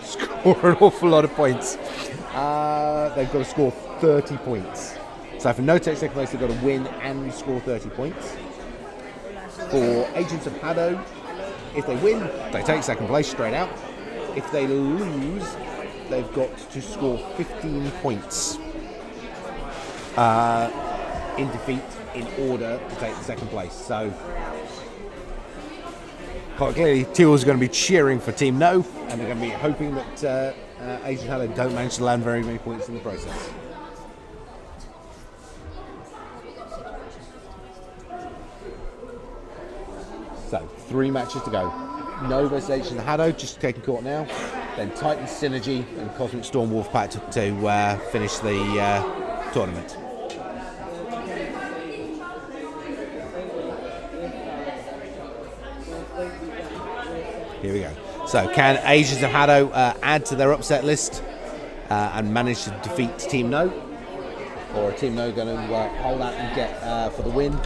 score an awful lot of points. They've got to score 30 points. So for No to take 2nd place, they've got to win and score 30 points. For Agents of HADO, if they win, they take 2nd place straight out. If they lose, they've got to score 15 points in defeat in order to take the second place. So quite clearly, Twolves are going to be cheering for Team No, and they're going to be hoping that Asian HADO don't manage to land very many points in the process. So 3 matches to go. No versus Asian HADO, just taking court now. Then Titan Synergy and Cosmic Storm Wolfpack to finish the tournament. Here we go. So can Asians of HADO add to their upset list and manage to defeat Team No? Or are Team No going to hold out and get for the win?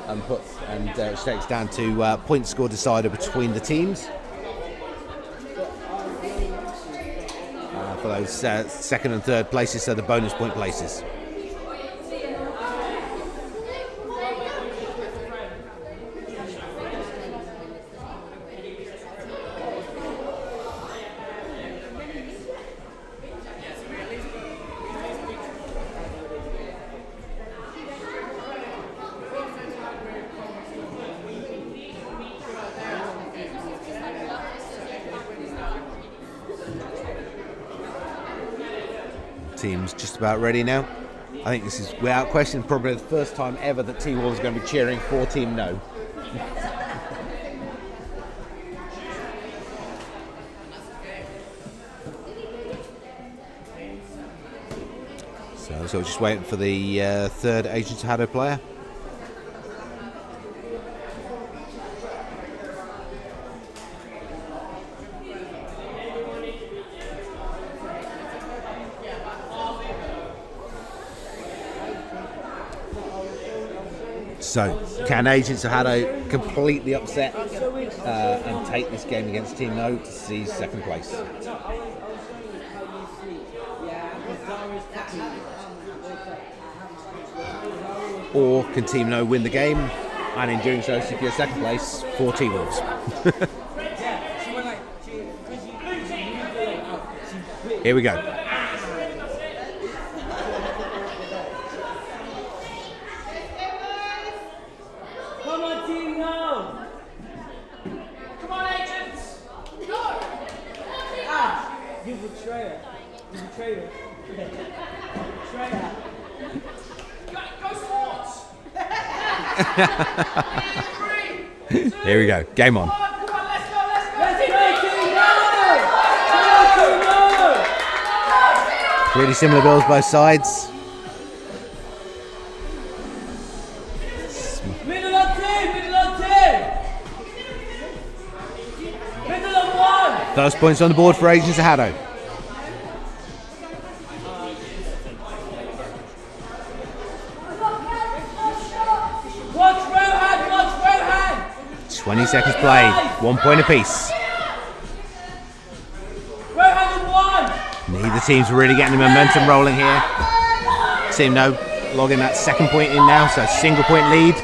And which takes down to point score decider between the teams for those second and third places, so the bonus point places. Team's just about ready now. I think this is, without question, probably the first time ever that T-Wolves is going to be cheering for Team No. So just waiting for the third Agents of HADO player. So, can Agents of HADO completely upset and take this game against Team No to seize second place? Or can Team No win the game and in doing so secure second place for T-Wolves? Here we go. Here we go. Game on. Pretty similar builds both sides. Middle of two, middle of two. Middle of one. First points on the board for Agents of HADO. Watch Rohan, watch Rohan. 20 seconds played. 1 point apiece. Rohan and one. Neither team's really getting the momentum rolling here. Team No logging that second point in now, so single point lead.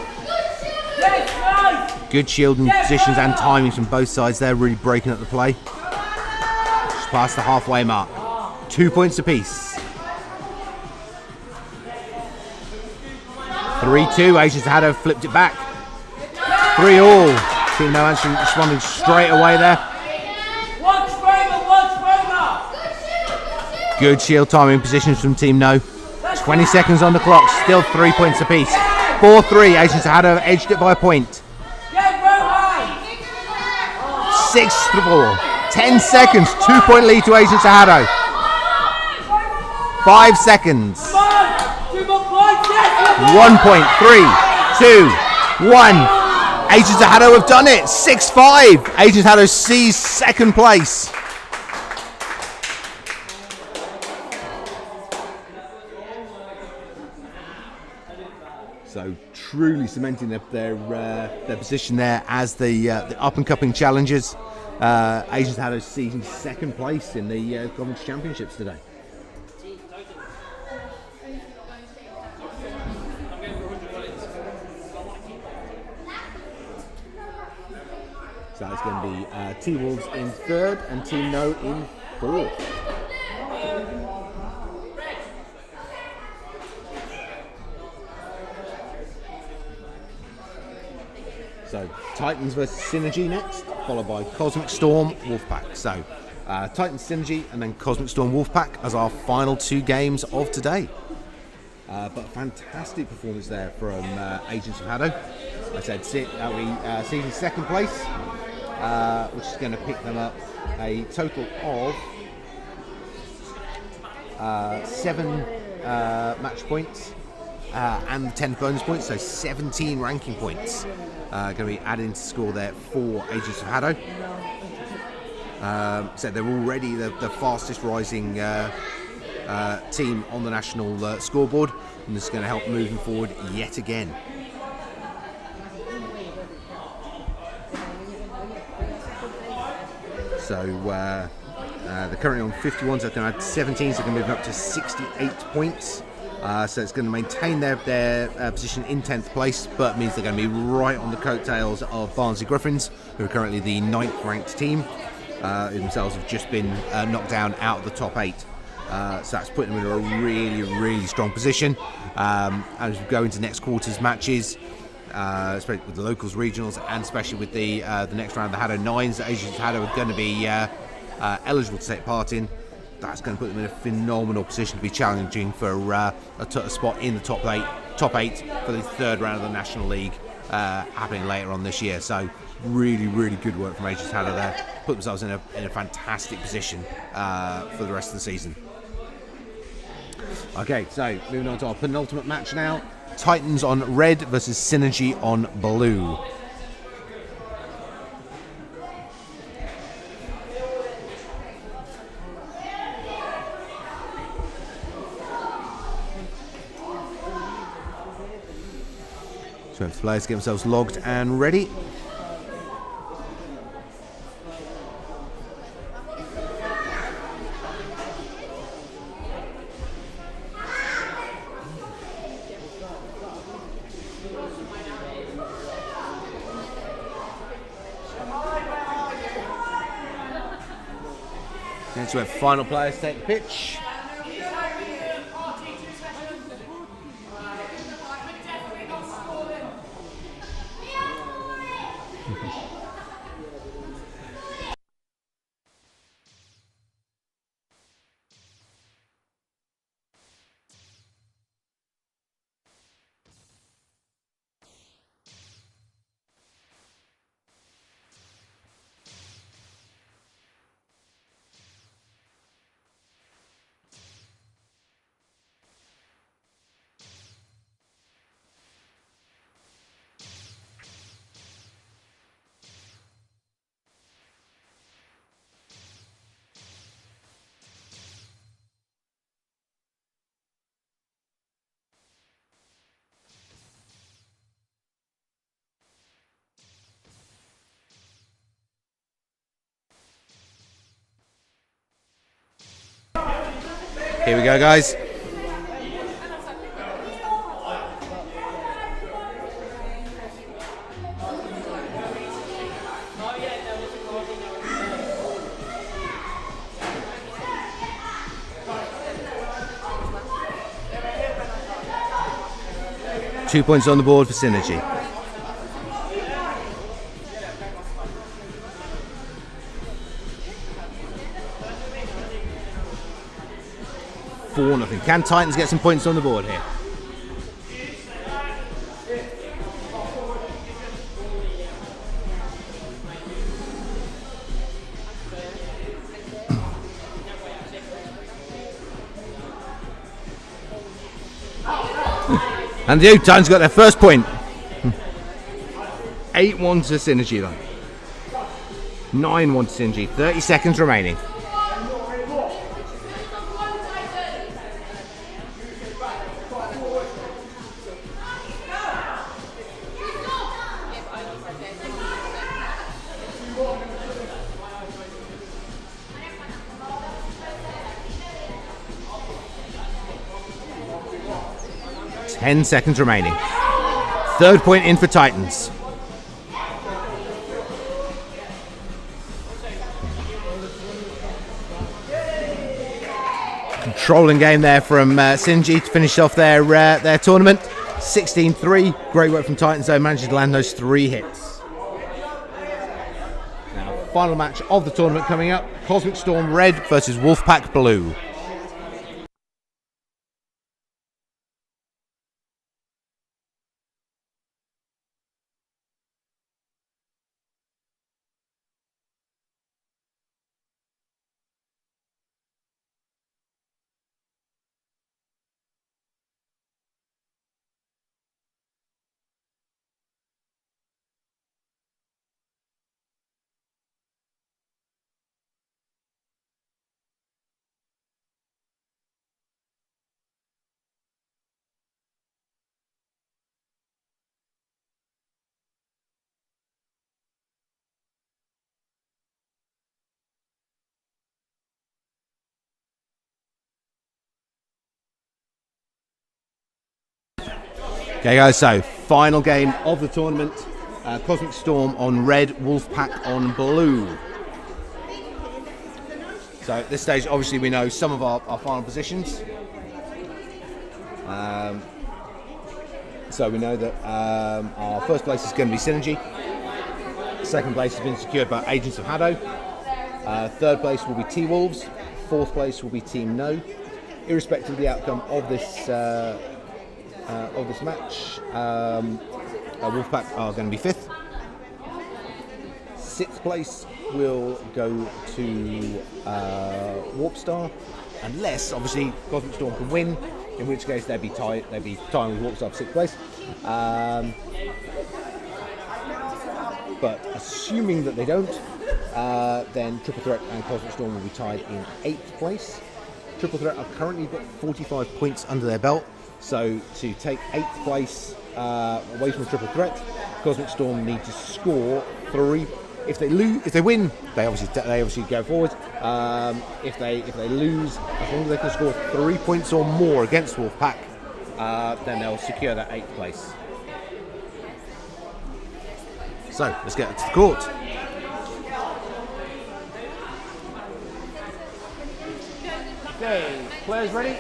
Yes, nice. Good shielding positions and timings from both sides there, really breaking up the play. Just past the halfway mark. 2 points apiece. 3-2, Agents of HADO flipped it back. 3-all. Team No answering, responding straight away there. Watch Roma, watch Roma. Good shield timing positions from Team No. 20 seconds on the clock, still 3 points apiece. 4-3, Agents of HADO edged it by a point. Get Rohan. 6-4, 10 seconds, 2 point lead to Agents of HADO. 5 seconds. Come on. 2 more points. Yes. 1 point, 3, 2, 1. Agents of HADO have done it. 6-5. Agents of HADO seize second place. So truly cementing their position there as the up and coming challengers. Agents of HADO seizing second place in the Coventry Championships today. So that is going to be T-Wolves in third and Team No in fourth. So Titans versus Synergy next, followed by Cosmic Storm, Wolfpack. So Titans Synergy and then Cosmic Storm Wolfpack as our final 2 games of today. But fantastic performance there from Agents of HADO. I said season second place, which is going to pick them up a total of 7 match points and 10 bonus points, so 17 ranking points going to be added into score there for Agents of HADO. So they're already the fastest rising team on the national scoreboard, and this is going to help moving forward yet again. So they're currently on 51, so they're going to add 17, so they're going to move up to 68 points. So it's going to maintain their position in 10th place, but means they're going to be right on the coattails of Barnsley Griffins, who are currently the 9th ranked team, who themselves have just been knocked down out of the top 8. So that's putting them in a really, really strong position. As we go into next quarter's matches, especially with the locals, regionals, and especially with the next round, the HADO 9s that Agents of HADO are going to be eligible to take part in. That's going to put them in a phenomenal position to be challenging for a spot in the top eight for the 3rd round of the National League happening later on this year. So really, really good work from Agents of HADO there. Put themselves in a fantastic position for the rest of the season. Okay, so moving on to our penultimate match now. Titans on red versus Synergy on blue. So the players get themselves logged and ready. And so we have final players take the pitch. Here we go, guys. Two points on the board for Synergy. Nothing. Can Titans get some points on the board here? And the Titans got their first point. 8-1 to Synergy though. 9-1 to Synergy. 30 seconds remaining. Ten seconds remaining. Third point in for Titans. Controlling game there from Synergy to finish off their tournament. 16-3. Great work from Titans, though, managing to land those 3 hits. Now, final match of the tournament coming up. Cosmic Storm Red versus Wolfpack Blue. Okay, guys, so final game of the tournament. Cosmic Storm on red, Wolfpack on blue. So at this stage, obviously, we know some of our final positions. So we know that our first place is going to be Synergy. Second place has been secured by Agents of HADO. Third place will be Twolves. Fourth place will be Team No. Irrespective of the outcome of this match, Wolfpack are going to be 5th. 6th place will go to Warpstar, unless obviously Cosmic Storm can win, in which case they'd be tying with Warpstar for 6th place. But assuming that they don't, then Triple Threat and Cosmic Storm will be tied in 8th place. Triple Threat have currently got 45 points under their belt. So to take 8th place away from Triple Threat, Cosmic Storm need to score 3. If they win, they obviously go forward. If they lose, as long as they can score 3 points or more against Wolfpack, then they'll secure that 8th place. So let's get to the court. Okay, players ready?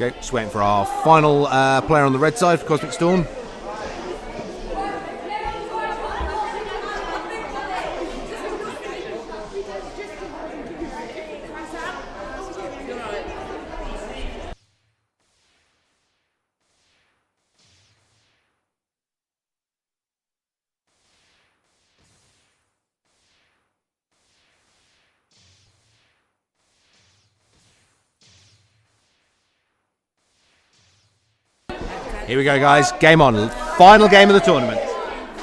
Okay, just waiting for our final player on the red side for Cosmic Storm. Here we go, guys. Game on. Final game of the tournament.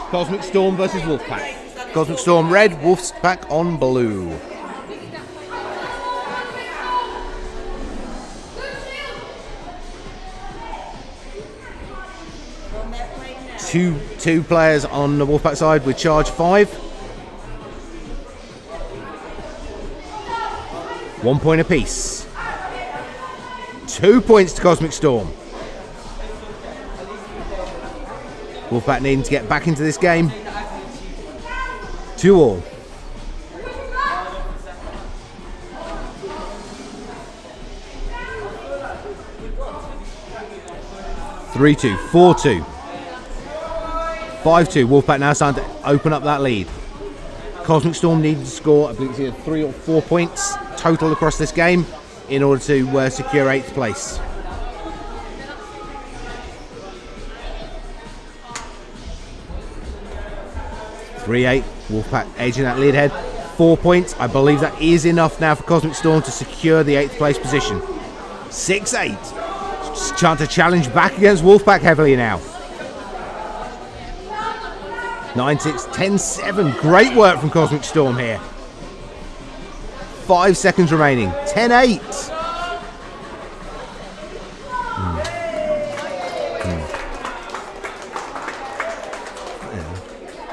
Cosmic Storm versus Wolfpack. Cosmic Storm red, Wolfpack on blue. Two players on the Wolfpack side with charge 5. 1 point apiece. 2 points to Cosmic Storm. Wolfpack needing to get back into this game. 2-all. (3-2), 4-2, 5-2. Wolfpack now starting to open up that lead. Cosmic Storm needed to score, I believe it's either 3 or 4 points total across this game in order to secure 8th place. (3-8), Wolfpack edging that lead ahead. 4 points. I believe that is enough now for Cosmic Storm to secure the 8th place position. 6-8. Chance to challenge back against Wolfpack heavily now. 9-6, 10-7. Great work from Cosmic Storm here. 5 seconds remaining. 10-8.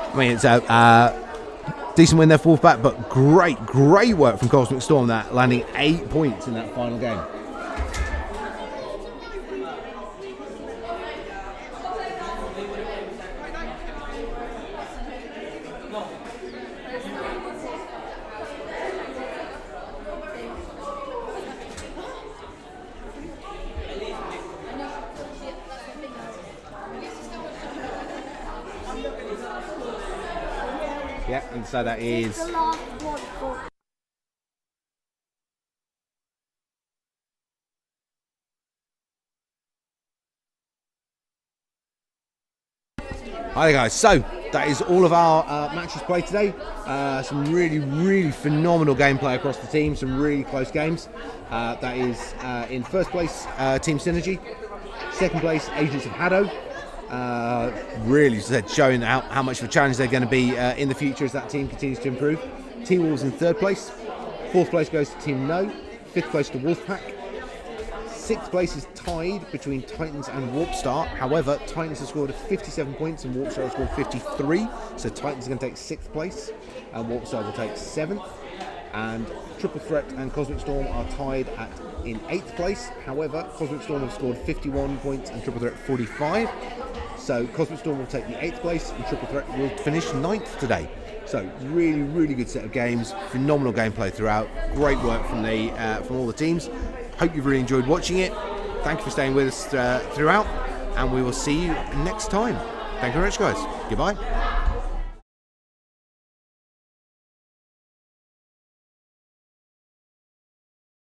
I mean, it's a decent win there for Wolfpack, but great work from Cosmic Storm, that landing 8 points in that final game. Yeah, and so that is The last one for Hi guys, so that is all of our matches played today. Some really phenomenal gameplay across the team, some really close games. That is in first place Team Synergy, second place Agents of HADO. Really showing how much of a challenge they're going to be in the future as that team continues to improve. Twolves in third place, fourth place goes to Team No, fifth place to Wolfpack. Sixth place is tied between Titans and Warpstar. However, Titans have scored 57 points and Warpstar has scored 53. So Titans are going to take sixth place and Warpstar will take 7th. And Triple Threat and Cosmic Storm are tied in 8th place. However, Cosmic Storm have scored 51 points and Triple Threat 45. So Cosmic Storm will take the 8th place and Triple Threat will finish 9th today. So really good set of games, phenomenal gameplay throughout, great work from all the teams. Hope you've really enjoyed watching it. Thank you for staying with us throughout, and we will see you next time. Thank you very much, guys. Goodbye.